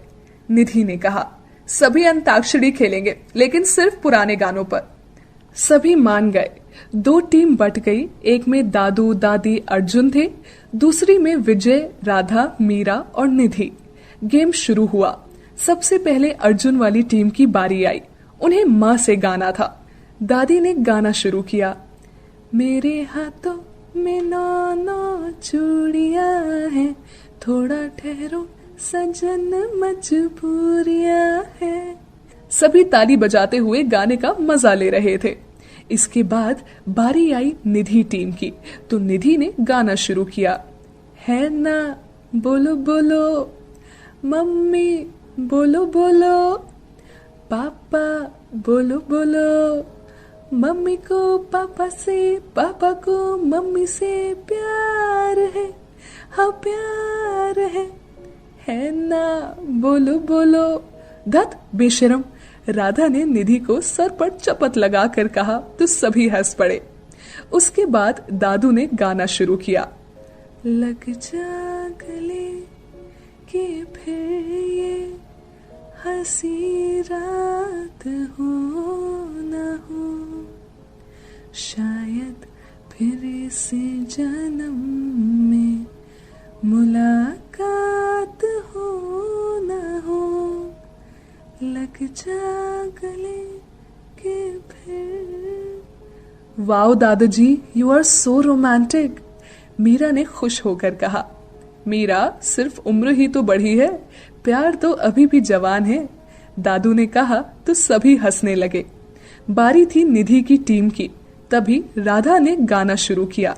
निधि ने कहा, सभी अंताक्षरी खेलेंगे, लेकिन सिर्फ पुराने गानों पर। सभी मान गए। दो टीम बट गई। एक में दादू दादी अर्जुन थे, दूसरी में विजय, राधा, मीरा और निधि। गेम शुरू हुआ। सबसे पहले अर्जुन वाली टीम की बारी आई। उन्हें माँ से गाना था। दादी ने गाना शुरू किया। मेरे हाथों में 9 चूड़ियां हैं, थोड़ा ठहरो सजन मजबूरियां हैं। सभी ताली बजाते हुए गाने का मजा ले रहे थे। इसके बाद बारी आई निधि टीम की, तो निधि ने गाना शुरू किया। है ना, बोलो बोलो, मम्मी बोलो बोलो, पापा बोलो बोलो, मम्मी को पापा से, पापा को मम्मी से प्यार है, हाँ प्यार है ना, बोलो बोलो। धत बेशरम, राधा ने निधि को सर पर चपत लगाकर कहा तो सभी हंस पड़े। उसके बाद दादू ने गाना शुरू किया। लग जा गले कि फिर ये हंसी रात हो न हो, शायद फिर इस जन्म में मुलाकात हो न हो, लग जा गले के फिर। वाओ दादाजी, you are so romantic, Meera ने खुश होकर कहा। मीरा, सिर्फ उम्र ही तो बढ़ी है, प्यार तो अभी भी जवान है, दादू ने कहा तो सभी हंसने लगे। बारी थी निधि की टीम की। तभी राधा ने गाना शुरू किया।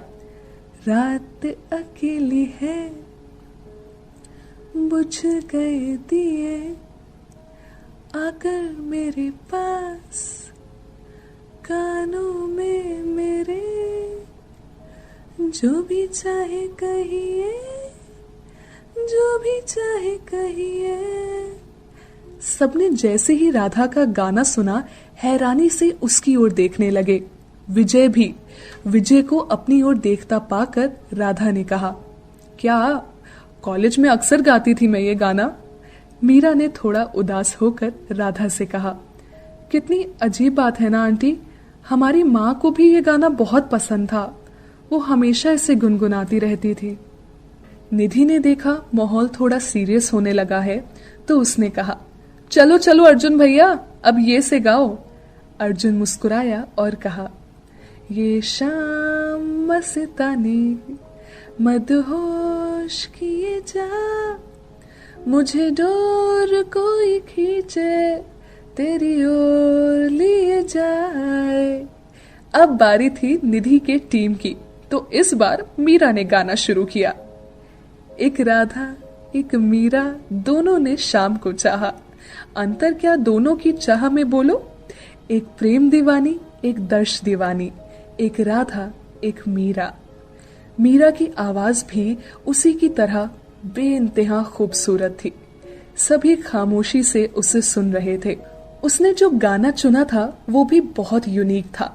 रात अकेली है, बुझ गए दिए, आकर मेरे पास, कानों में मेरे, जो भी चाहे कहिए, जो भी चाहे कहिए। सबने जैसे ही राधा का गाना सुना, हैरानी से उसकी ओर देखने लगे। विजय भी। विजय को अपनी ओर देखता पाकर राधा ने कहा, क्या कॉलेज में अक्सर गाती थी मैं ये गाना? मीरा ने थोड़ा उदास होकर राधा से कहा, कितनी अजीब बात है ना आंटी, हमारी माँ को भी ये गाना बहुत पसंद था, वो हमेशा इसे गुनगुनाती रहती थी। निधि ने देखा माहौल थोड़ा सीरियस होने लगा है, तो उसने कहा, चलो चलो अर्जुन भैया, अब ये से गाओ। अर्जुन मुस्कुराया और कहा, ये शाम मस्तानी मदहोश किए जा, मुझे डोर कोई खींचे, तेरी ओर लिए जाए। अब बारी थी निधि के टीम की, तो इस बार मीरा ने गाना शुरू किया। एक राधा एक मीरा, दोनों ने शाम को चाहा, अंतर क्या दोनों की चाह में बोलो। एक प्रेम दीवानी, एक दर्श दीवानी, एक राधा एक मीरा। मीरा की आवाज भी उसी की तरह बेइंतहा खूबसूरत थी। सभी खामोशी से उसे सुन रहे थे। उसने जो गाना चुना था वो भी बहुत यूनिक था।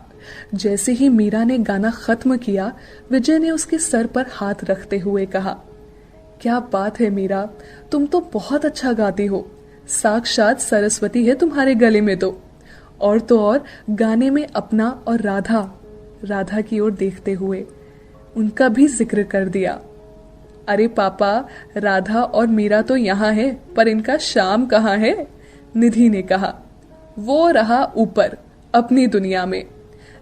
जैसे ही मीरा ने गाना खत्म किया, विजय ने उसके सर पर हाथ रखते हुए कहा, क्या बात है मीरा, तुम तो बहुत अच्छा गाती हो, साक्षात सरस्वती है तुम्हारे गले में तो और गाने में अपना और राधा की ओर देखते हुए उनका भी जिक्र कर दिया। अरे पापा, राधा और मीरा तो यहाँ है, पर इनका शाम कहाँ है? निधि ने कहा। वो रहा ऊपर अपनी दुनिया में।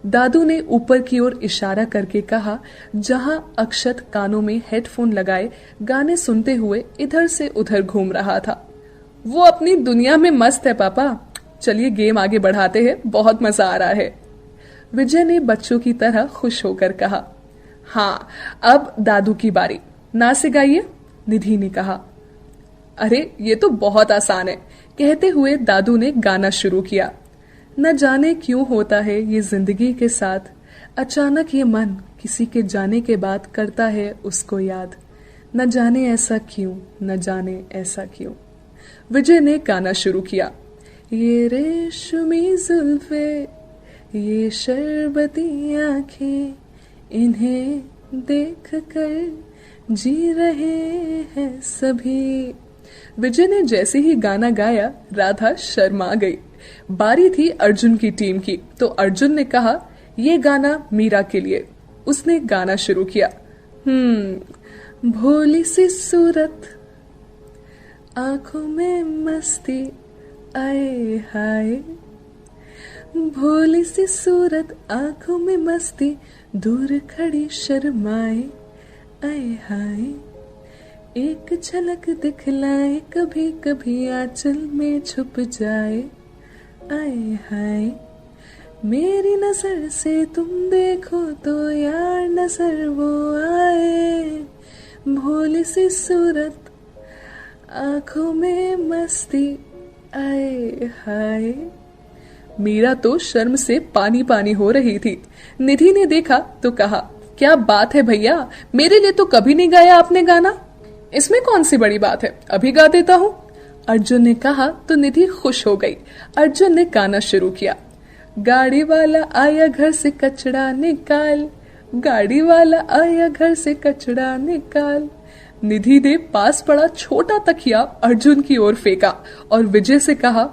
दादू ने ऊपर की ओर इशारा करके कहा, जहां अक्षत कानों में हेडफोन लगाए गाने सुनते हुए इधर से उधर घूम रहा था। वो अपनी दुनिया में मस्त है पापा, चलिए गेम आगे बढ़ाते हैं, बहुत मजा आ रहा है। विजय ने बच्चों की तरह खुश होकर कहा। हाँ, अब दादू की बारी, ना से गाइए, निधि ने कहा। अरे ये तो बहुत आसान है, कहते हुए दादू ने गाना शुरू किया। न जाने क्यों होता है ये जिंदगी के साथ, अचानक ये मन किसी के जाने के बाद करता है उसको याद, न जाने ऐसा क्यों, न जाने ऐसा क्यों। विजय ने गाना शुरू किया। ये रेशमी जुल्फे, ये शरबती आंखें, इन्हें देख कर जी रहे हैं सभी। विजय ने जैसे ही गाना गाया, राधा शर्मा गई। बारी थी अर्जुन की टीम की, तो अर्जुन ने कहा, ये गाना मीरा के लिए। उसने गाना शुरू किया। भोली सी सूरत, आंखों में मस्ती, आए हाय। भोली सी सूरत, आंखों में मस्ती, दूर खड़ी शर्माए, आए हाय। एक झलक दिखलाए, कभी कभी आंचल में छुप जाए, आए हाय। मेरी नजर से तुम देखो तो यार नजर वो आए। भोली सी सूरत, आंखों में मस्ती, आए हाय। मीरा तो शर्म से पानी पानी हो रही थी। निधि ने देखा तो कहा, क्या बात है भैया, मेरे लिए तो कभी नहीं गाया आपने गाना। इसमें कौन सी बड़ी बात है, अभी गा देता हूँ। अर्जुन ने कहा तो निधि खुश हो गई। अर्जुन ने गाना शुरू किया। गाड़ी वाला आया घर से कचरा निकाल, गाड़ी वाला आया घर से कचरा निकाल। निधि ने पास पड़ा छोटा तकिया अर्जुन की ओर फेंका और विजय से कहा,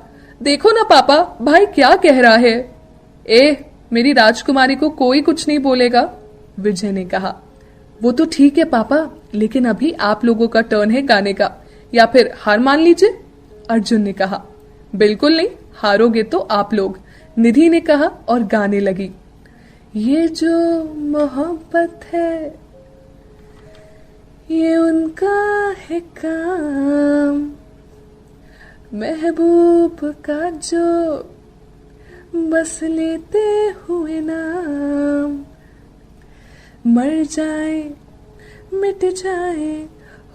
देखो ना पापा, भाई क्या कह रहा है। मेरी राजकुमारी को कोई कुछ नहीं बोलेगा, विजय ने कहा। वो तो ठीक है पापा, लेकिन अभी आप लोगों का टर्न है गाने का, या फिर हार मान लीजिए, अर्जुन ने कहा। बिल्कुल नहीं, हारोगे तो आप लोग, निधि ने कहा और गाने लगी। ये जो मोहब्बत है ये उनका है काम, महबूब का जो बस लेते हुए नाम। मर जाए मिट जाए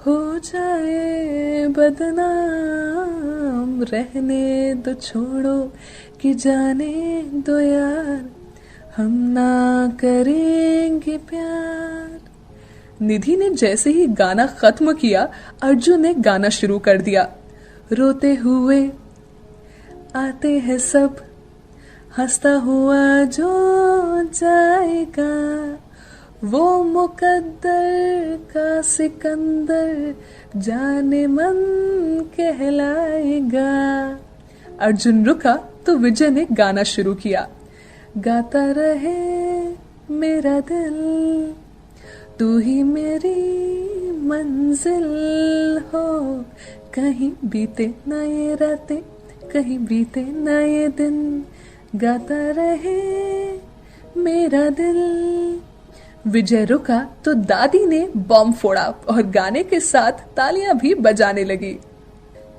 हो जाए बदनाम, रहने दो छोड़ो कि जाने दो यार, हम ना करेंगे प्यार। निधि ने जैसे ही गाना खत्म किया, अर्जुन ने गाना शुरू कर दिया। रोते हुए आते हैं सब, हंसता हुआ जो जाएगा, वो मुकद्दर का सिकंदर जाने मन कहलाएगा। अर्जुन रुका तो विजय ने गाना शुरू किया। गाता रहे मेरा दिल, तू ही मेरी मंजिल हो, कहीं बीते ना ये रातें, कहीं बीते ना ये दिन, गाता रहे मेरा दिल। विजय रुका तो दादी ने बॉम्ब फोड़ा और गाने के साथ तालियां भी बजाने लगी।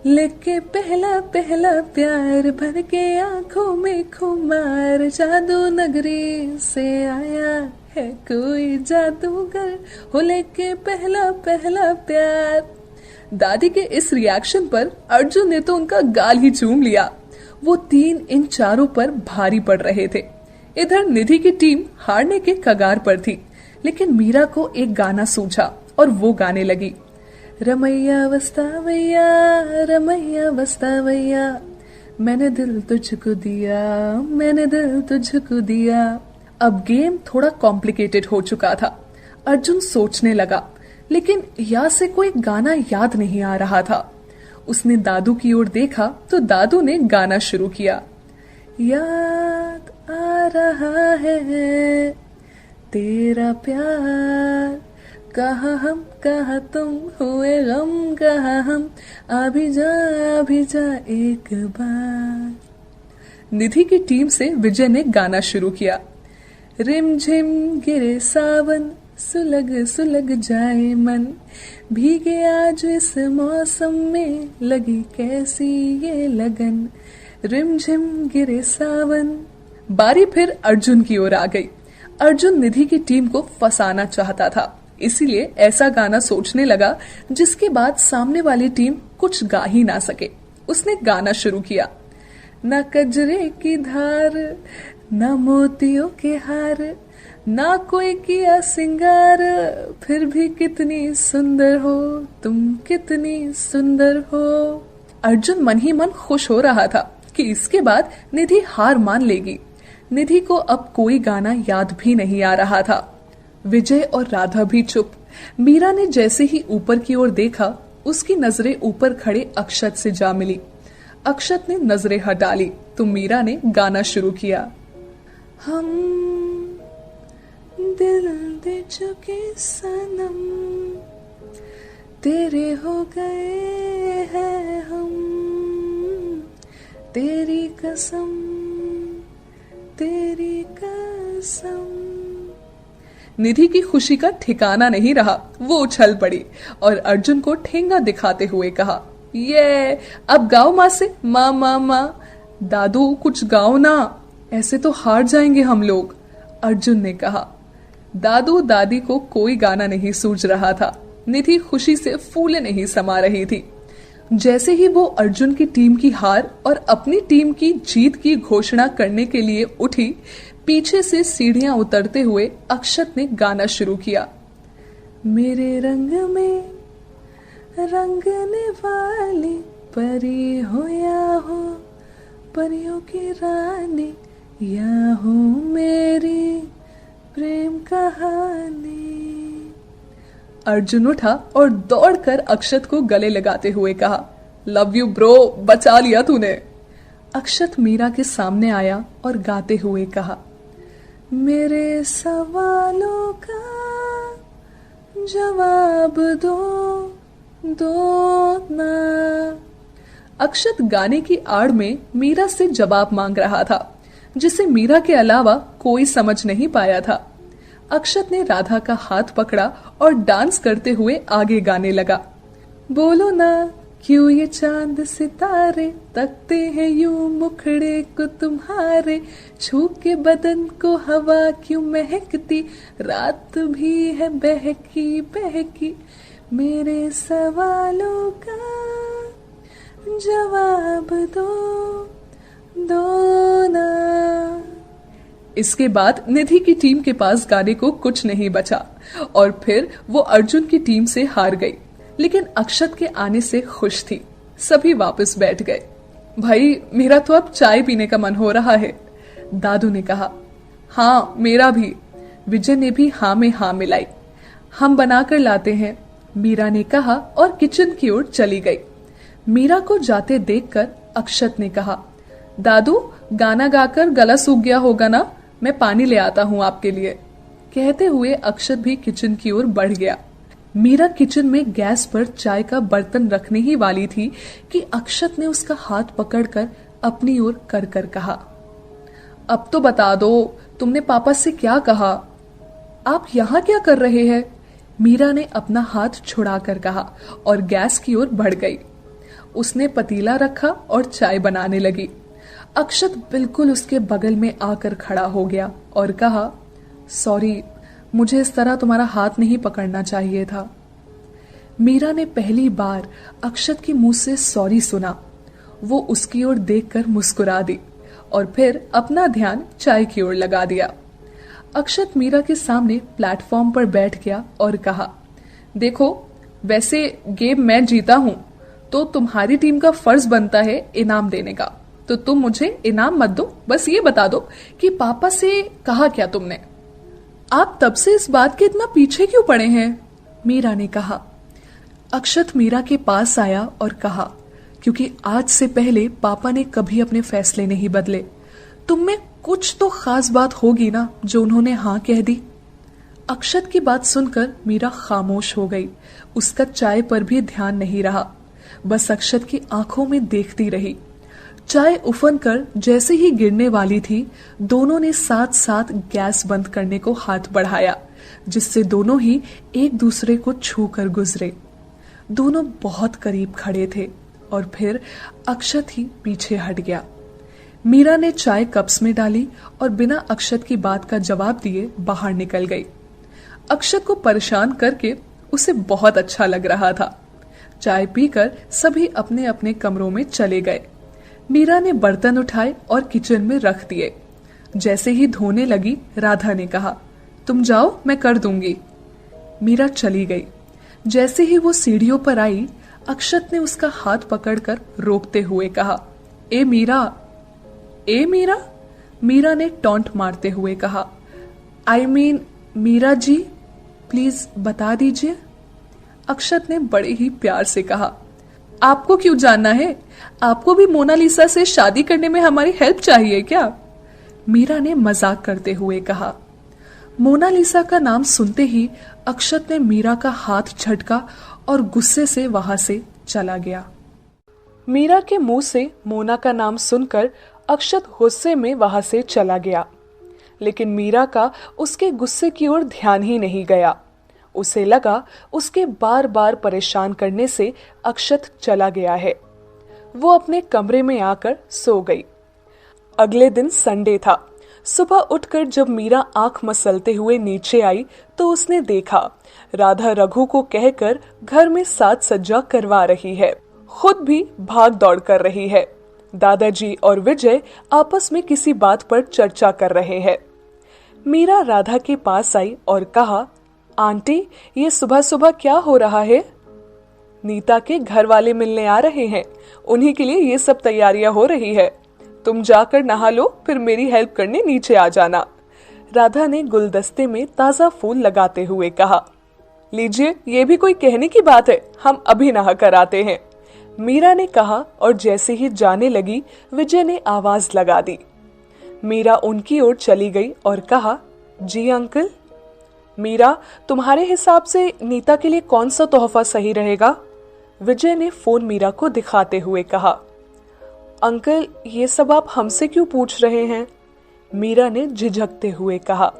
लेके पहला पहला प्यार भर के आंखों में खुमार, जादू नगरी से आया है कोई जादूगर, हो लेके पहला पहला प्यार। दादी के इस रिएक्शन पर अर्जुन ने तो उनका गाल ही चूम लिया। वो 3 इन चारों पर भारी पड़ रहे थे। इधर निधि की टीम हारने के कगार पर थी, लेकिन मीरा को एक गाना सूझा और वो गाने लगी। रमैया वस्तावैया, रमैया वस्तावैया, मैंने दिल तुझको दिया, मैंने दिल तुझको दिया। अब गेम थोड़ा कॉम्प्लिकेटेड हो चुका था। अर्जुन सोचने लगा, लेकिन यहाँ से कोई गाना याद नहीं आ रहा था। उसने दादू की ओर देखा तो दादू ने गाना शुरू किया। याद आ रहा है तेरा प्यार, कहाँ हम कहाँ तुम, हुए गम कहाँ हम, अभी जा एक बार। निधि की टीम से विजय ने गाना शुरू किया। रिमझिम गिरे सावन, सुलग सुलग जाए मन, भीगे आज इस मौसम में, लगी कैसी ये लगन, रिमझिम गिरे सावन। बारी फिर अर्जुन की ओर आ गई। अर्जुन निधि की टीम को फंसाना चाहता था, इसीलिए ऐसा गाना सोचने लगा जिसके बाद सामने वाली टीम कुछ गा ही ना सके। उसने गाना शुरू किया। न कजरे की धार, न मोतियों के हार, ना कोई किया सिंगार, फिर भी कितनी सुंदर हो तुम, कितनी सुंदर हो। अर्जुन मन ही मन खुश हो रहा था कि इसके बाद निधि हार मान लेगी। निधि को अब कोई गाना याद भी नहीं आ रहा था। विजय और राधा भी चुप। मीरा ने जैसे ही ऊपर की ओर देखा, उसकी नजरें ऊपर खड़े अक्षत से जा मिली। अक्षत ने नजरें हटा ली तो मीरा ने गाना शुरू किया। हम दिल दे चुके सनम, तेरे हो गए हैं हम, तेरी कसम, तेरी कसम। निधि की खुशी का ठिकाना नहीं रहा। वो उछल पड़ी और अर्जुन को ठेंगा दिखाते हुए कहा, ये अब गाओ माँ से, माँ माँ माँ। दादू कुछ गाओ ना, ऐसे तो हार जाएंगे हम लोग, अर्जुन ने कहा। दादू दादी को कोई गाना नहीं सूझ रहा था। निधि खुशी से फूले नहीं समा रही थी। जैसे ही वो अर्जुन की टीम की हार और अपनी टीम की जीत की घोषणा करने के लिए उठी, पीछे से सीढ़ियां उतरते हुए अक्षत ने गाना शुरू किया। मेरे रंग में रंगने वाली परी हो या हो परियों की रानी, या हो मेरी प्रेम कहानी। अर्जुन उठा और दौड़कर अक्षत को गले लगाते हुए कहा, लव यू ब्रो, बचा लिया तूने। अक्षत मीरा के सामने आया और गाते हुए कहा, मेरे सवालों का जवाब दो ना। अक्षत गाने की आड़ में मीरा से जवाब मांग रहा था, जिसे मीरा के अलावा कोई समझ नहीं पाया था। अक्षत ने राधा का हाथ पकड़ा और डांस करते हुए आगे गाने लगा। बोलो ना क्यों ये चांद सितारे तकते हैं यूं मुखड़े को तुम्हारे, छू के बदन को हवा क्यों महकती, रात भी है बहकी बहकी, मेरे सवालों का जवाब दो ना। इसके बाद निधि की टीम के पास गाने को कुछ नहीं बचा और फिर वो अर्जुन की टीम से हार गई, लेकिन अक्षत के आने से खुश थी। सभी वापस बैठ गए। भाई मेरा तो अब चाय पीने का मन हो रहा है, दादू ने कहा। हाँ मेरा भी, विजय ने भी हाँ में हाँ मिलाई। हम बनाकर लाते हैं, मीरा ने कहा और किचन की ओर चली गई। मीरा को जाते देखकर अक्षत ने कहा, दादू गाना गाकर गला सूख गया होगा ना, मैं पानी ले आता हूँ आपके लिए। कहते हुए अक्षत भी किचन की ओर बढ़ गया। मीरा किचन में गैस पर चाय का बर्तन रखने ही वाली थी कि अक्षत ने उसका हाथ पकड़कर अपनी ओर कर कर कहा, अब तो बता दो तुमने पापा से क्या कहा? आप यहाँ क्या कर रहे हैं? मीरा ने अपना हाथ छुड़ाकर कहा और गैस की ओर बढ़ गई। उसने पतीला रखा और चाय बनाने लगी। अक्षत बिल्कुल उसके बगल में आकर खड़ा हो गया और कहा, सॉरी, मुझे इस तरह तुम्हारा हाथ नहीं पकड़ना चाहिए था। मीरा ने पहली बार अक्षत के मुंह से सॉरी सुना। वो उसकी ओर देखकर मुस्कुरा दी और फिर अपना ध्यान चाय की ओर लगा दिया। अक्षत मीरा के सामने प्लेटफॉर्म पर बैठ गया और कहा, देखो वैसे गेम मैं जीता हूं तो तुम्हारी टीम का फर्ज बनता है इनाम देने का, तो तुम मुझे इनाम मत दो, बस ये बता दो कि पापा से कहा क्या तुमने? आप तब से इस बात के इतना पीछे क्यों पड़े हैं? मीरा ने कहा। अक्षत मीरा के पास आया और कहा, क्योंकि आज से पहले पापा ने कभी अपने फैसले नहीं बदले। तुम में कुछ तो खास बात होगी ना जो उन्होंने हाँ कह दी। अक्षत की बात सुनकर मीरा खामोश हो गई। उसका चाय पर भी ध्यान नहीं रहा, बस अक्षत की आंखों में देखती रही। चाय उफन कर जैसे ही गिरने वाली थी, दोनों ने साथ साथ गैस बंद करने को हाथ बढ़ाया, जिससे दोनों ही एक दूसरे को छू कर गुजरे। दोनों बहुत करीब खड़े थे और फिर अक्षत ही पीछे हट गया। मीरा ने चाय कप्स में डाली और बिना अक्षत की बात का जवाब दिए बाहर निकल गई। अक्षत को परेशान करके उसे बहुत अच्छा लग रहा था। चाय पीकर सभी अपने अपने कमरों में चले गए। मीरा ने बर्तन उठाए और किचन में रख दिए। जैसे ही धोने लगी, राधा ने कहा, तुम जाओ, मैं कर दूंगी। मीरा चली गई। जैसे ही वो सीढ़ियों पर आई, अक्षत ने उसका हाथ पकड़कर रोकते हुए कहा, ए मीरा, ए मीरा। मीरा ने टॉन्ट मारते हुए कहा, I mean Meera ji, please बता दीजिए। अक्षत ने बड़े ही प्यार से कहा, आपको क्यों जानना है? आपको भी मोनालिसा से शादी करने में हमारी हेल्प चाहिए क्या? मीरा ने मजाक करते हुए कहा। मोनालिसा का नाम सुनते ही अक्षत ने मीरा का हाथ झटका और गुस्से से वहां से चला गया। मीरा के मुंह से मोना का नाम सुनकर अक्षत गुस्से में वहां से चला गया, लेकिन मीरा का उसके गुस्से की ओर ध्यान ही नहीं गया। उसे लगा उसके बार बार परेशान करने से अक्षत चला गया है। वो अपने कमरे में आकर सो गई। अगले दिन संडे था। सुबह उठकर जब मीरा आंख मसलते हुए नीचे आई तो उसने देखा राधा रघु को कहकर घर में साज सज्जा करवा रही है, खुद भी भाग दौड़ कर रही है। दादाजी और विजय आपस में किसी बात पर चर्चा कर रहे हैं। मीरा राधा के पास आई और कहा, आंटी, ये सुबह सुबह क्या हो रहा है? नीता के घर वाले मिलने आ रहे हैं, उन्हीं के लिए ये सब तैयारियां हो रही है। तुम जाकर नहा लो, फिर मेरी हेल्प करने नीचे आ जाना। राधा ने गुलदस्ते में ताजा फूल लगाते हुए कहा, लीजिए, ये भी कोई कहने की बात है, हम अभी नहा कर आते हैं। मीरा ने कहा और जैसे ही जाने लगी विजय ने आवाज लगा दी। मीरा उनकी ओर चली गई और कहा, जी अंकल। मीरा, तुम्हारे हिसाब से नीता के लिए कौन सा तोहफा सही रहेगा? विजय ने फोन मीरा को दिखाते हुए कहा। अंकल, ये सब आप हमसे क्यों पूछ रहे हैं? मीरा ने झिझकते हुए कहा।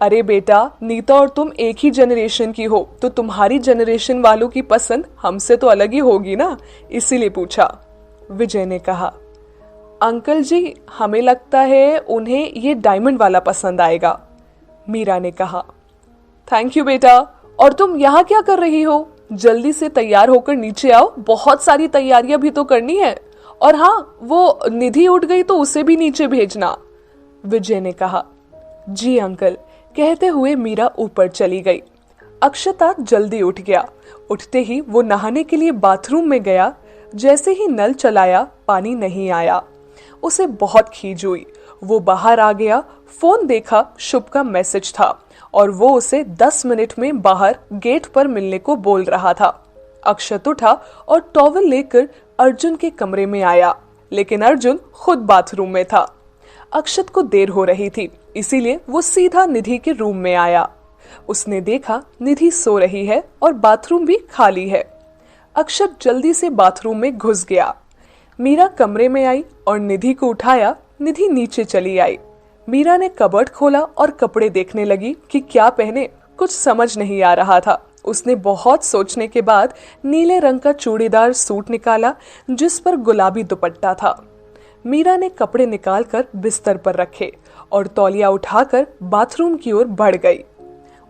अरे बेटा, नीता और तुम एक ही जनरेशन की हो, तो तुम्हारी जनरेशन वालों की पसंद हमसे तो अलग ही होगी ना, इसीलिए पूछा। विजय ने कहा। अंकल जी, हमें लगता है उन्हें ये डायमंड वाला पसंद आएगा। मीरा ने कहा। थैंक यू बेटा। और तुम यहाँ क्या कर रही हो? जल्दी से तैयार होकर नीचे आओ, बहुत सारी तैयारियां भी तो करनी है। और हाँ, वो निधि उठ गई तो उसे भी नीचे भेजना। विजय ने कहा। जी अंकल, कहते हुए मीरा ऊपर चली गई। अक्षता जल्दी उठ गया। उठते ही वो नहाने के लिए बाथरूम में गया। जैसे ही नल चलाया, पानी नहीं आया। उसे बहुत खीज हुई। वो बाहर आ गया, फोन देखा, शुभ का मैसेज था और वो उसे 10 मिनट में बाहर गेट पर मिलने को बोल रहा था। अक्षत उठा और टॉवल लेकर अर्जुन के कमरे में आया, लेकिन अर्जुन खुद बाथरूम में था। अक्षत को देर हो रही थी, इसीलिए वो सीधा निधि के रूम में आया। उसने देखा निधि सो रही है और बाथरूम भी खाली है। अक्षत जल्दी से बाथरूम में घुस गया। मीरा कमरे में आई और निधि को उठाया। निधि नीचे चली आई। मीरा ने कबर्ड खोला और कपड़े देखने लगी कि क्या पहने। कुछ समझ नहीं आ रहा था। उसने बहुत सोचने के बाद नीले रंग का चूड़ीदार सूट निकाला, जिस पर गुलाबी दुपट्टा था। मीरा ने कपड़े निकालकर बिस्तर पर रखे और तौलिया उठाकर बाथरूम की ओर बढ़ गई।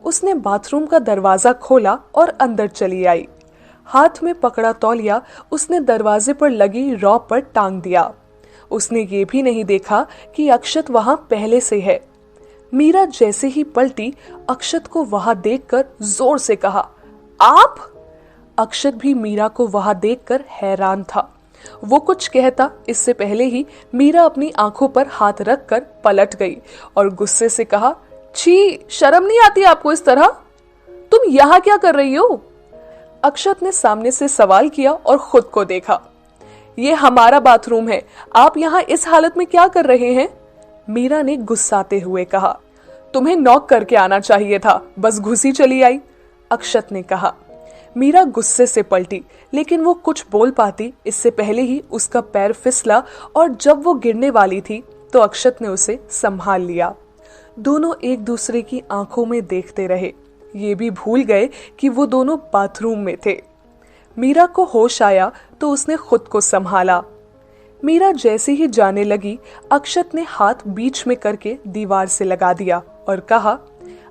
उसने बाथरूम का दरवाजा खोला और अंदर चली आई। हाथ में पकड़ा तौलिया उसने दरवाजे पर लगी रॉ पर टांग दिया। उसने ये भी नहीं देखा कि अक्षत वहां पहले से है। मीरा जैसे ही पलटी, अक्षत को वहां देखकर जोर से कहा, आप? अक्षत भी मीरा को वहां देखकर हैरान था। वो कुछ कहता इससे पहले ही मीरा अपनी आंखों पर हाथ रखकर पलट गई और गुस्से से कहा, छी, शर्म नहीं आती आपको इस तरह? तुम यहाँ क्या कर रही हो? अक्षत ने सामने से सवाल किया और खुद को देखा। ये हमारा बाथरूम है, आप यहाँ इस हालत में क्या कर रहे हैं? मीरा ने गुस्साते हुए कहा। तुम्हें नॉक करके आना चाहिए था, बस घुसी चली आई, अक्षत ने कहा। मीरा गुस्से से पलटी, लेकिन वो कुछ बोल पाती इससे पहले ही उसका पैर फिसला और जब वो गिरने वाली थी तो अक्षत ने उसे संभाल लिया। दोनों एक दूसरे की आंखों में देखते रहे। ये भी भूल गए कि वो दोनों बाथरूम में थे। मीरा को होश आया तो उसने खुद को संभाला। मीरा जैसे ही जाने लगी, अक्षत ने हाथ बीच में करके दीवार से लगा दिया और कहा,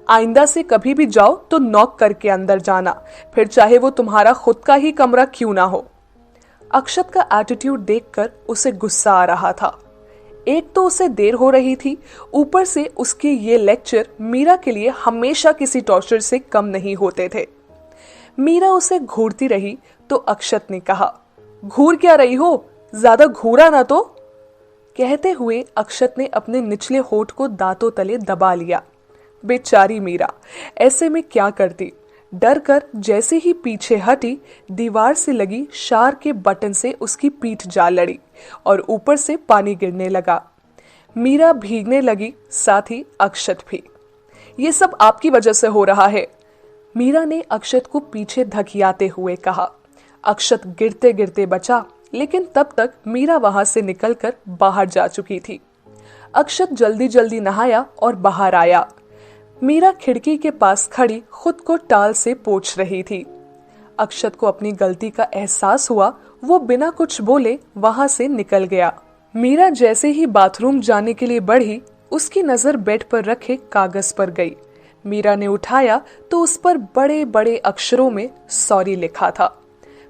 आइंदा से कभी भी जाओ तो नॉक करके अंदर जाना, फिर चाहे वो तुम्हारा खुद का ही कमरा क्यों ना हो। अक्षत का एटीट्यूड देखकर उसे गुस्सा आ रहा था। एक तो उसे देर हो रही थी, ऊपर से उसके ये लेक्चर मीरा के लिए हमेशा किसी टॉर्चर से कम नहीं होते थे। मीरा उसे घूरती रही तो अक्षत ने कहा, घूर क्या रही हो, ज्यादा घूरा ना तो। कहते हुए अक्षत ने अपने निचले होठ को दांतों तले दबा लिया। बेचारी मीरा ऐसे में क्या करती। डर कर जैसे ही पीछे हटी, दीवार से लगी शार के बटन से उसकी पीठ जा लड़ी और ऊपर से पानी गिरने लगा। मीरा भीगने लगी, साथ ही अक्षत भी। ये सब आपकी वजह से हो रहा है। मीरा ने अक्षत को पीछे धकियाते हुए कहा। अक्षत गिरते गिरते बचा, लेकिन तब तक मीरा वहां से निकलकर बाहर जा चुकी थी। अक्षत जल्दी जल्दी नहाया और बाहर आया। मीरा खिड़की के पास खड़ी खुद को टाल से पोंछ रही थी। अक्षत को अपनी गलती का एहसास हुआ। वो बिना कुछ बोले वहां से निकल गया। मीरा जैसे ही बाथरूम जाने के लिए बढ़ी, उसकी नजर बेड पर रखे कागज पर गई। मीरा ने उठाया तो उस पर बड़े बड़े अक्षरों में सॉरी लिखा था।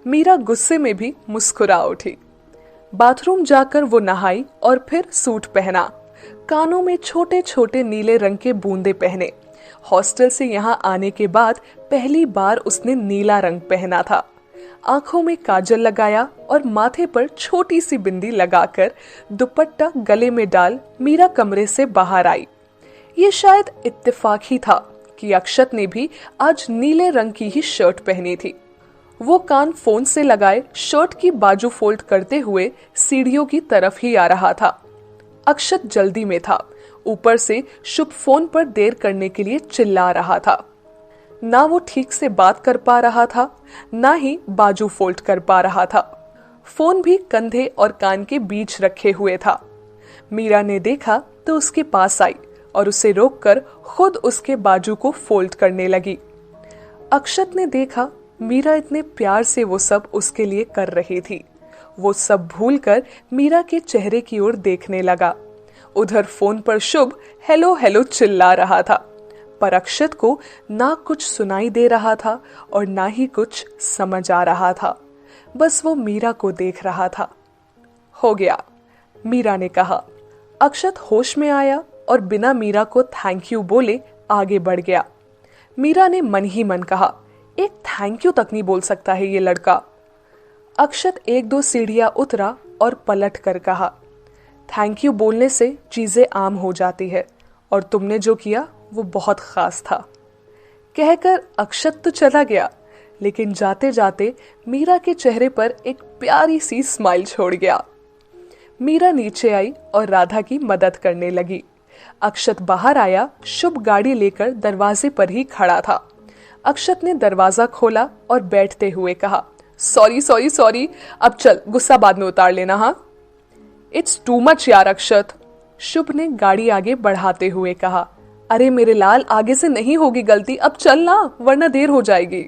मीरा गुस्से में भी मुस्कुरा उठी। बाथरूम जाकर वो नहाई और फिर सूट पहना। कानों में छोटे छोटे नीले रंग के बूंदे पहने। हॉस्टल से यहाँ आने के बाद पहली बार उसने नीला रंग पहना था। आंखों में काजल लगाया और माथे पर छोटी सी बिंदी लगाकर दुपट्टा गले में डाल मीरा कमरे से बाहर आई। ये शायद इत्तेफाक ही था कि अक्षत ने भी आज नीले रंग की ही शर्ट पहनी थी। वो कान फोन से लगाए शर्ट की बाजू फोल्ड करते हुए सीढ़ियों की तरफ ही आ रहा था। अक्षत जल्दी में था। ऊपर से शुभ फोन पर देर करने के लिए चिल्ला रहा था। ना वो ठीक से बात कर पा रहा था, ना ही बाजू फोल्ड कर पा रहा था। फोन भी कंधे और कान के बीच रखे हुए था। मीरा ने देखा तो उसके पास आई और उसे रोककर खुद उसके बाजू को फोल्ड करने लगी। अक्षत ने देखा मीरा इतने प्यार से वो सब उसके लिए कर रही थी। वो सब भूलकर मीरा के चेहरे की ओर देखने लगा। उधर फोन पर शुभ हेलो हेलो चिल्ला रहा था, पर अक्षत को ना कुछ सुनाई दे रहा था और ना ही कुछ समझ आ रहा था। बस वो मीरा को देख रहा था। हो गया, मीरा ने कहा। अक्षत होश में आया और बिना मीरा को थैंक यू बोले आगे बढ़ गया। मीरा ने मन ही मन कहा, एक थैंक यू तक नहीं बोल सकता है ये लड़का। अक्षत एक दो सीढ़ियां उतरा और पलट कर कहा, थैंक यू बोलने से चीजें आम हो जाती है और तुमने जो किया वो बहुत खास था। कहकर अक्षत तो चला गया, लेकिन जाते जाते मीरा के चेहरे पर एक प्यारी सी स्माइल छोड़ गया। मीरा नीचे आई और राधा की मदद करने लगी। अक्षत बाहर आया। शुभ गाड़ी लेकर दरवाजे पर ही खड़ा था। अक्षत ने दरवाजा खोला और बैठते हुए कहा, सॉरी सॉरी सॉरी, अब चल, गुस्सा बाद में उतार लेना। हाँ, इट्स टू मच यार अक्षत, शुभ ने गाड़ी आगे बढ़ाते हुए कहा। अरे मेरे लाल, आगे से नहीं होगी गलती, अब चल ना, वरना देर हो जाएगी।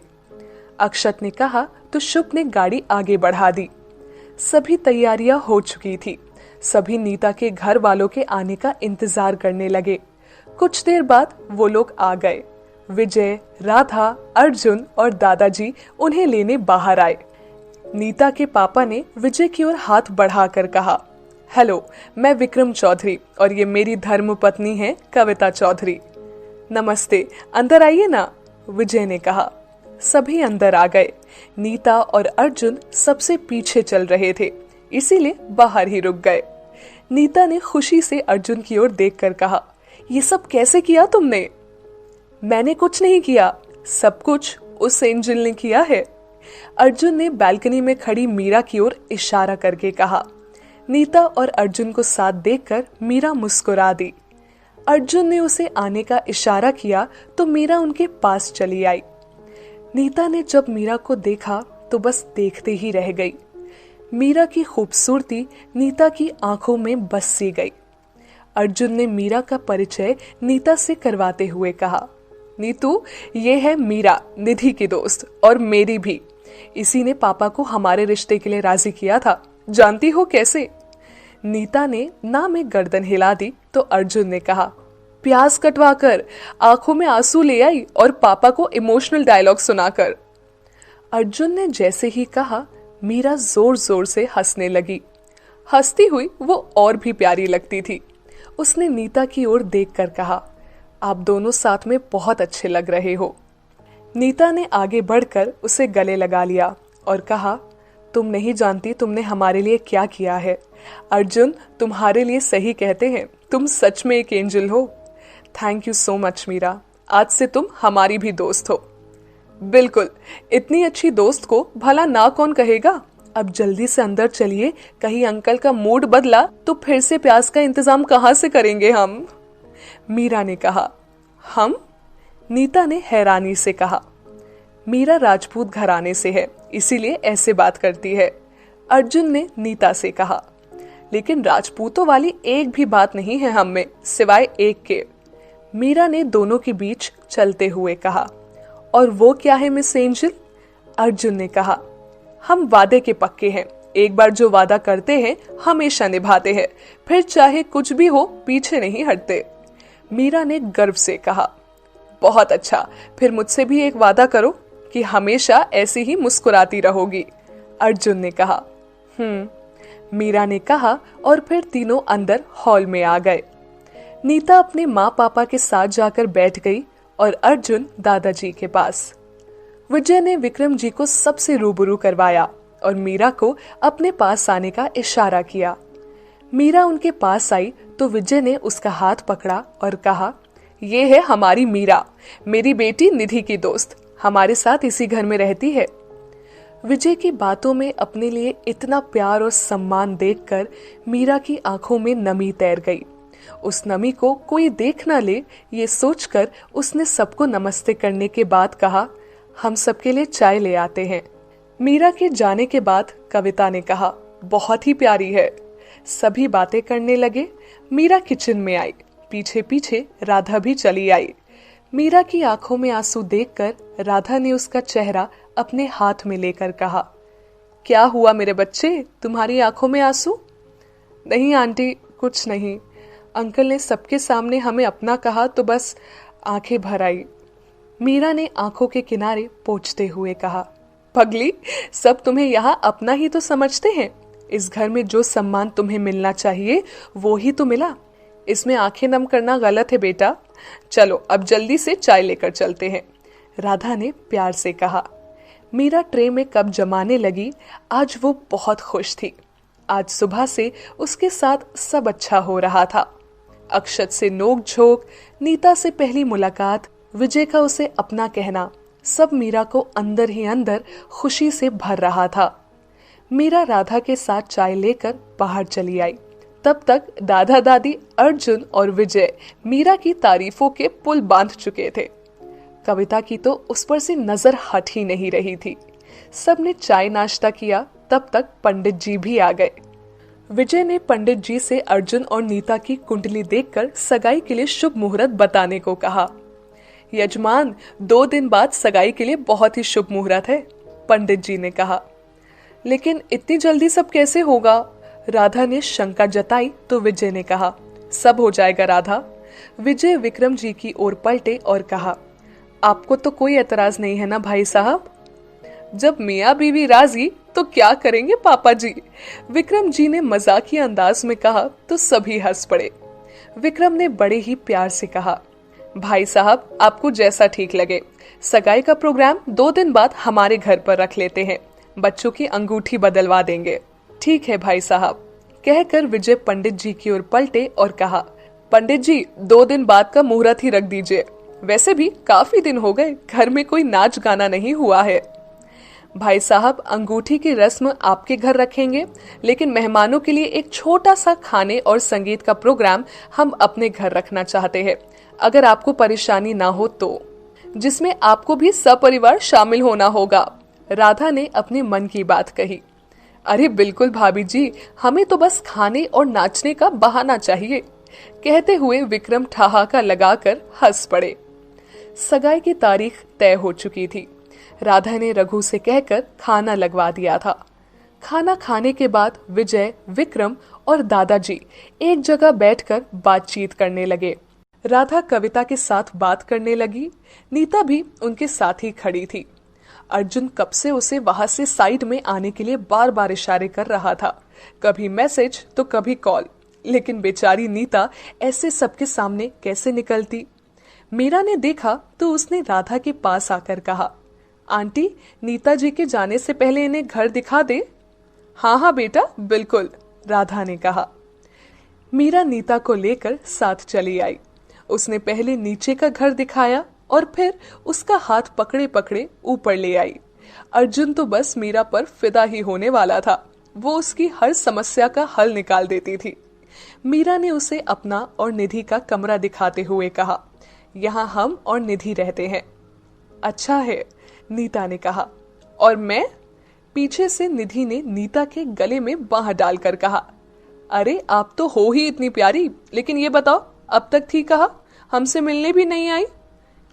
अक्षत ने कहा तो शुभ ने गाड़ी आगे बढ़ा दी। सभी तैयारियां हो चुकी थी। सभी नीता के घर वालों के आने का इंतजार करने लगे। कुछ देर बाद वो लोग आ गए। विजय, राधा, अर्जुन और दादाजी उन्हें लेने बाहर आए। नीता के पापा ने विजय की ओर हाथ बढ़ाकर कहा, हेलो, मैं विक्रम चौधरी और ये मेरी धर्मपत्नी है कविता चौधरी। नमस्ते, अंदर आइए ना, विजय ने कहा। सभी अंदर आ गए। नीता और अर्जुन सबसे पीछे चल रहे थे, इसीलिए बाहर ही रुक गए। नीता ने खुशी से अर्जुन की ओर देखकर कहा, ये सब कैसे किया तुमने? मैंने कुछ नहीं किया, सब कुछ उस एंजल ने किया है, अर्जुन ने बालकनी में खड़ी मीरा की ओर इशारा करके कहा। नीता और अर्जुन को साथ देखकर मीरा मुस्कुरा दी। अर्जुन ने उसे आने का इशारा किया तो मीरा उनके पास चली आई। नीता ने जब मीरा को देखा तो बस देखते ही रह गई। मीरा की खूबसूरती नीता की आंखों में बस सी गई। अर्जुन ने मीरा का परिचय नीता से करवाते हुए कहा, नीतू, ये है मीरा, निधि की दोस्त और मेरी भी। इसी ने पापा को हमारे रिश्ते के लिए राजी किया था, जानती हो कैसे? नीता ने ना में गर्दन हिला दी तो अर्जुन ने कहा, प्याज कटवाकर, आंखों में आंसू ले आई और पापा को इमोशनल डायलॉग सुनाकर। अर्जुन ने जैसे ही कहा, मीरा जोर जोर से हंसने लगी। हंसती हुई वो और भी प्यारी लगती थी। उसने नीता की ओर देखकर कहा, आप दोनों साथ में बहुत अच्छे लग रहे हो। नीता ने आगे बढ़कर उसे गले लगा लिया और कहा, तुम नहीं जानती तुमने हमारे लिए क्या किया है। अर्जुन, तुम्हारे लिए सही कहते हैं, तुम सच में एक एंजल हो। Thank you so much Meera, आज से तुम हमारी भी दोस्त हो। बिल्कुल, इतनी अच्छी दोस्त को भला ना कौन कहेगा। अब जल्दी से अंदर चलिए, कहीं अंकल का मूड बदला तो फिर से प्याज का इंतजाम कहाँ से करेंगे हम? मीरा ने कहा। हम? नीता ने हैरानी से कहा। मीरा राजपूत घराने से है, इसीलिए ऐसे बात करती है, अर्जुन ने नीता से कहा। लेकिन राजपूतों वाली एक भी बात नहीं है हम में, सिवाय एक के, मीरा ने दोनों के बीच चलते हुए कहा। और वो क्या है मिस एंजल? अर्जुन ने कहा। हम वादे के पक्के हैं, एक बार जो वादा करते हैं हमेशा निभाते हैं, फिर चाहे कुछ भी हो पीछे नहीं हटते, मीरा ने गर्व से कहा। बहुत अच्छा, फिर मुझसे भी एक वादा करो कि हमेशा ऐसी ही मुस्कुराती रहोगी, अर्जुन ने कहा। मीरा ने कहा और फिर तीनों अंदर हॉल में आ गए। नीता अपने माँ पापा के साथ जाकर बैठ गई और अर्जुन दादाजी के पास। विजय ने विक्रम जी को सबसे रूबरू करवाया और मीरा को अपने पास आने का इशारा किया। मीरा उनके पास आई तो विजय ने उसका हाथ पकड़ा और कहा, ये है हमारी मीरा, मेरी बेटी निधि की दोस्त, हमारे साथ इसी घर में रहती है। विजय की बातों में अपने लिए इतना प्यार और सम्मान देखकर मीरा की आंखों में नमी तैर गई। उस नमी को कोई देख ना ले, ये सोचकर उसने सबको नमस्ते करने के बाद कहा, हम सबके लिए चाय ले आते हैं। मीरा के जाने के बाद कविता ने कहा, बहुत ही प्यारी है। सभी बातें करने लगे। मीरा किचन में आई, पीछे पीछे राधा भी चली आई। मीरा की आंखों में आंसू देखकर राधा ने उसका चेहरा अपने हाथ में लेकर कहा, क्या हुआ मेरे बच्चे, तुम्हारी आंखों में आंसू? नहीं आंटी, कुछ नहीं। अंकल ने सबके सामने हमें अपना कहा तो बस आंखें भर आई, मीरा ने आंखों के किनारे पोंछते हुए कहा। पगली, सब तुम्हें यहाँ अपना ही तो समझते हैं। इस घर में जो सम्मान तुम्हें मिलना चाहिए वो ही तो मिला। इसमें आंखें नम करना गलत है बेटा। चलो अब जल्दी से चाय लेकर चलते हैं, राधा ने प्यार से कहा। मीरा ट्रे में कप जमाने लगी। आज वो बहुत खुश थी। आज सुबह से उसके साथ सब अच्छा हो रहा था। अक्षत से नोक झोंक, नीता से पहली मुलाकात, विजय का उसे अपना कहना, सब मीरा को अंदर ही अंदर खुशी से भर रहा था। मीरा राधा के साथ चाय लेकर बाहर चली आई। तब तक दादा दादी, अर्जुन और विजय मीरा की तारीफों के पुल बांध चुके थे। कविता की तो उस पर से नजर हट ही नहीं रही थी। सबने चाय नाश्ता किया। तब तक पंडित जी भी आ गए। विजय ने पंडित जी से अर्जुन और नीता की कुंडली देखकर सगाई के लिए शुभ मुहूर्त बताने को कहा। यजमान, 2 दिन बाद सगाई के लिए बहुत ही शुभ मुहूर्त है, पंडित जी ने कहा। लेकिन इतनी जल्दी सब कैसे होगा? राधा ने शंका जताई तो विजय ने कहा, सब हो जाएगा राधा। विजय विक्रम जी की ओर पलटे और कहा, आपको तो कोई एतराज नहीं है ना भाई साहब? जब मियाँ बीवी राजी तो क्या करेंगे पापा जी, विक्रम जी ने मजाकिया अंदाज में कहा तो सभी हंस पड़े। विक्रम ने बड़े ही प्यार से कहा, भाई साहब आपको जैसा ठीक लगे, सगाई का प्रोग्राम 2 दिन बाद हमारे घर पर रख लेते हैं, बच्चों की अंगूठी बदलवा देंगे। ठीक है भाई साहब, कहकर विजय पंडित जी की ओर पलटे और कहा, पंडित जी 2 दिन बाद का मुहूर्त ही रख दीजिए, वैसे भी काफी दिन हो गए घर में कोई नाच गाना नहीं हुआ है। भाई साहब अंगूठी की रस्म आपके घर रखेंगे, लेकिन मेहमानों के लिए एक छोटा सा खाने और संगीत का प्रोग्राम हम अपने घर रखना चाहते हैं, अगर आपको परेशानी ना हो तो, जिसमें आपको भी सपरिवार शामिल होना होगा, राधा ने अपने मन की बात कही। अरे बिल्कुल भाभी जी, हमें तो बस खाने और नाचने का बहाना चाहिए, कहते हुए विक्रम ठहाका लगाकर हंस पड़े। सगाई की तारीख तय हो चुकी थी। राधा ने रघु से कहकर खाना लगवा दिया था। खाना खाने के बाद विजय, विक्रम और दादाजी एक जगह बैठकर बातचीत करने लगे। राधा कविता के साथ बात करने लगी। नीता भी उनके साथ ही खड़ी थी। अर्जुन कब से उसे वहां से साइड में आने के लिए बार बार इशारे कर रहा था, कभी मैसेज तो कभी कॉल, लेकिन बेचारी नीता ऐसे सबके सामने कैसे निकलती। मीरा ने देखा तो उसने राधा के पास आकर कहा, आंटी नीता जी के जाने से पहले इन्हें घर दिखा दे। हाँ हाँ बेटा बिल्कुल, राधा ने कहा। मीरा नीता को लेकर साथ चली आई। उसने पहले नीचे का घर दिखाया और फिर उसका हाथ पकड़े पकड़े ऊपर ले आई। अर्जुन तो बस मीरा पर फिदा ही होने वाला था, वो उसकी हर समस्या का हल निकाल देती थी। मीरा ने उसे अपना और निधि का कमरा दिखाते हुए कहा, यहाँ हम और निधि रहते हैं। अच्छा है, नीता ने कहा। और मैं? पीछे से निधि ने नीता के गले में बांह डालकर कहा। अरे आप तो हो ही इतनी प्यारी, लेकिन ये बताओ अब तक थी कहाँ? हमसे मिलने भी नहीं आई।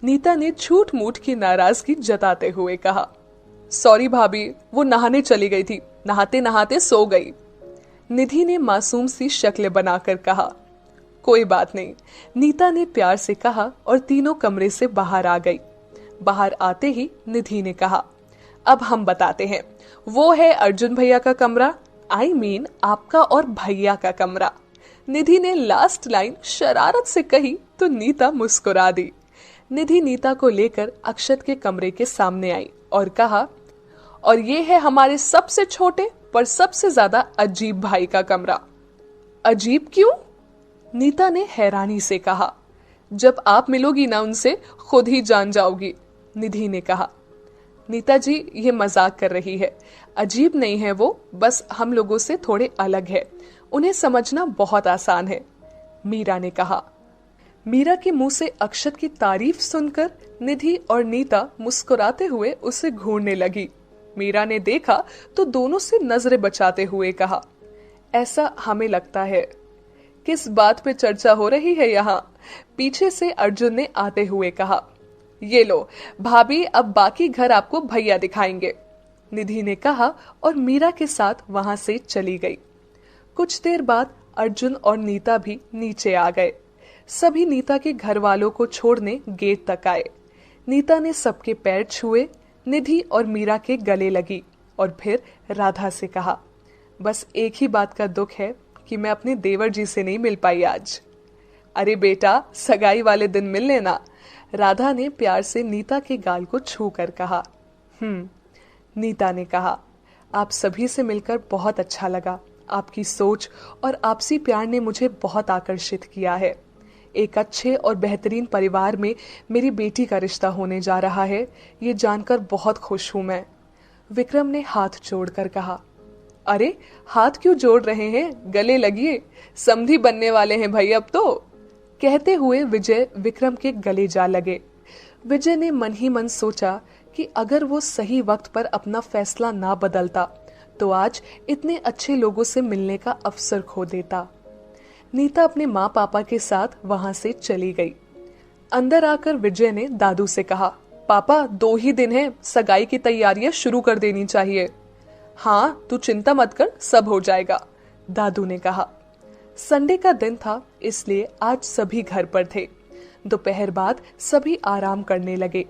नीता ने झूठ मूठ की नाराजगी जताते हुए कहा। सॉरी भाभी, वो नहाने चली गई थी, नहाते नहाते सो गई। निधि ने मासूम सी शक्ल बनाकर कहा। कोई बात नहीं, नीता ने प्यार से कहा और तीनों कमरे से बाहर आ गई। बाहर आते ही निधि ने कहा, अब हम बताते हैं, वो है अर्जुन भैया का कमरा, आपका और भैया का कमरा। निधि ने लास्ट लाइन शरारत से कही तो नीता मुस्कुरा दी। निधि नीता को लेकर अक्षत के कमरे के सामने आई और कहा, और ये है हमारे सबसे छोटे पर सबसे ज्यादा अजीब भाई का कमरा। अजीब क्यों? नीता ने हैरानी से कहा। जब आप मिलोगी ना उनसे खुद ही जान जाओगी, निधि ने कहा। नीता जी ये मजाक कर रही है, अजीब नहीं है वो, बस हम लोगों से थोड़े अलग है, उन्हें समझना बहुत आसान है, मीरा ने कहा। मीरा के मुंह से अक्षत की तारीफ सुनकर निधि और नीता मुस्कुराते हुए उसे घूरने लगी। मीरा ने देखा तो दोनों से नजरें बचाते हुए कहा, ऐसा हमें लगता है। किस बात पे चर्चा हो रही है यहाँ? पीछे से अर्जुन ने आते हुए कहा। ये लो भाभी, अब बाकी घर आपको भैया दिखाएंगे, निधि ने कहा और मीरा के साथ वहां से चली गई। कुछ देर बाद अर्जुन और नीता भी नीचे आ गए। सभी नीता के घर वालों को छोड़ने गेट तक आए। नीता ने सबके पैर छुए, निधि और मीरा के गले लगी और फिर राधा से कहा, बस एक ही बात का दुख है कि मैं अपने देवर जी से नहीं मिल पाई आज। अरे बेटा, सगाई वाले दिन मिल लेना, राधा ने प्यार से नीता के गाल को छू कर कहा। नीता ने कहा, आप सभी से मिलकर बहुत अच्छा लगा, आपकी सोच और आपसी प्यार ने मुझे बहुत आकर्षित किया है। एक अच्छे और बेहतरीन परिवार में मेरी बेटी का रिश्ता होने जा रहा है, ये जानकर बहुत खुश हूं मैं। विक्रम ने हाथ जोड़कर कहा। अरे हाथ क्यों जोड़ रहे हैं, गले लगिए, समधी बनने वाले हैं भाई अब तो। कहते हुए विजय विक्रम के गले जा लगे। विजय ने मन ही मन सोचा कि अगर वो सही वक्त पर अपना फैसला ना बदलता तो आज इतने अच्छे लोगों से मिलने का अवसर खो देता। नीता अपने माँ पापा के साथ वहां से चली गई। अंदर आकर विजय ने दादू से कहा, पापा 2 ही दिन है, सगाई की तैयारियां शुरू कर देनी चाहिए। हाँ तू चिंता मत कर, सब हो जाएगा, दादू ने कहा। संडे का दिन था, इसलिए आज सभी घर पर थे। दोपहर बाद सभी आराम करने लगे।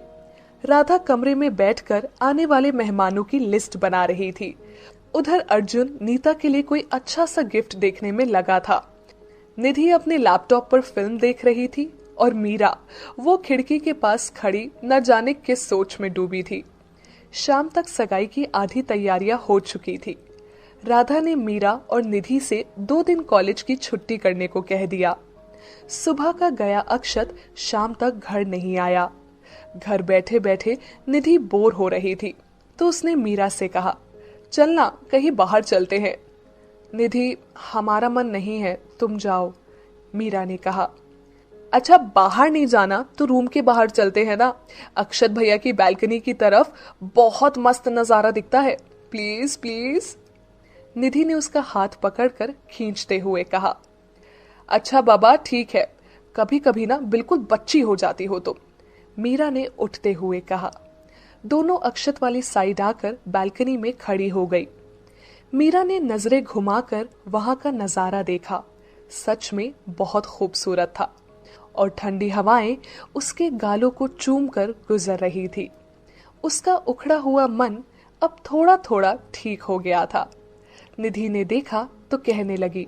राधा कमरे में बैठकर आने वाले मेहमानों की लिस्ट बना रही थी। उधर अर्जुन नीता के लिए कोई अच्छा सा गिफ्ट देखने में लगा था। निधि अपने लैपटॉप पर फिल्म देख रही थी और मीरा वो खिड़की के पास खड़ी न जाने किस सोच में डूबी थी। शाम तक सगाई की आधी तैयारियां हो चुकी थी। राधा ने मीरा और निधि से 2 दिन कॉलेज की छुट्टी करने को कह दिया। सुबह का गया अक्षत शाम तक घर नहीं आया। घर बैठे बैठे निधि बोर हो रही थी तो उसने मीरा से कहा, चलना कहीं बाहर चलते हैं। निधि, हमारा मन नहीं है, तुम जाओ, मीरा ने कहा। अच्छा बाहर नहीं जाना तो रूम के बाहर चलते हैं ना, अक्षत भैया की बालकनी की तरफ बहुत मस्त नजारा दिखता है, प्लीज प्लीज। निधि ने उसका हाथ पकड़कर खींचते हुए कहा। अच्छा बाबा ठीक है, कभी कभी ना बिल्कुल बच्ची हो जाती हो तुम, मीरा ने उठते हुए कहा। दोनों अक्षत वाली साइड आकर बालकनी में खड़ी हो गई। मीरा ने नजरें घुमाकर वहां का नजारा देखा। सच में बहुत खूबसूरत था और ठंडी हवाएं उसके गालों को चूमकर गुजर रही थी। उसका उखड़ा हुआ मन अब थोड़ा थोड़ा ठीक हो गया था। निधि ने देखा तो कहने लगी,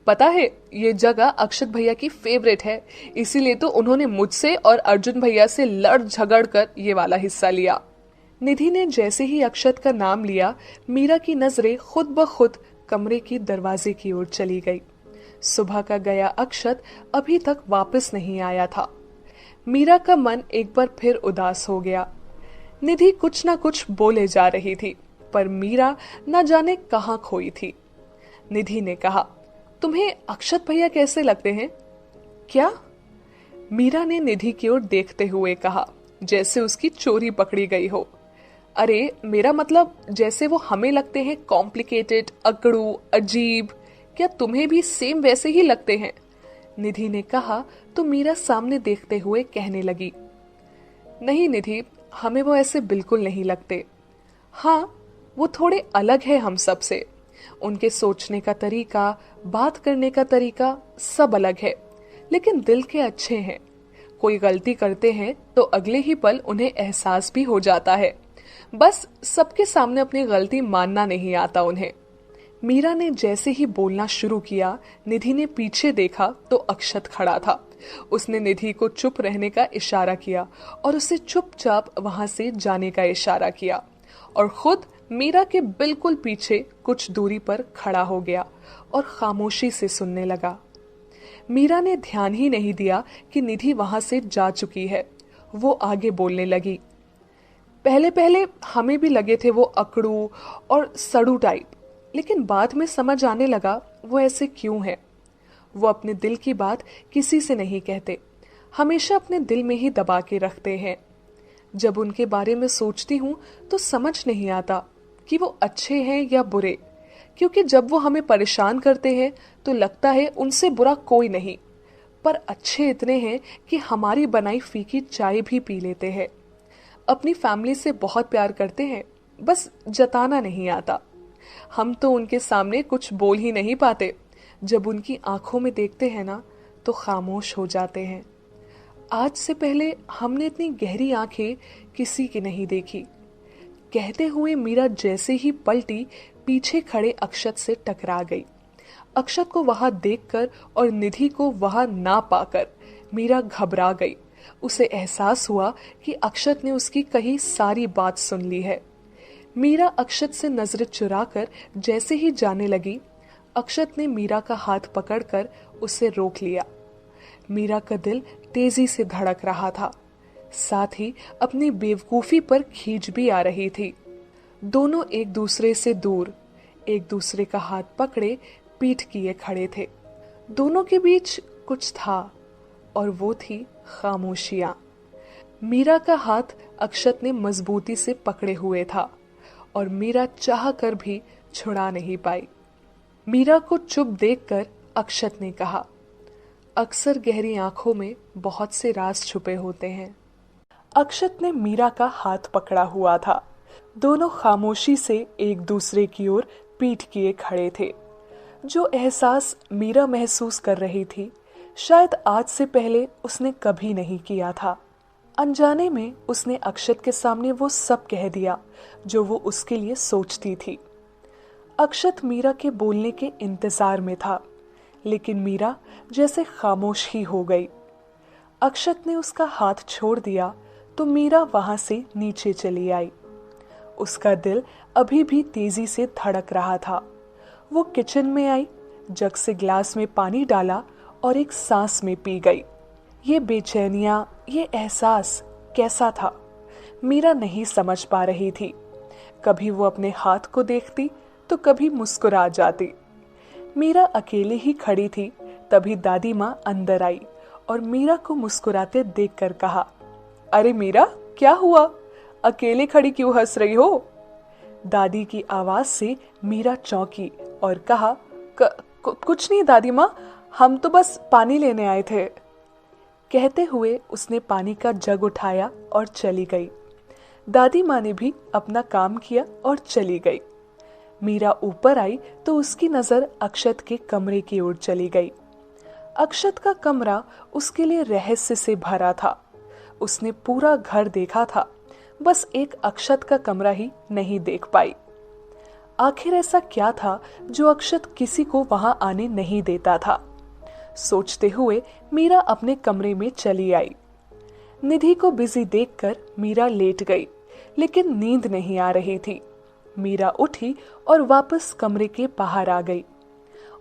पता है ये जगह अक्षत भैया की फेवरेट है, इसीलिए तो उन्होंने मुझसे और अर्जुन भैया से लड़ झगड़ कर ये वाला हिस्सा लिया। निधि ने जैसे ही अक्षत का नाम लिया, मीरा की नजरें खुद ब खुद कमरे की दरवाजे की ओर चली गई। सुबह का गया अक्षत अभी तक वापस नहीं आया था। मीरा का मन एक बार फिर उदास हो गया। निधि कुछ ना कुछ बोले जा रही थी पर मीरा न जाने कहाँ खोई थी। निधि ने कहा, तुम्हें अक्षत भैया कैसे लगते हैं? क्या? मीरा ने निधि की ओर देखते हुए कहा, जैसे उसकी चोरी पकड़ी गई हो। अरे मेरा मतलब जैसे वो हमें लगते हैं कॉम्प्लिकेटेड, अकड़ू, अजीब, क्या तुम्हें भी सेम वैसे ही लगते हैं? निधि ने कहा तो मीरा सामने देखते हुए कहने लगी, नहीं निधि, हमें वो ऐसे बिल्कुल नहीं लगते। हाँ, वो थोड़े अलग है हम सब से। उनके सोचने का तरीका, बात करने का तरीका सब अलग है, लेकिन दिल के अच्छे हैं। कोई गलती करते हैं तो अगले ही पल उन्हें एहसास भी हो जाता है, बस सबके सामने अपनी गलती मानना नहीं आता उन्हें। मीरा ने जैसे ही बोलना शुरू किया, निधि ने पीछे देखा तो अक्षत खड़ा था। उसने निधि को चुप रहने का इशारा किया और उसे चुपचाप वहां से जाने का इशारा किया और खुद मीरा के बिल्कुल पीछे कुछ दूरी पर खड़ा हो गया और खामोशी से सुनने लगा। मीरा ने ध्यान ही नहीं दिया कि निधि वहां से जा चुकी है। वो आगे बोलने लगी, पहले पहले हमें भी लगे थे वो अकड़ू और सड़ू टाइप, लेकिन बाद में समझ आने लगा वो ऐसे क्यों है। वो अपने दिल की बात किसी से नहीं कहते, हमेशा अपने दिल में ही दबा के रखते हैं। जब उनके बारे में सोचती हूँ तो समझ नहीं आता कि वो अच्छे हैं या बुरे, क्योंकि जब वो हमें परेशान करते हैं तो लगता है उनसे बुरा कोई नहीं, पर अच्छे इतने हैं कि हमारी बनाई फीकी चाय भी पी लेते हैं। अपनी फैमिली से बहुत प्यार करते हैं, बस जताना नहीं आता। हम तो उनके सामने कुछ बोल ही नहीं पाते, जब उनकी आंखों में देखते हैं ना तो खामोश हो जाते हैं। आज से पहले हमने इतनी गहरी आंखें किसी की नहीं देखी। कहते हुए मीरा जैसे ही पलटी, पीछे खड़े अक्षत से टकरा गई। अक्षत को वहां देखकर और निधि को वहां ना पाकर मीरा घबरा गई। उसे एहसास हुआ कि अक्षत ने उसकी कही सारी बात सुन ली है। मीरा अक्षत से नजरें चुराकर जैसे ही जाने लगी, अक्षत ने मीरा का हाथ पकड़कर उसे रोक लिया। मीरा का दिल तेजी से धड़क रहा था, साथ ही अपनी बेवकूफी पर खींच भी आ रही थी। दोनों एक दूसरे से दूर, एक दूसरे का हाथ पकड़े पीठ किए खड़े थे। दोनों के बीच कुछ था और वो थी खामोशियां। मीरा का हाथ अक्षत ने मजबूती से पकड़े हुए था और मीरा चाह कर भी छुड़ा नहीं पाई। मीरा को चुप देखकर अक्षत ने कहा, अक्सर गहरी आंखों में बहुत से राज छुपे होते हैं। अक्षत ने मीरा का हाथ पकड़ा हुआ था। दोनों खामोशी से एक दूसरे की ओर पीठ किए खड़े थे। जो एहसास मीरा महसूस कर रही थी, शायद आज से पहले उसने कभी नहीं किया था। अनजाने में उसने अक्षत के सामने वो सब कह दिया जो वो उसके लिए सोचती थी। अक्षत मीरा के बोलने के इंतजार में था, लेकिन मीरा जैसे खामोश ही हो गई। अक्षत ने उसका हाथ छोड़ दिया तो मीरा वहां से नीचे चली आई। उसका दिल अभी भी तेजी से धड़क रहा था। वो किचन में आई, जग से ग्लास में पानी डाला और एक सांस में पी गई। ये बेचैनियां, ये एहसास कैसा था, मीरा नहीं समझ पा रही थी। कभी वो अपने हाथ को देखती तो कभी मुस्कुरा जाती। मीरा अकेले ही खड़ी थी, तभी दादी माँ अंदर आई और मीरा को मुस्कुराते देखकर कहा, अरे मीरा, क्या हुआ? अकेले खड़ी क्यों हंस रही हो? दादी की आवाज से मीरा चौंकी और कहा, कुछ नहीं दादी माँ, हम तो बस पानी लेने आए थे। कहते हुए उसने पानी का जग उठाया और चली गई। दादी माँ ने भी अपना काम किया और चली गई। मीरा ऊपर आई तो उसकी नजर अक्षत के कमरे की ओर चली गई। अक्षत का कमरा उसके लिए रहस्य से भरा था। उसने पूरा घर देखा था, बस एक अक्षत का कमरा ही नहीं देख पाई। आखिर ऐसा क्या था जो अक्षत किसी को वहां आने नहीं देता था? सोचते हुए मीरा अपने कमरे में चली आई। निधि को बिजी देखकर मीरा लेट गई, लेकिन नींद नहीं आ रही थी। मीरा उठी और वापस कमरे के बाहर आ गई।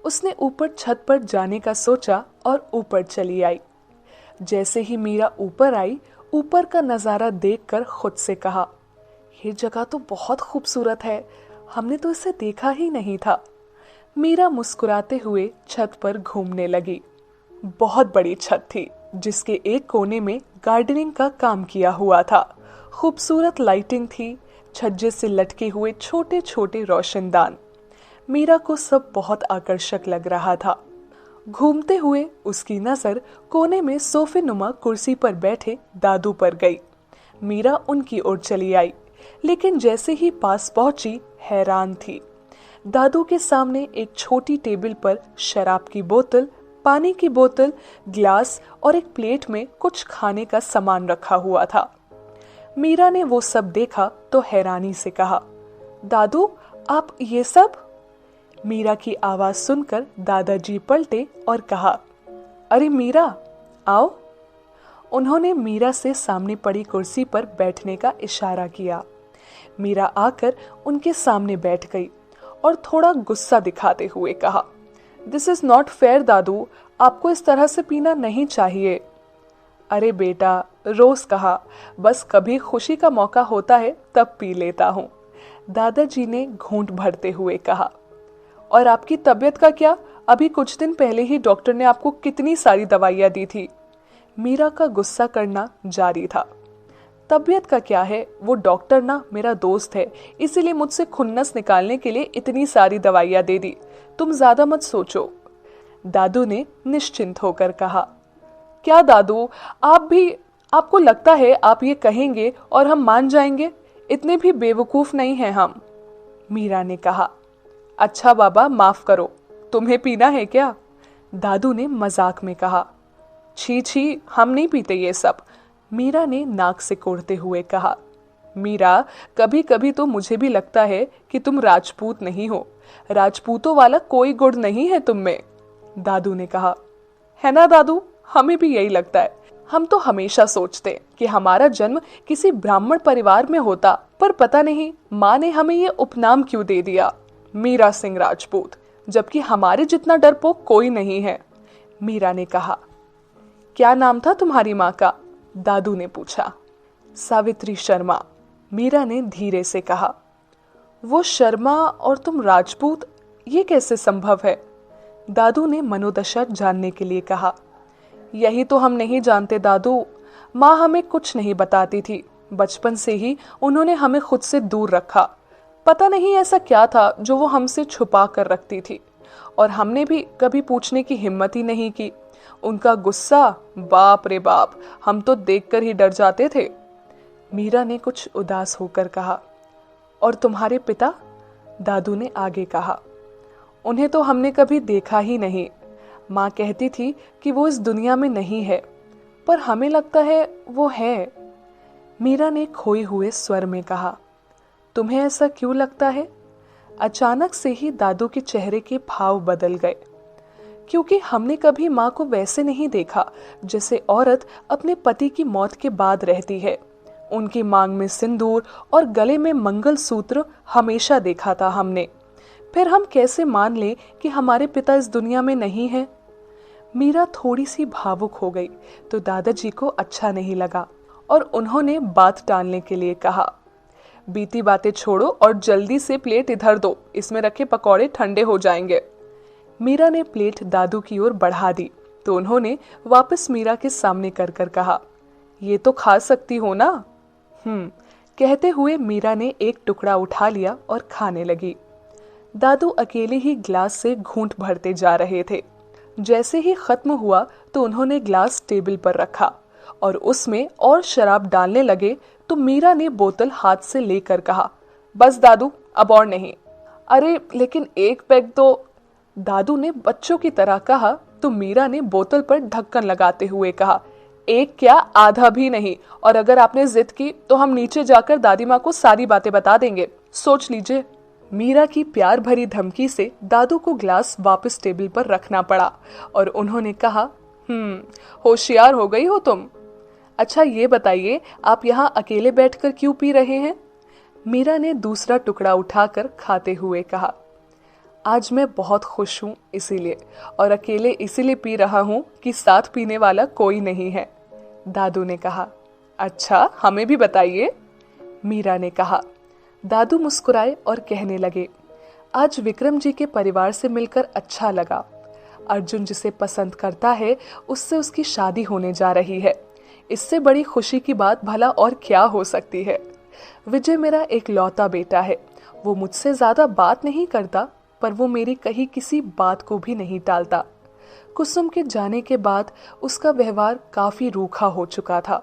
उसने ऊपर छत पर जाने का सोचा और ऊपर चली आई। जैसे ही मीरा ऊपर आई, ऊपर का नजारा देखकर खुद से कहा, ये जगह तो बहुत खूबसूरत है, हमने तो इसे देखा ही नहीं था। मीरा मुस्कुराते हुए छत पर घूमने लगी। बहुत बड़ी छत थी, जिसके एक कोने में गार्डनिंग का काम किया हुआ था। खूबसूरत लाइटिंग थी, छज्जे से लटके हुए छोटे छोटे रोशनदान। मीरा को सब बहुत आकर्षक लग रहा था। घूमते हुए उसकी नजर कोने में सोफे नुमा कुर्सी पर बैठे दादू पर गई। मीरा उनकी ओर चली आई, लेकिन जैसे ही पास पहुंची हैरान थी। दादू के सामने एक छोटी टेबल पर शराब की बोतल, पानी की बोतल, ग्लास और एक प्लेट में कुछ खाने का सामान रखा हुआ था। मीरा ने वो सब देखा तो हैरानी से कहा, दादू आप ये सब? मीरा की आवाज सुनकर दादाजी पलटे और कहा, अरे मीरा आओ। उन्होंने मीरा से सामने पड़ी कुर्सी पर बैठने का इशारा किया। मीरा आकर उनके सामने बैठ गई और थोड़ा गुस्सा दिखाते हुए कहा, दिस इज नॉट फेयर दादू, आपको इस तरह से पीना नहीं चाहिए। अरे बेटा, रोज कहा, बस कभी खुशी का मौका होता है तब पी लेता हूँ, दादाजी ने घूंट भरते हुए कहा। और आपकी तबीयत का क्या? अभी कुछ दिन पहले ही डॉक्टर ने आपको कितनी सारी दवाइयां दी थी। मीरा का गुस्सा करना जारी था। तबीयत का क्या है, वो डॉक्टर ना मेरा दोस्त है, इसीलिए मुझसे खुन्नस निकालने के लिए इतनी सारी दवाइयां दे दी, तुम ज्यादा मत सोचो, दादू ने निश्चिंत होकर कहा। क्या दादू, आपको लगता है आप ये कहेंगे और हम मान जाएंगे? इतने भी बेवकूफ नहीं हैं हम, मीरा ने कहा। अच्छा बाबा, माफ करो, तुम्हें पीना है क्या? दादू ने मजाक में कहा। छी छी, हम नहीं पीते ये सब, मीरा ने नाक से कोड़ते हुए कहा। मीरा, कभी कभी तो मुझे भी लगता है कि तुम राजपूत नहीं हो, राजपूतों वाला कोई गुण नहीं है तुम में, दादू ने कहा। है ना दादू, हमें भी यही लगता है। हम तो हमेशा सोचते कि हमारा जन्म किसी ब्राह्मण परिवार में होता, पर पता नहीं माँ ने हमें ये उपनाम क्यों दे दिया, मीरा सिंह राजपूत, जबकि हमारे जितना डरपोक कोई नहीं है, मीरा ने कहा। क्या नाम था तुम्हारी माँ का? दादू ने पूछा। सावित्री शर्मा, मीरा ने धीरे से कहा। वो शर्मा और तुम राजपूत, ये कैसे संभव है? दादू ने मनोदशा जानने के लिए कहा। यही तो हम नहीं जानते दादू, माँ हमें कुछ नहीं बताती थी, बचपन से ही उन्होंने हमें खुद से दूर रखा। पता नहीं ऐसा क्या था जो वो हमसे छुपा कर रखती थी, और हमने भी कभी पूछने की हिम्मत ही नहीं की। उनका गुस्सा, बाप रे बाप, हम तो देखकर ही डर जाते थे, मीरा ने कुछ उदास होकर कहा। और तुम्हारे पिता? दादू ने आगे कहा। उन्हें तो हमने कभी देखा ही नहीं, माँ कहती थी कि वो इस दुनिया में नहीं है, पर हमें लगता है वो है, मीरा ने खोए हुए स्वर में कहा। तुम्हें ऐसा क्यों लगता है? अचानक से ही दादू के चेहरे के भाव बदल गए, क्योंकि हमने कभी माँ को वैसे नहीं देखा जैसे औरत अपने पति की मौत के बाद रहती है। उनकी मांग में सिंदूर और गले में मंगलसूत्र हमेशा देखा था हमने, फिर हम कैसे मान लें कि हमारे पिता इस दुनिया में नहीं है? मीरा थोड़ी सी भावुक हो गई तो दादाजी को अच्छा नहीं लगा और उन्होंने बात टालने के लिए कहा, बीती बातें छोड़ो और जल्दी से प्लेट इधर दो, इसमें रखे पकौड़े ठंडे हो जाएंगे। मीरा ने प्लेट दादू की ओर बढ़ा दी तो उन्होंने वापस मीरा के सामने कर कर कहा, ये तो खा सकती हो ना? कहते हुए मीरा ने एक टुकड़ा उठा लिया और खाने लगी। दादू अकेले ही ग्लास से घूंट भरते जा रहे थे। जैसे ही खत्म हुआ तो उन्होंने ग्लास टेबल पर रखा और उसमें और शराब डालने लगे तो मीरा ने बोतल हाथ से लेकर कहा, बस दादू, अब और नहीं। अरे लेकिन एक पैग तो, दादू ने बच्चों की तरह कहा तो मीरा ने बोतल पर ढक्कन लगाते हुए कहा, एक क्या, आधा भी नहीं, और अगर आपने जिद की तो हम नीचे जाकर दादी माँ को सारी बातें बता देंगे, सोच लीजिए। मीरा की प्यार भरी धमकी से दादू को ग्लास वापस टेबल पर रखना पड़ा और उन्होंने कहा, होशियार हो गई हो तुम। अच्छा ये बताइए, आप यहाँ अकेले बैठकर क्यों पी रहे हैं? मीरा ने दूसरा टुकड़ा उठाकर खाते हुए कहा, आज मैं बहुत खुश हूँ इसीलिए, और अकेले इसीलिए पी रहा हूँ कि साथ पीने वाला कोई नहीं है, दादू ने कहा। अच्छा, हमें भी बताइए, मीरा ने कहा। दादू मुस्कुराए और कहने लगे, आज विक्रम जी के परिवार से मिलकर अच्छा लगा। अर्जुन जिसे पसंद करता है उससे उसकी शादी होने जा रही है। इससे बड़ी खुशी की बात भला और क्या हो सकती है। विजय मेरा एक लौता बेटा है। वो मुझसे ज्यादा बात नहीं करता, पर वो मेरी कही किसी बात को भी नहीं टालता। कुसुम के जाने के बाद उसका व्यवहार काफी रूखा हो चुका था,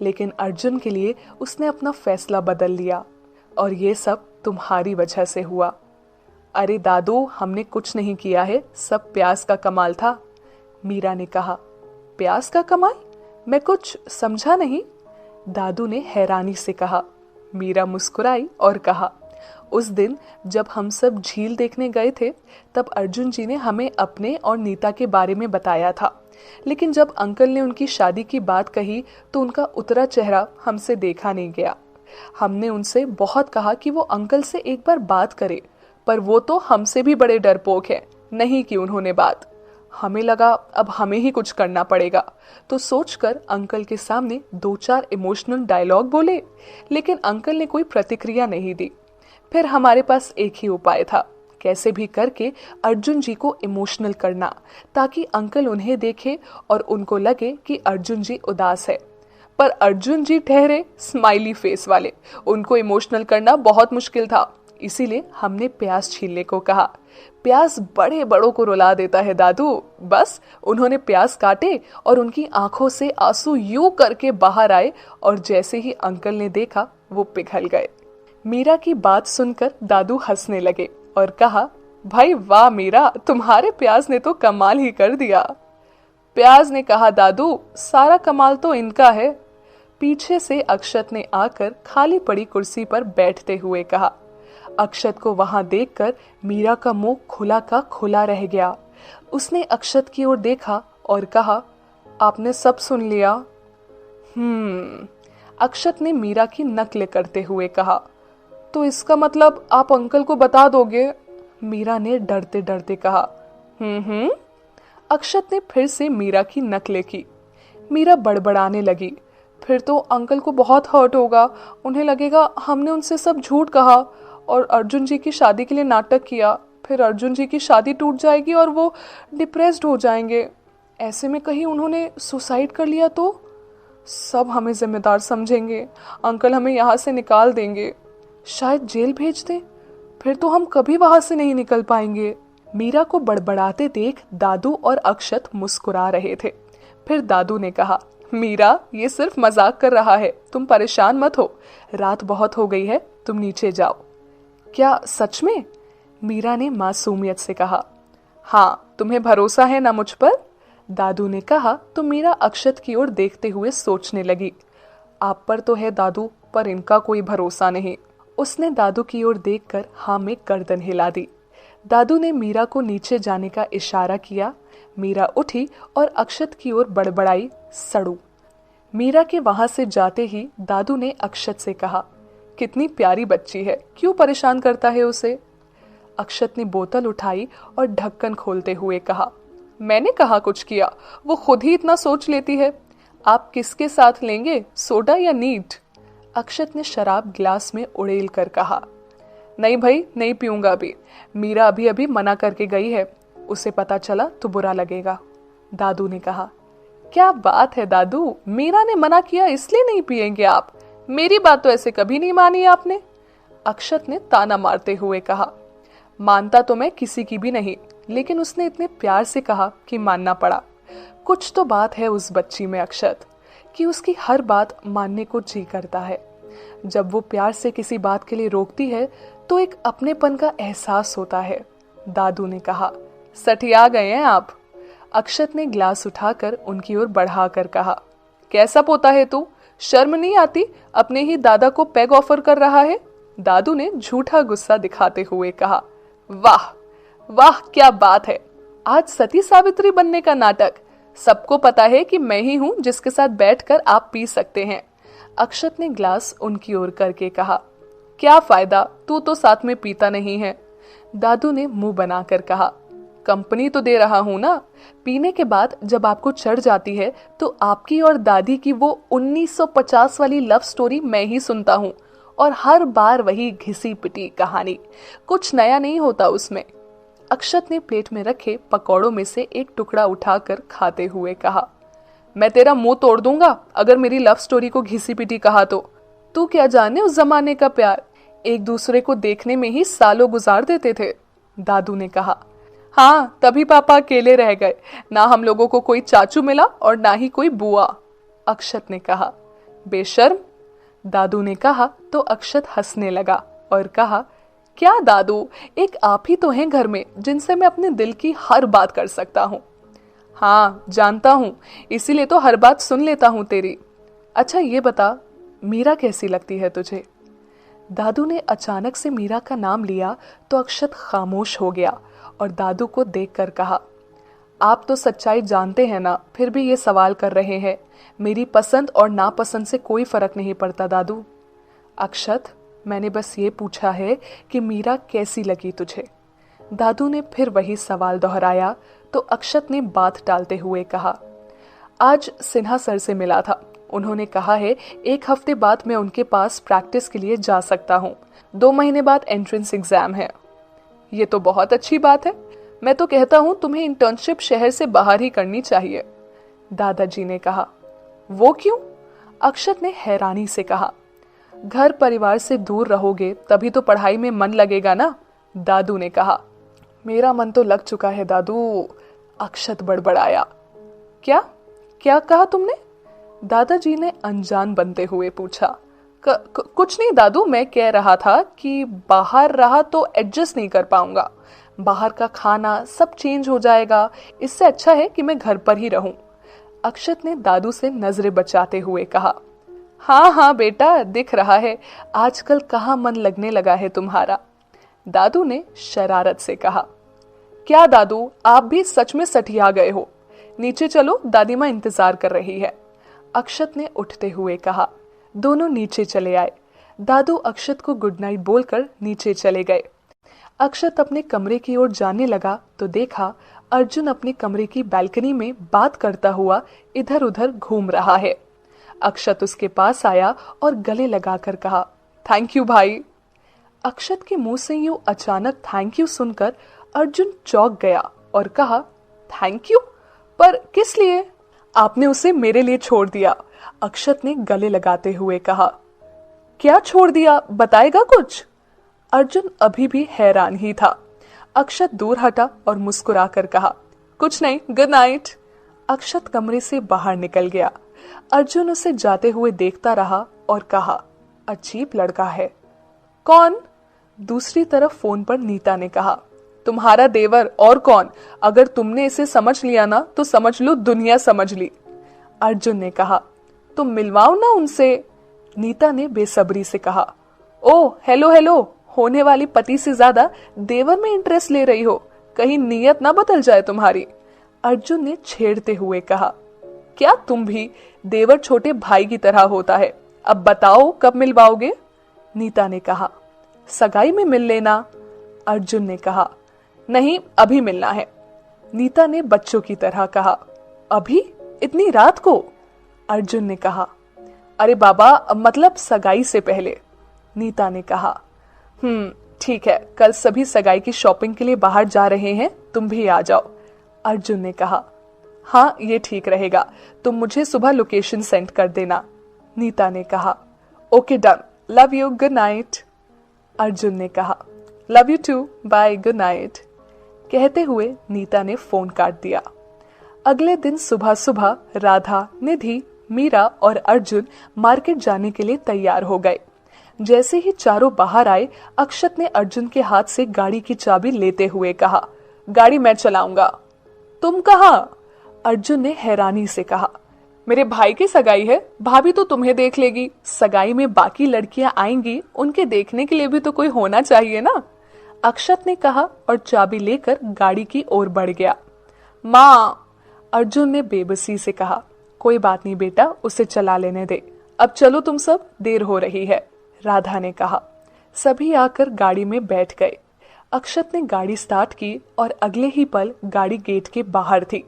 लेकिन अर्जुन के लिए उसने अपना फैसला बदल लिया, और ये सब तुम्हारी वजह से हुआ। अरे दादू, हमने कुछ नहीं किया है, सब प्यास का कमाल था, मीरा ने कहा। प्यास का कमाल? मैं कुछ समझा नहीं, दादू ने हैरानी से कहा। मीरा मुस्कुराई और कहा, उस दिन जब हम सब झील देखने गए थे, तब अर्जुन जी ने हमें अपने और नीता के बारे में बताया था, लेकिन जब अंकल ने उनकी शादी की बात कही तो उनका उतरा चेहरा हमसे देखा नहीं गया। हमने उनसे बहुत कहा कि वो अंकल से एक बार बात करे, पर वो तो हमसे भी बड़े डरपोक हैं, नहीं की उन्होंने बात। हमें लगा अब हमें ही कुछ करना पड़ेगा, तो सोचकर अंकल के सामने 2-4 इमोशनल डायलॉग बोले, लेकिन अंकल ने कोई प्रतिक्रिया नहीं दी। फिर हमारे पास एक ही उपाय था, कैसे भी करके अर्जुन जी को इमोशनल करना, ताकि अंकल उन्हें देखे और उनको लगे कि अर्जुन जी उदास है। पर अर्जुन जी ठहरे स्माइली फेस वाले, उनको इमोशनल करना बहुत मुश्किल था। इसीलिए हमने प्यास छीलने को कहा। प्यास बड़े बड़ों को रुला देता है दादू। बस उन्होंने प्यास काटे और उनकी आंखों से आंसू यूं करके बाहर आए, और जैसे ही अंकल ने देखा वो पिघल गए। मीरा की बात सुनकर दादू हंसने लगे और कहा, भाई वाह मीरा, तुम्हारे प्याज ने तो कमाल ही कर दिया। प्याज ने कहा, दादू सारा कमाल तो इनका है। पीछे से अक्षत ने आकर खाली पड़ी कुर्सी पर बैठते हुए कहा। अक्षत को वहां देखकर मीरा का मुंह खुला का खुला रह गया। उसने अक्षत की ओर देखा और कहा, आपने सब सुन लिया? अक्षत ने मीरा की नकल करते हुए कहा, तो इसका मतलब आप अंकल को बता दोगे? मीरा ने डरते डरते कहा। अक्षत ने फिर से मीरा की नकलें की। मीरा बड़बड़ाने लगी, फिर तो अंकल को बहुत हर्ट होगा, उन्हें लगेगा हमने उनसे सब झूठ कहा और अर्जुन जी की शादी के लिए नाटक किया। फिर अर्जुन जी की शादी टूट जाएगी और वो डिप्रेस्ड हो जाएंगे। ऐसे में कहीं उन्होंने सुसाइड कर लिया तो सब हमें जिम्मेदार समझेंगे, अंकल हमें यहाँ से निकाल देंगे, शायद जेल भेज दें। फिर तो हम कभी वहां से नहीं निकल पाएंगे। मीरा को बड़बड़ाते देख दादू और अक्षत मुस्कुरा रहे थे। फिर दादू ने कहा, मीरा ये सिर्फ मजाक कर रहा है, तुम परेशान मत हो, रात बहुत हो गई है, तुम नीचे जाओ। क्या सच में? मीरा ने मासूमियत से कहा। हाँ, तुम्हें भरोसा है ना मुझ पर? दादू ने कहा तो मीरा अक्षत की ओर देखते हुए सोचने लगी। आप पर तो है दादू, पर इनका कोई भरोसा नहीं। उसने दादू की ओर देखकर हाँ में गर्दन हिला दी। दादू ने मीरा को नीचे जाने का इशारा किया। मीरा उठी और अक्षत की ओर बड़बड़ाई, सड़ू। मीरा के वहां से जाते ही दादू ने अक्षत से कहा, कितनी प्यारी बच्ची है, क्यों परेशान करता है उसे? अक्षत ने बोतल उठाई और ढक्कन खोलते हुए कहा, मैंने कहा कुछ किया, वो खुद ही इतना सोच लेती है। आप किसके साथ लेंगे, सोडा या नीट? अक्षत ने शराब गिलास में उड़ेल कर कहा। नहीं भाई, नहीं पीऊंगा अभी, मीरा अभी अभी मना करके गई है, उसे पता चला तो बुरा लगेगा, दादू ने कहा। क्या बात है दादू, मीरा ने मना किया इसलिए नहीं पिएंगे आप? मेरी बात तो ऐसे कभी नहीं मानी आपने, अक्षत ने ताना मारते हुए कहा। मानता तो मैं किसी की भी नहीं, लेकिन उसने इतने प्यार से कहा कि मानना पड़ा। कुछ तो बात है उस बच्ची में अक्षत, कि उसकी हर बात मानने को जी करता है। जब वो प्यार से किसी बात के लिए रोकती है तो एक अपनेपन का एहसास होता है, दादू ने कहा। सठिया गए हैं आप, अक्षत ने गिलास उठाकर उनकी ओर बढ़ाकर कहा। कैसा पोता है तू, शर्म नहीं आती, अपने ही दादा को पैग ऑफर कर रहा है, दादू ने झूठा गुस्सा दिखाते हुए कहा। वाह वाह, क्या बात है, आज सती सावित्री बनने का नाटक। सबको पता है कि मैं ही हूं जिसके साथ बैठकर आप पी सकते हैं, अक्षत ने गिलास उनकी ओर करके कहा। क्या फायदा, तू तो साथ में पीता नहीं है, दादू ने मुंह बनाकर कहा। कंपनी तो दे रहा हूं ना, पीने के बाद जब आपको चढ़ जाती है तो आपकी और दादी की वो 1950 वाली लव स्टोरी मैं ही सुनता हूं, और हर बार वही घिसी पिटी कहानी, कुछ नया नहीं होता उसमें। अक्षत ने प्लेट में रखे पकौड़ों में से एक टुकड़ा उठाकर खाते हुए कहा, मैं तेरा मुंह तोड़ दूंगा अगर मेरी लव स्टोरी को घिसी पिटी कहा तो। तू क्या जाने उस जमाने का प्यार, एक दूसरे को देखने में ही सालों गुजार देते थे। दादू ने कहा, हाँ तभी पापा अकेले रह गए, ना हम लोगों को कोई चाचू मिला और ना ही कोई बुआ। अक्षत ने कहा, बेशर्म। दादू ने कहा तो अक्षत हंसने लगा और कहा, क्या दादू, एक आप ही तो हैं घर में जिनसे मैं अपने दिल की हर बात कर सकता हूँ। हाँ जानता हूँ, इसीलिए तो हर बात सुन लेता हूँ तेरी। अच्छा ये बता, मीरा कैसी लगती है तुझे? दादू ने अचानक से मीरा का नाम लिया तो अक्षत खामोश हो गया और दादू को देखकर कहा, आप तो सच्चाई जानते हैं ना, फिर भी ये सवाल कर रहे हैं। मेरी पसंद और नापसंद से कोई फर्क नहीं पड़ता दादू। अक्षत, मैंने बस ये पूछा है कि मीरा कैसी लगी तुझे। दादू ने फिर वही सवाल दोहराया तो अक्षत ने बात टालते हुए कहा, आज सिन्हा सर से मिला था, उन्होंने कहा है 1 हफ्ते बाद मैं उनके पास प्रैक्टिस के लिए जा सकता हूँ। 2 महीने बाद एंट्रेंस एग्जाम है। ये तो बहुत अच्छी बात है। मैं तो कहता हूँ तुम्हें इंटर्नशिप शहर से बाहर ही करनी चाहिए। दादाजी ने कहा, वो क्यों? अक्षत ने हैरानी से कहा, घर परिवार से दूर रहोगे तभी तो पढ़ाई में मन लगेगा ना। दादू ने कहा, मेरा मन तो लग चुका है दादू। अक्षत बड़बड़ाया। क्या क्या कहा तुमने? दादाजी ने अनजान बनते हुए पूछा। कुछ नहीं दादू, मैं कह रहा था कि बाहर रहा तो एडजस्ट नहीं कर पाऊंगा। बाहर का खाना सब चेंज हो जाएगा, इससे अच्छा है कि मैं घर पर ही रहूं। अक्षत ने दादू से नजरें बचाते हुए कहा, हाँ हाँ बेटा, दिख रहा है आजकल कहाँ मन लगने लगा है तुम्हारा। दादू ने शरारत से कहा, क्या दादू, आप भी सच में सठिया गए हो। नीचे चलो, दादी माँ इंतजार कर रही है। अक्षत ने उठते हुए कहा। दोनों नीचे चले आए। दादू अक्षत को गुड नाइट बोलकर नीचे चले गए। अक्षत अपने कमरे की ओर जाने लगा तो देखा अर्जुन अपने कमरे की बालकनी में बात करता हुआ इधर उधर घूम रहा है। अक्षत उसके पास आया और गले लगाकर कहा, थैंक यू भाई। अक्षत के मुंह से यूं अचानक थैंक यू सुनकर अर्जुन चौंक गया और कहा, थैंक यू? पर किस लिए? आपने उसे मेरे लिए छोड़ दिया। अक्षत ने गले लगाते हुए कहा। क्या छोड़ दिया, बताएगा कुछ? अर्जुन अभी भी हैरान ही था। अक्षत दूर हटा और मुस्कुराकर कहा, कुछ नहीं, गुड नाइट। अक्षत कमरे से बाहर निकल गया। अर्जुन उसे जाते हुए देखता रहा और कहा, अजीब लड़का है। कौन? दूसरी तरफ फोन पर नीता ने कहा, तुम्हारा देवर, और कौन। अगर तुमने इसे समझ लिया ना तो समझ लो दुनिया समझ ली। अर्जुन ने कहा, तुम मिलवाओ ना उनसे। नीता ने बेसब्री से कहा, ओ हेलो हेलो, होने वाली पति से ज्यादा देवर में इंटरेस्ट ले रही हो, कहीं नीयत ना बदल जाए तुम्हारी। अर्जुन ने छेड़ते हुए कहा, क्या तुम भी? देवर छोटे भाई की तरह होता है। अब बताओ कब मिलवाओगे? नीता ने कहा, सगाई में मिल लेना। अर्जुन ने कहा, नहीं अभी मिलना है। नीता ने बच्चों की तरह कहा, अभी? इतनी रात को? अर्जुन ने कहा, अरे बाबा, मतलब सगाई से पहले। नीता ने कहा, ठीक है, कल सभी सगाई की शॉपिंग के लिए बाहर जा रहे हैं, तुम भी आ जाओ। अर्जुन ने कहा, हाँ ये ठीक रहेगा, तुम मुझे सुबह लोकेशन सेंड कर देना। नीता ने कहा, okay done, love you, good night. Arjun ने कहा, love you too, bye, good night. कहते हुए नीता ने फोन काट दिया। अगले दिन सुबह सुबह राधा, निधि, मीरा और अर्जुन मार्केट जाने के लिए तैयार हो गए। जैसे ही चारों बाहर आए, अक्षत ने अर्जुन के हाथ से गाड़ी की चाबी लेते हुए कहा, गाड़ी मैं चलाऊंगा। तुम कहाँ? अर्जुन ने हैरानी से कहा, मेरे भाई की सगाई है, भाभी तो तुम्हें देख लेगी, सगाई में बाकी लड़कियां आएंगी, उनके देखने के लिए भी तो कोई होना चाहिए ना। अक्षत ने कहा और चाबी लेकर गाड़ी की ओर बढ़ गया। माँ, अर्जुन ने बेबसी से कहा, कोई बात नहीं बेटा, उसे चला लेने दे, अब चलो तुम सब, देर हो रही है। राधा ने कहा। सभी आकर गाड़ी में बैठ गए। अक्षत ने गाड़ी स्टार्ट की और अगले ही पल गाड़ी गेट के बाहर थी।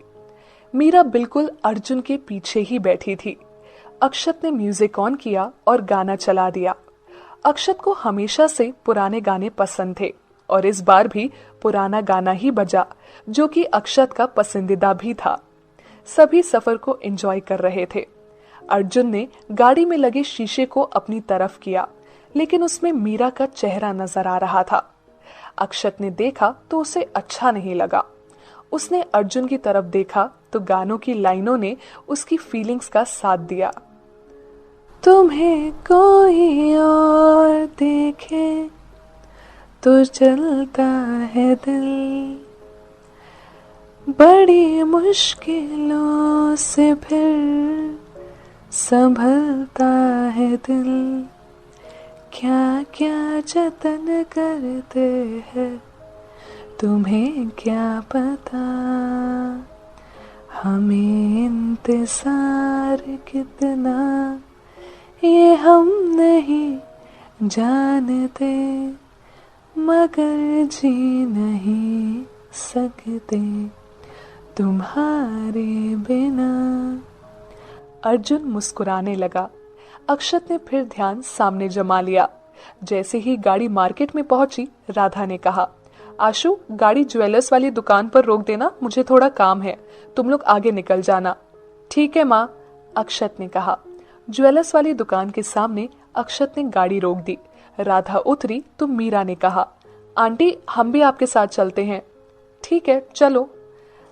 मीरा बिल्कुल अर्जुन के पीछे ही बैठी थी। अक्षत ने म्यूजिक ऑन किया और गाना चला दिया। अक्षत को हमेशा से पुराने गाने पसंद थे और इस बार भी पुराना गाना ही बजा, जो कि अक्षत का पसंदीदा भी था। सभी सफर को एंजॉय कर रहे थे। अर्जुन ने गाड़ी में लगे शीशे को अपनी तरफ किया, लेकिन उसमें मीरा का चेहरा नजर आ रहा था। अक्षत ने देखा तो उसे अच्छा नहीं लगा। उसने अर्जुन की तरफ देखा तो गानों की लाइनों ने उसकी फीलिंग्स का साथ दिया। तुम्हें कोई और देखे तो चलता है दिल, बड़ी मुश्किलों से फिर संभलता है दिल। क्या क्या जतन करते हैं तुम्हें क्या पता, हमें इंतजार कितना ये हम नहीं जानते, मगर जी नहीं सकते तुम्हारे बिना। अर्जुन मुस्कुराने लगा। अक्षत ने फिर ध्यान सामने जमा लिया। जैसे ही गाड़ी मार्केट में पहुंची, राधा ने कहा, आशु, गाड़ी ज्वेलर्स वाली दुकान पर रोक देना, मुझे थोड़ा काम है, तुम लोग आगे निकल जाना। ठीक है माँ, अक्षत ने कहा। ज्वेलर्स वाली दुकान के सामने अक्षत ने गाड़ी रोक दी। राधा उतरी तो मीरा ने कहा, आंटी, हम भी आपके साथ चलते हैं। ठीक है, चलो,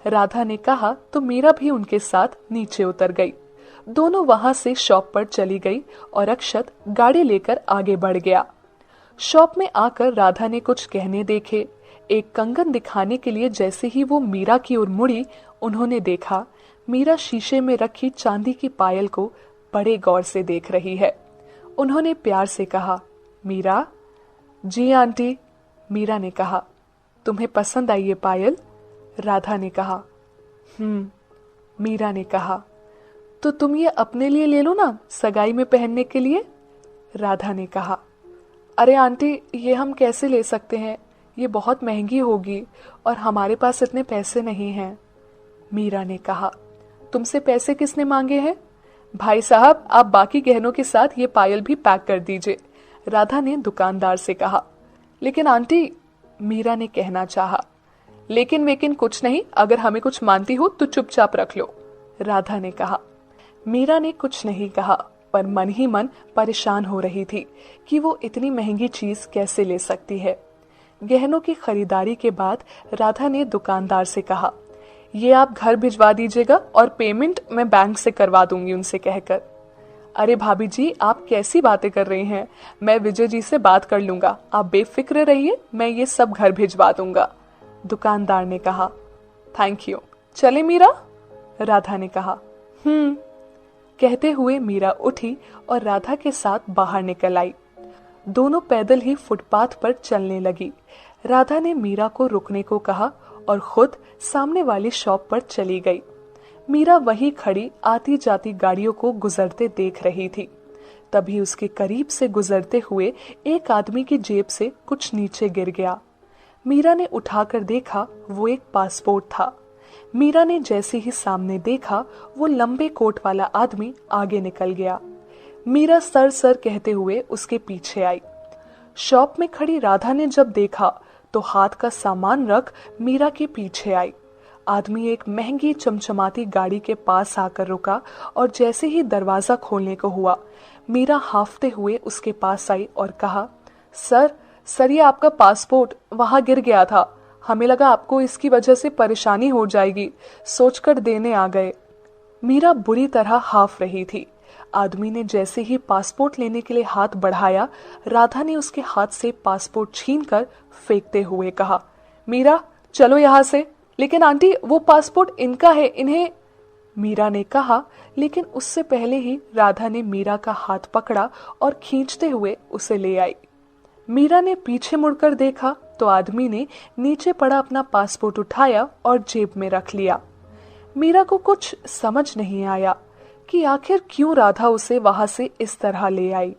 राधा ने कहा तो मीरा भी उनके साथ नीचे उतर गई। दोनों वहां से शॉप पर चली गई और अक्षत गाड़ी लेकर आगे बढ़ गया। शॉप में आकर राधा ने कुछ गहने देखे। एक कंगन दिखाने के लिए जैसे ही वो मीरा की ओर मुड़ी, उन्होंने देखा मीरा शीशे में रखी चांदी की पायल को बड़े गौर से देख रही है। उन्होंने प्यार से कहा, मीरा। जी आंटी, मीरा ने कहा। तुम्हें पसंद आई ये पायल? राधा ने कहा। मीरा ने कहा। तो तुम ये अपने लिए ले लो ना, सगाई में पहनने के लिए, राधा ने कहा। अरे आंटी, ये हम कैसे ले सकते हैं, ये बहुत महंगी होगी और हमारे पास इतने पैसे नहीं हैं, मीरा ने कहा। तुमसे पैसे किसने मांगे हैं? भाई साहब, आप बाकी गहनों के साथ ये पायल भी पैक कर दीजिए, राधा ने दुकानदार से कहा। लेकिन आंटी, मीरा ने कहना चाहा। लेकिन कुछ नहीं, अगर हमें कुछ मानती हो तो चुपचाप रख लो, राधा ने कहा। मीरा ने कुछ नहीं कहा, पर मन ही मन परेशान हो रही थी कि वो इतनी महंगी चीज कैसे ले सकती है। गहनों की खरीदारी के बाद राधा ने दुकानदार से कहा, ये आप घर भिजवा दीजिएगा और पेमेंट मैं बैंक से करवा दूंगी उनसे कहकर। अरे भाभी जी, आप कैसी बातें कर रही हैं, मैं विजय जी से बात कर लूंगा, आप बेफिक्र रहिए, मैं ये सब घर भिजवा दूंगा, दुकानदार ने कहा। थैंक यू, चले मीरा, राधा ने कहा। कहते हुए मीरा उठी और राधा के साथ बाहर निकल आई। दोनों पैदल ही फुटपाथ पर चलने लगी। राधा ने मीरा को रुकने को कहा और खुद सामने वाली शॉप पर चली गई। मीरा वही खड़ी आती जाती गाड़ियों को गुजरते देख रही थी। तभी उसके करीब से गुजरते हुए एक आदमी की जेब से कुछ नीचे गिर गया। मीरा ने उठाकर देखा, वो एक पासपोर्ट था। मीरा ने जैसे ही सामने देखा, वो लंबे कोट वाला आदमी आगे निकल गया। मीरा सर सर कहते हुए उसके पीछे आई। शॉप में खड़ी राधा ने जब देखा तो हाथ का सामान रख मीरा के पीछे आई। आदमी एक महंगी चमचमाती गाड़ी के पास आकर रुका और जैसे ही दरवाजा खोलने को हुआ, मीरा हाफते हुए उसके पास आई और कहा, सर ये आपका पासपोर्ट वहां गिर गया था, हमें लगा आपको इसकी वजह से परेशानी हो जाएगी, सोचकर देने आ गए। मीरा बुरी तरह हाफ रही थी। आदमी ने जैसे ही पासपोर्ट लेने के लिए हाथ बढ़ाया, राधा ने उसके हाथ से पासपोर्ट छीनकर फेंकते हुए कहा, मीरा चलो यहाँ से। लेकिन आंटी, वो पासपोर्ट इनका है, इन्हें, मीरा ने कहा। लेकिन उससे पहले ही राधा ने मीरा का हाथ पकड़ा और खींचते हुए उसे ले आई। मीरा ने पीछे मुड़कर देखा तो आदमी ने नीचे पड़ा अपना पासपोर्ट उठाया और जेब में रख लिया। मीरा को कुछ समझ नहीं आया कि आखिर क्यों राधा उसे वहां से इस तरह ले आई।